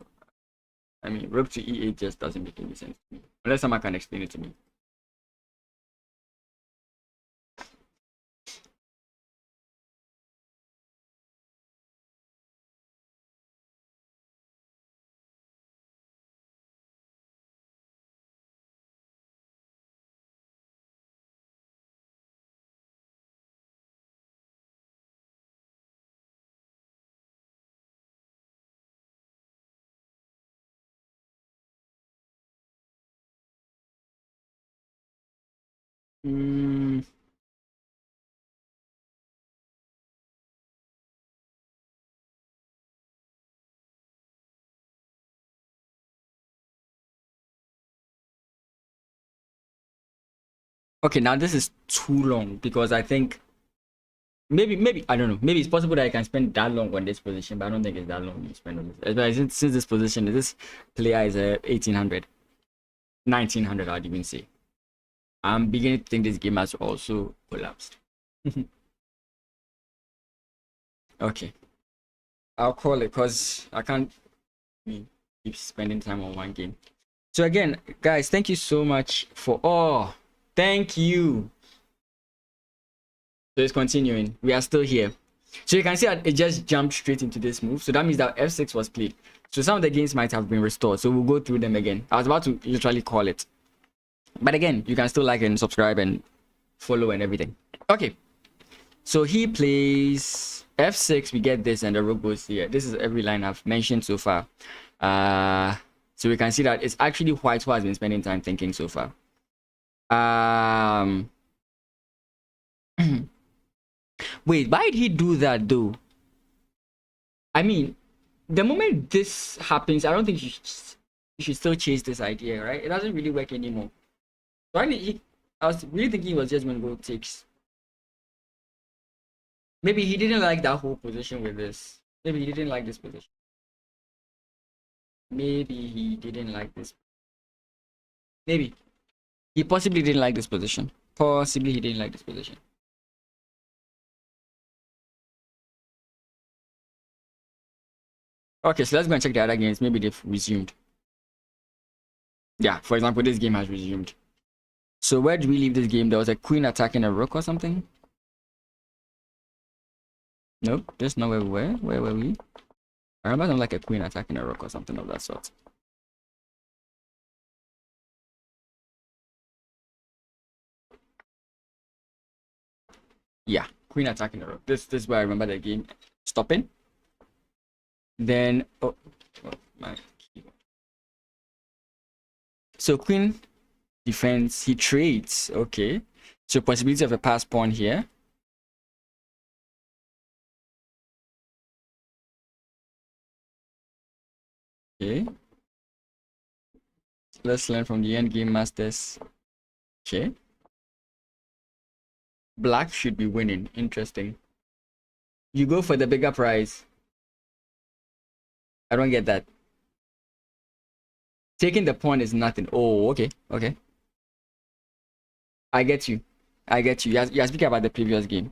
[SPEAKER 1] I mean, rook to E8 just doesn't make any sense to me. Unless someone can explain it to me. Okay, now this is too long because I think maybe I don't know. Maybe it's possible that I can spend that long on this position, but I don't think it's that long to spend on this. Especially since this position, this player is 1800, 1900, I'd even say. I'm beginning to think this game has also collapsed. Okay, I'll call it because I can't keep spending time on one game. So again, guys, thank you so much for thank you. So it's continuing. We are still here. So you can see that it just jumped straight into this move. So that means that F6 was played. So some of the games might have been restored. So we'll go through them again. I was about to literally call it. But again, you can still like and subscribe and follow and everything. Okay. So he plays F6. We get this and the rook goes here. This is every line I've mentioned so far. So we can see that it's actually white who has been spending time thinking so far. Wait, why did he do that though? I mean, the moment this happens, I don't think you should still chase this idea, right? It doesn't really work anymore. So I was really thinking he was just going to go takes. Maybe he didn't like that whole position with this. Maybe he didn't like this position. Maybe he didn't like this. Maybe. He possibly didn't like this position. Possibly he didn't like this position. Okay, so let's go and check the other games. Maybe they've resumed. Yeah, for example, this game has resumed. So where did we leave this game? There was a queen attacking a rook or something? Nope, that's not where we were. Where were we? I remember something like a queen attacking a rook or something of that sort. Yeah, queen attacking a rook. This is where I remember the game stopping. Then my keyboard. So queen defense, he trades. Okay. So possibility of a pass pawn here. Okay. Let's learn from the end game masters. Okay. Black should be winning. Interesting. You go for the bigger prize. I don't get that. Taking the pawn is nothing. Oh, okay. Okay. I get you. I get you. You're speaking about the previous game.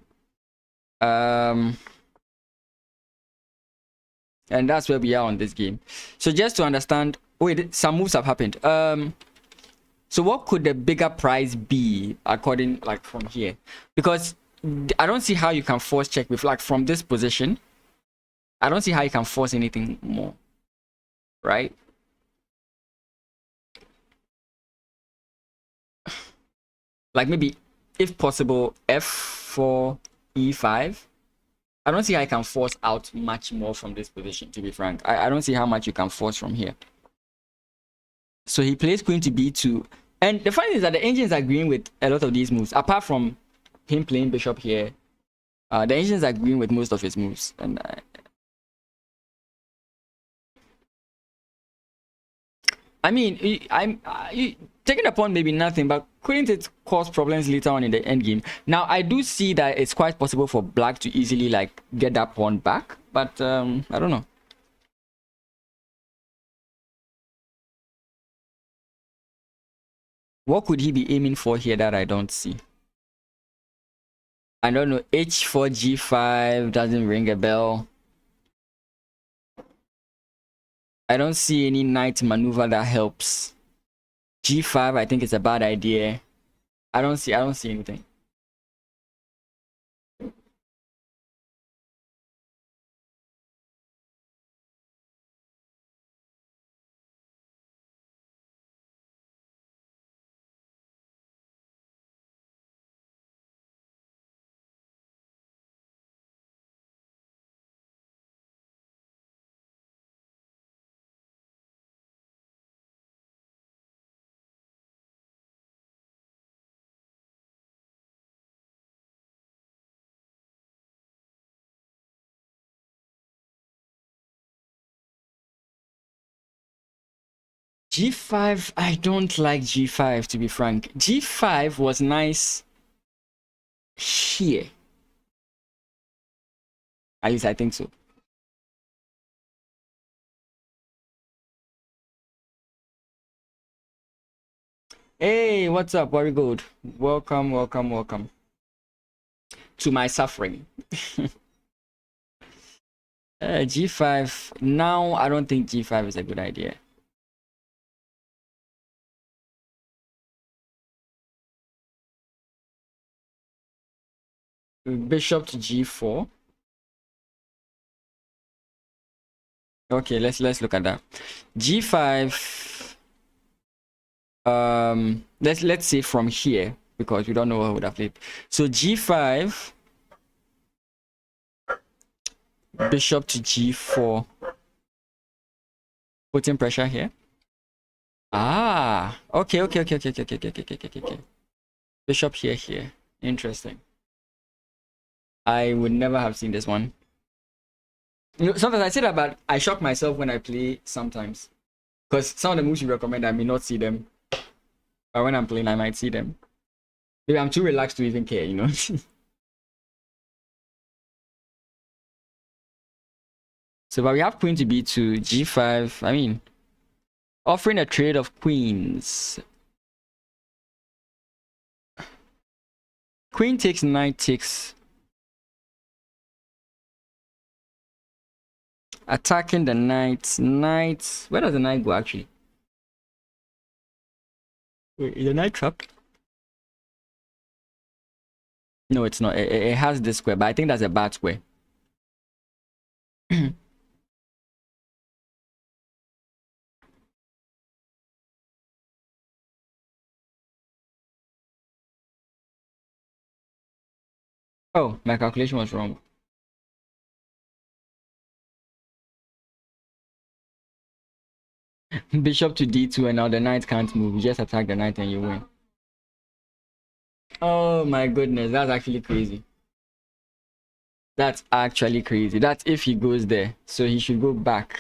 [SPEAKER 1] And that's where we are on this game. So just to understand, wait, some moves have happened. So what could the bigger prize be according like from here? Because I don't see how you can force check with like from this position. I don't see how you can force anything more, right? Like maybe if possible F4 E5. I don't see how I can force out much more from this position, to be frank. I don't see how much you can force from here. So he plays queen to b2. And the funny thing is that the engine is agreeing with a lot of these moves. Apart from him playing bishop here, the engine is agreeing with most of his moves. And I mean, I'm taking the pawn maybe nothing, but couldn't it cause problems later on in the end game? Now I do see that it's quite possible for black to easily like get that pawn back, but I don't know. What could he be aiming for here that I don't see? I don't know. H4 G5 doesn't ring a bell. I don't see any knight maneuver that helps. G5 I think it's a bad idea. I don't see anything. G5, I don't like G5 to be frank. G5 was nice here. At least I think so. Hey, what's up, Worry Gold? Welcome, welcome, welcome to my suffering. G5. Now, I don't think G5 is a good idea. Bishop to G4. Okay, let's look at that. G5. Let's say from here, because we don't know what would have played. So G5. Bishop to G4. Putting pressure here. Ah, okay. Bishop here. Interesting. I would never have seen this one. You know, sometimes I say that, but I shock myself when I play sometimes. Because some of the moves you recommend, I may not see them. But when I'm playing, I might see them. Maybe I'm too relaxed to even care, you know? So, but we have queen to b2, g5. I mean, offering a trade of queens. Queen takes, knight takes. Attacking the knight. Knight. Where does the knight go actually? Wait, is the knight trapped? No, it's not. It has this square, but I think that's a bad square. Oh, my calculation was wrong. Bishop to d2, and now the knight can't move. You just attack the knight and you win. Oh my goodness, that's actually crazy. That's actually crazy. That's if he goes there. So he should go back.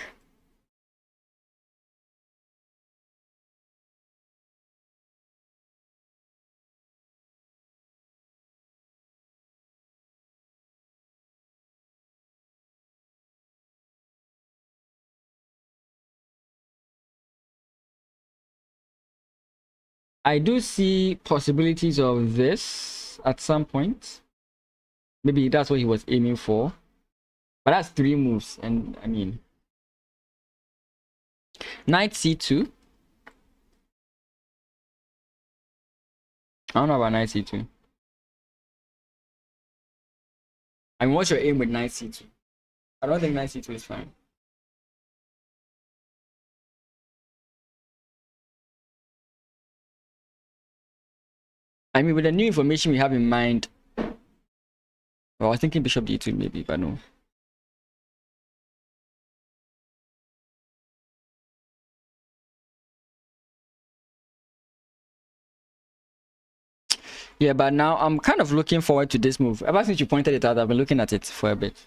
[SPEAKER 1] I do see possibilities of this at some point. Maybe that's what he was aiming for. But that's 3 moves, and I mean, knight c2. I don't know about knight c2. I mean, what's your aim with knight c2? I don't think knight c2 is fine. I mean, with the new information we have in mind, well, I was thinking bishop d2 maybe, but no. Yeah, but now I'm kind of looking forward to this move. Ever since you pointed it out, I've been looking at it for a bit.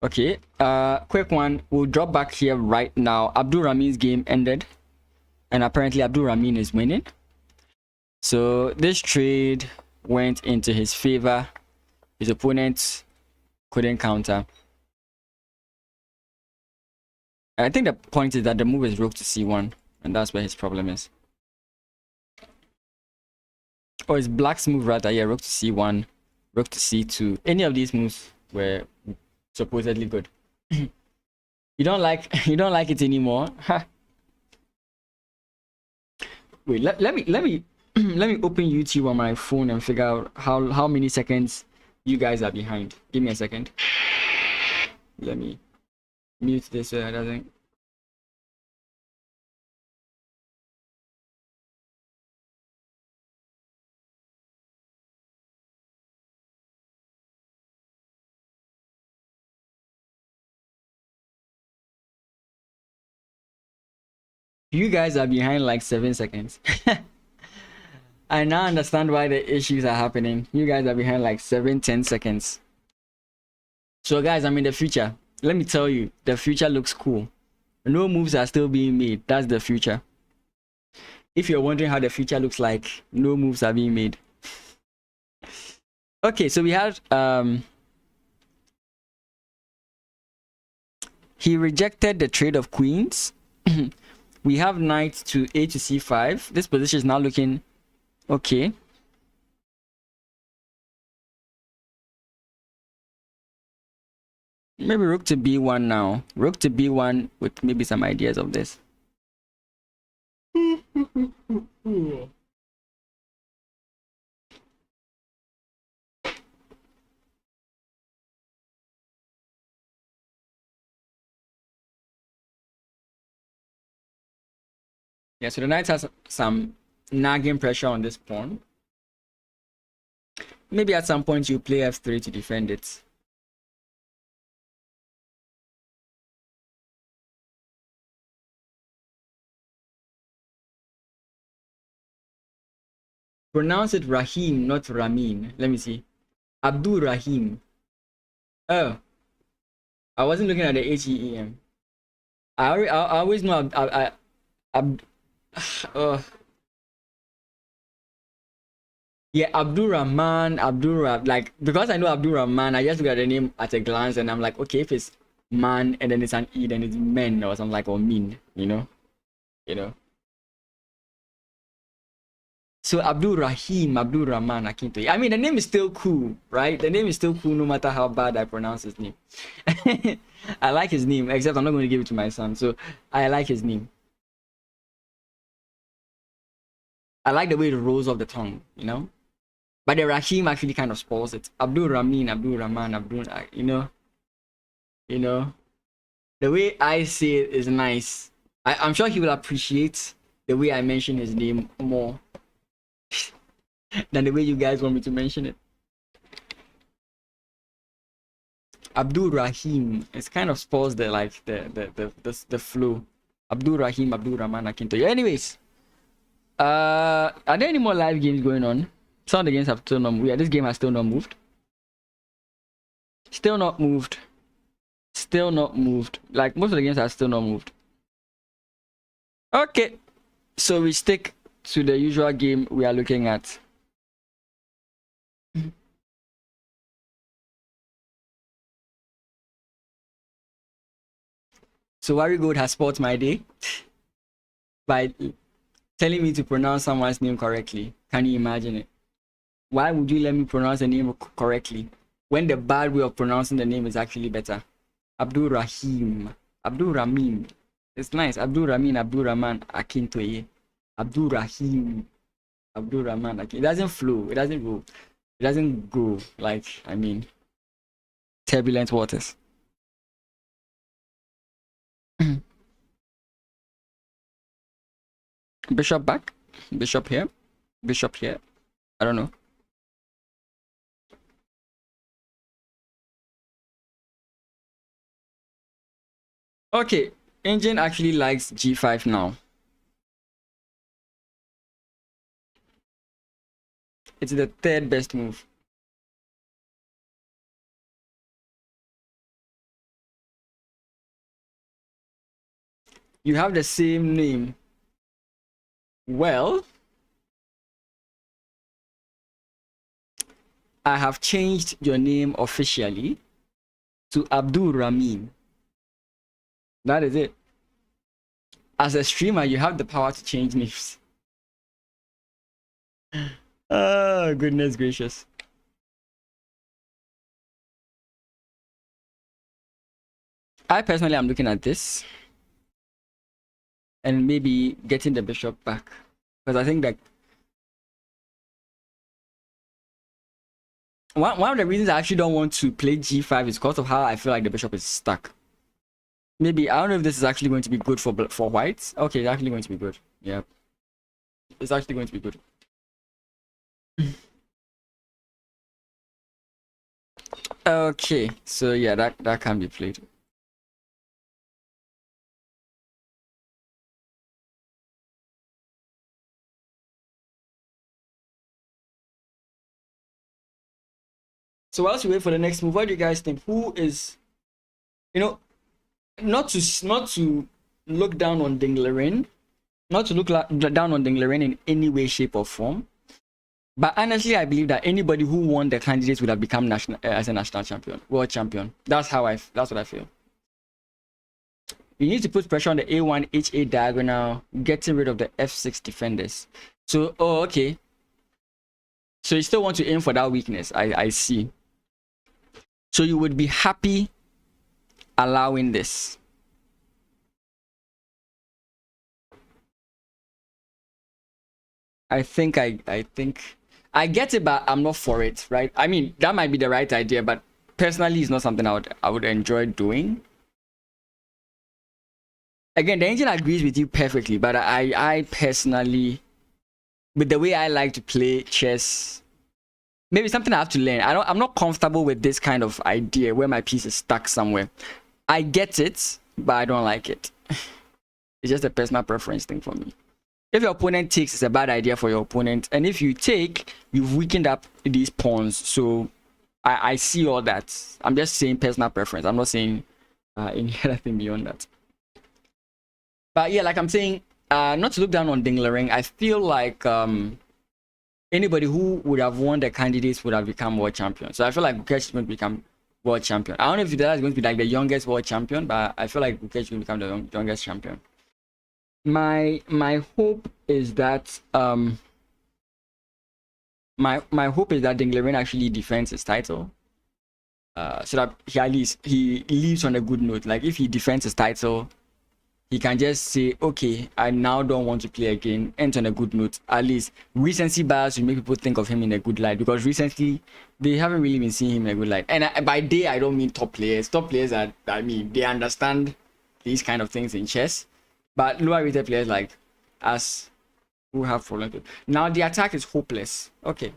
[SPEAKER 1] Okay, quick one. We'll drop back here right now. Abdul Ramin's game ended, and apparently Abdul Ramin is winning. So this trade went into his favor. His opponent couldn't counter. I think the point is that the move is rook to c1, and that's where his problem is. Or it's black's move rather. Yeah, rook to c1, rook to c2. Any of these moves were supposedly good. You don't like it anymore. Wait, let me let me open YouTube on my phone and figure out how many seconds you guys are behind. Give me a second. Let me mute this so it doesn't. You guys are behind like 7 seconds. I now understand why the issues are happening. You guys are behind like 7-10 seconds. So guys, I'm in the future. Let me tell you, the future looks cool. No moves are still being made. That's the future. If you're wondering how the future looks like, no moves are being made. Okay, so we had he rejected the trade of queens. We have knight to a to c5. This position is now looking okay. Maybe rook to b1 now. Rook to b1 with maybe some ideas of this. Yeah, so the knight has some nagging pressure on this pawn. Maybe at some point you play f3 to defend it. Pronounce it Rahim, not Ramin. Let me see. Abdul Rahim. Oh, I wasn't looking at the H-E-E-M. I always know yeah, Abdul Rahman, like, because I know Abdul Rahman, I just look at the name at a glance and I'm like, okay, if it's man and then it's an E, then it's men or something like, or mean, you know? So Abdul Rahim, Abdul Rahman Akinto. I mean, the name is still cool, right? The name is still cool no matter how bad I pronounce his name. I like his name, except I'm not going to give it to my son. So I like his name. I like the way it rolls off the tongue, you know? But the Rahim actually kind of spoils it. Abdul Ramin, Abdul Rahman, Abdul, you know? The way I say it is nice. I'm sure he will appreciate the way I mention his name more than the way you guys want me to mention it. Abdul Rahim. It's kind of spoils the flow. Abdul Rahim, Abdul Rahman Akinto. Anyways, are there any more live games going on? Some of the games have still not moved. Yeah, this game has still not moved. Still not moved. Still not moved. Like, most of the games have still not moved. Okay, so we stick to the usual game we are looking at. So Warigold has spoiled my day by telling me to pronounce someone's name correctly. Can you imagine it? Why would you let me pronounce a name correctly when the bad way of pronouncing the name is actually better? Abdul Rahim, Abdul Ramin. It's nice. Abdul Ramin, Abdul Rahman Akintoye, Abdul Rahim, Abdul Rahman Akintoye. It doesn't flow. It doesn't go. It doesn't go like, I mean, turbulent waters. Bishop back, bishop here, bishop here. I don't know. Okay, engine actually likes g5 now. It's the third best move. You have the same name. Well, I have changed your name officially to Abdul Ramin. That is it. As a streamer, you have the power to change names. Oh, goodness gracious. I personally am looking at this and maybe getting the bishop back, because I think that one of the reasons I actually don't want to play g5 is because of how I feel like the bishop is stuck. Maybe, I don't know if this is actually going to be good for whites. Okay, it's actually going to be good. Yeah, it's actually going to be good. Okay, so yeah, that can be played. So whilst we wait for the next move, what do you guys think? Who is, you know, not to look down on Dinglerin, not to look down on Dinglerin in any way, shape, or form. But honestly, I believe that anybody who won the candidates would have become national as a national champion, world champion. That's what I feel. You need to put pressure on the A1 H8 diagonal, getting rid of the F6 defenders. So, oh, okay. So you still want to aim for that weakness. I see. So you would be happy allowing this. I think I get it, but I'm not for it, right? I mean, that might be the right idea, but personally, it's not something I would enjoy doing. Again, the engine agrees with you perfectly, but I personally, with the way I like to play chess, maybe something I have to learn. I'm not comfortable with this kind of idea where my piece is stuck somewhere. I get it, but I don't like it. It's just a personal preference thing for me. If your opponent takes, it's a bad idea for your opponent. And if you take, you've weakened up these pawns. So I see all that. I'm just saying personal preference. I'm not saying anything beyond that. But yeah, like I'm saying, not to look down on Dinglering, I feel like anybody who would have won the candidates would have become world champion. So I feel like Bukesh is going to become world champion. I don't know if that is going to be like the youngest world champion, but I feel like Bukesh will become the youngest champion. My hope is that my hope is that Dinglerin actually defends his title, so that he leaves on a good note. Like if he defends his title, he can just say, okay, I now don't want to play again, end on a good note. At least recency bias will make people think of him in a good light, because recently they haven't really been seeing him in a good light. And by they, I don't mean top players. Top players are, I mean, they understand these kind of things in chess. But lower rated players like us who have problems with. Now the attack is hopeless. Okay.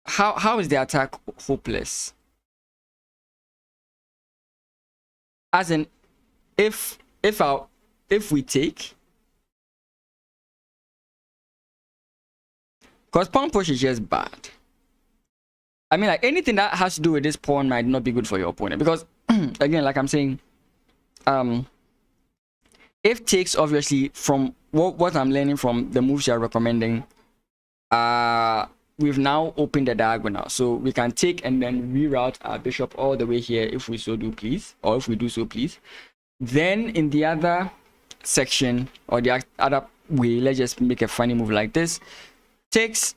[SPEAKER 1] How is the attack hopeless? As in, if we take, because pawn push is just bad. I mean, like anything that has to do with this pawn might not be good for your opponent, because again, like I'm saying, if takes, obviously from what I'm learning from the moves you're recommending, we've now opened the diagonal, so we can take and then reroute our bishop all the way here if we so do please, or if we do so please. Then in the other section, or the other way, let's just make a funny move like this. Takes,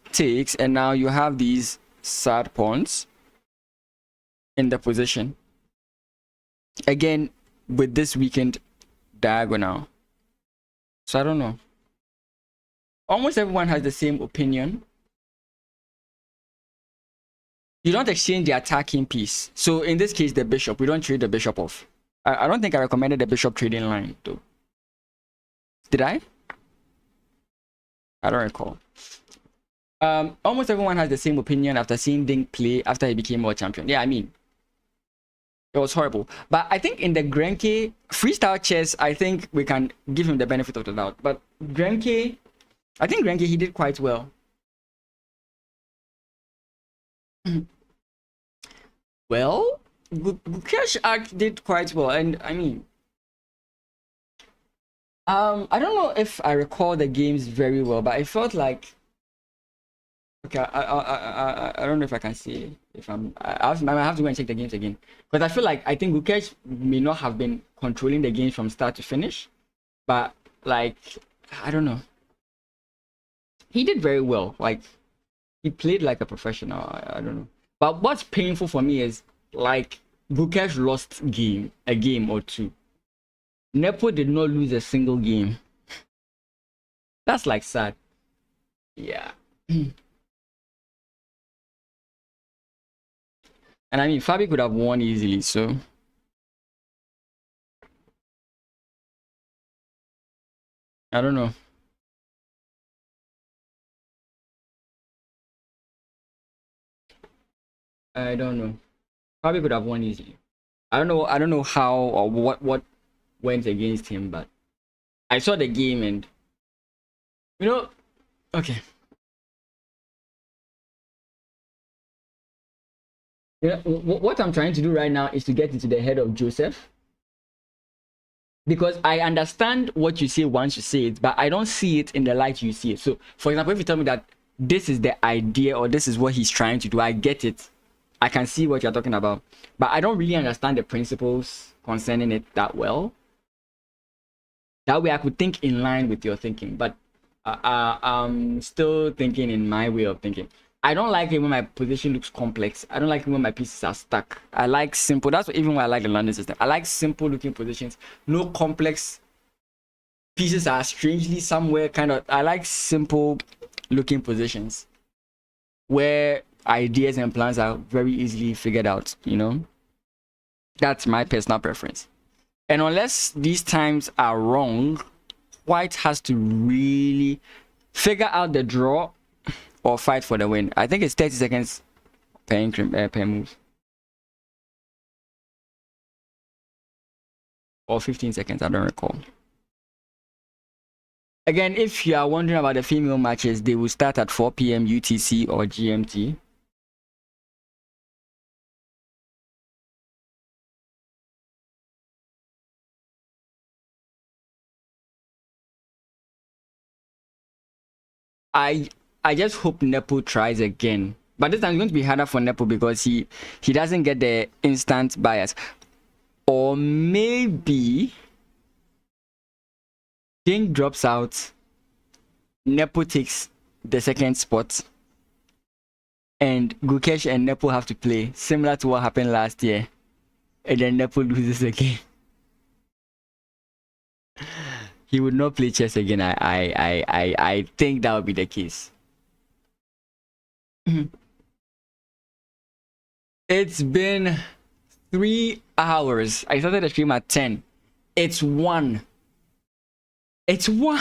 [SPEAKER 1] and now you have these sad pawns in the position. Again, with this weakened diagonal. So I don't know. Almost everyone has the same opinion. You don't exchange the attacking piece. So in this case, the bishop, we don't trade the bishop off. I don't think I recommended the bishop trading line though. Did I? I don't recall. Almost everyone has the same opinion after seeing Ding play after he became world champion. Yeah, I mean, it was horrible. But I think in the Grenke freestyle chess, I think we can give him the benefit of the doubt. But Grenke, I think Grenke, he did quite well. Well, Bukesh did quite well, and I mean, I don't know if I recall the games very well, but I felt like, okay, I don't know if I can see if I might have to go and check the games again, because I feel like I think Bukesh may not have been controlling the games from start to finish, but like I don't know, he did very well. Like he played like a professional. I don't know, but what's painful for me is like Bukesh lost a game or two. Nepo did not lose a single game. That's like sad. Yeah. And I mean, Fabi could have won easily, so. I don't know. I don't know. Fabi could have won easily. I don't know how or what went against him, but I saw the game and okay. What I'm trying to do right now is to get into the head of Joseph, because I understand what you say once you say it, but I don't see it in the light you see it. So, for example, if you tell me that this is the idea or this is what he's trying to do, I get it. I can see what you're talking about, but I don't really understand the principles concerning it that well. That way I could think in line with your thinking, but I'm still thinking in my way of thinking. I don't like it when my position looks complex. I don't like it when my pieces are stuck. I like simple. That's even why I like the London system. I like simple looking positions. No complex pieces are strangely somewhere kind of. I like simple looking positions where ideas and plans are very easily figured out, That's my personal preference. And unless these times are wrong, White has to really figure out the draw or fight for the win. I think it's 30 seconds per move. Or 15 seconds, I don't recall. Again, if you are wondering about the female matches, they will start at 4 p.m. UTC or GMT. I just hope Nepo tries again. But this time it's going to be harder for Nepo because he doesn't get the instant bias. Or maybe King drops out, Nepo takes the second spot, and Gukesh and Nepo have to play, similar to what happened last year. And then Nepo loses again. He would not play chess again. I think that would be the case. It's been 3 hours. I started the stream at 10. It's 1. It's 1.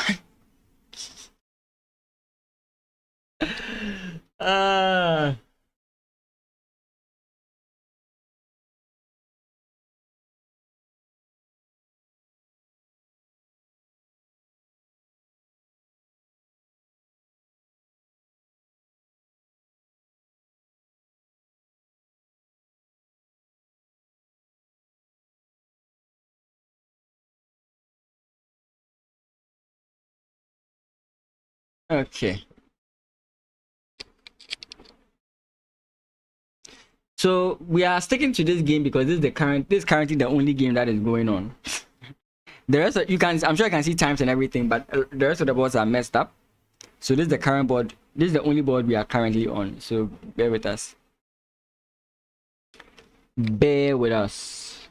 [SPEAKER 1] Okay. So we are sticking to this game because this is currently the only game that is going on. The rest of, I'm sure you can see times and everything, but the rest of the boards are messed up. So this is the current board. This is the only board we are currently on. So bear with us. Bear with us.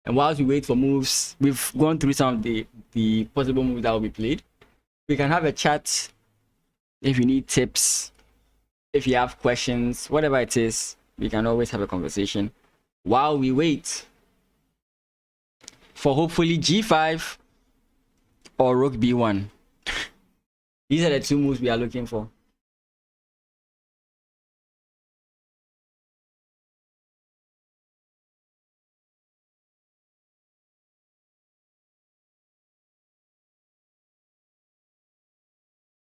[SPEAKER 1] And whilst we wait for moves, we've gone through some of the possible moves that will be played. We can have a chat if you need tips, if you have questions, whatever it is. We can always have a conversation while we wait for hopefully G5 or Rook B1. These are the two moves we are looking for.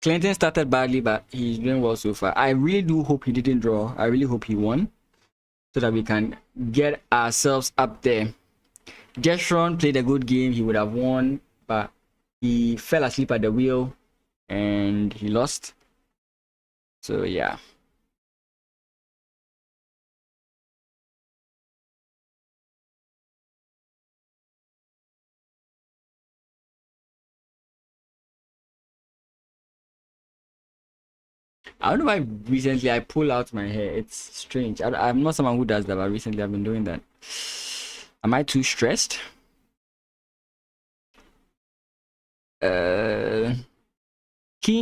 [SPEAKER 1] Clinton started badly, but he's doing well so far. I really do hope he didn't draw. I really hope he won, so that we can get ourselves up there. Jeshron played a good game. He would have won, but he fell asleep at the wheel and he lost. So yeah. I don't know why recently I pull out my hair. It's strange. I'm not someone who does that, but recently I've been doing that. Am I too stressed? Keen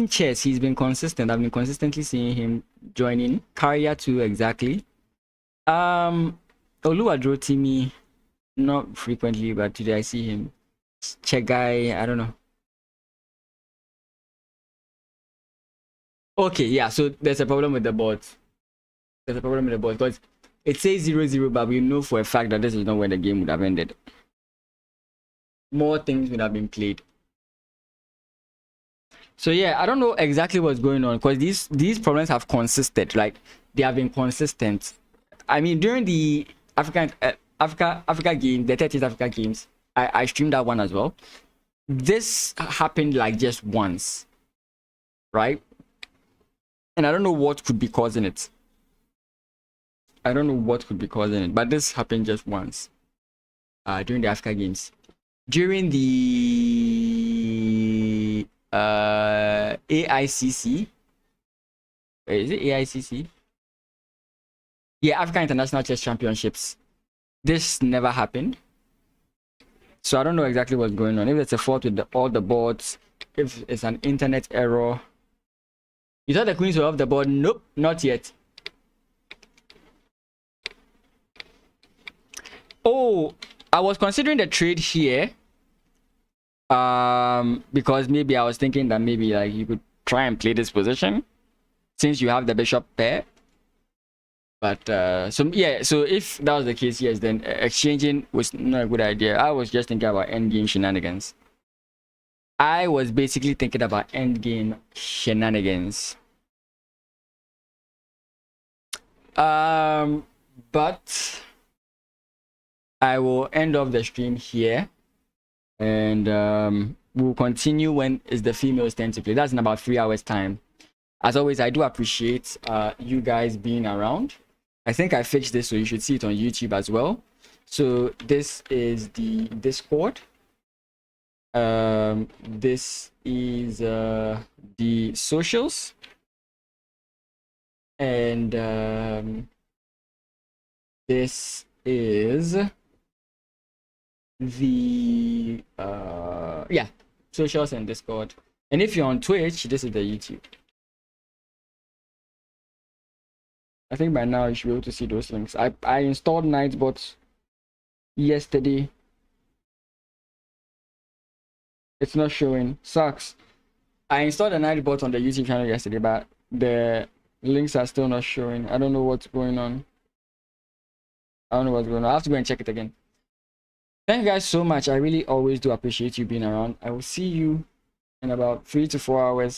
[SPEAKER 1] chess, he's been consistent. I've been consistently seeing him joining. Karya too, exactly. Oluwadro Timi, not frequently, but today I see him. Chegai, I don't know. Okay, yeah, so there's a problem with the board. There's a problem with the board because it says 0-0, but we know for a fact that this is not where the game would have ended. more things would have been played. So yeah, I don't know exactly what's going on, because these problems have consisted. Like, they have been consistent. I mean, during the Africa game, the 30th Africa games, I streamed that one as well. This happened like just once, right? And I don't know what could be causing it. I don't know what could be causing it, but this happened just once. During the Africa games, during the AICC. Is it AICC? Yeah, African International Chess Championships. This never happened. So I don't know exactly what's going on. If it's a fault with all the boards, if it's an internet error. You thought the queens were off the board? Nope, not yet. Oh, I was considering the trade here. Because maybe I was thinking that maybe like you could try and play this position since you have the bishop pair. But so yeah, so if that was the case, yes, then exchanging was not a good idea. I was just thinking about endgame shenanigans. I was basically thinking about endgame shenanigans. But I will end off the stream here, and we'll continue when it's the females' turn to play. That's in about 3 hours time. As always, I do appreciate you guys being around. I think I fixed this, so you should see it on YouTube as well. So this is the Discord. This is the socials, and this is the yeah, socials and Discord. And if you're on Twitch, this is the YouTube. I think by now you should be able to see those links. I installed Nightbot yesterday. It's not showing. Sucks. I installed a Nightbot on the YouTube channel yesterday, but the links are still not showing. I don't know what's going on. I don't know what's going on. I have to go and check it again. Thank you guys so much. I really always do appreciate you being around. I will see you in about 3 to 4 hours.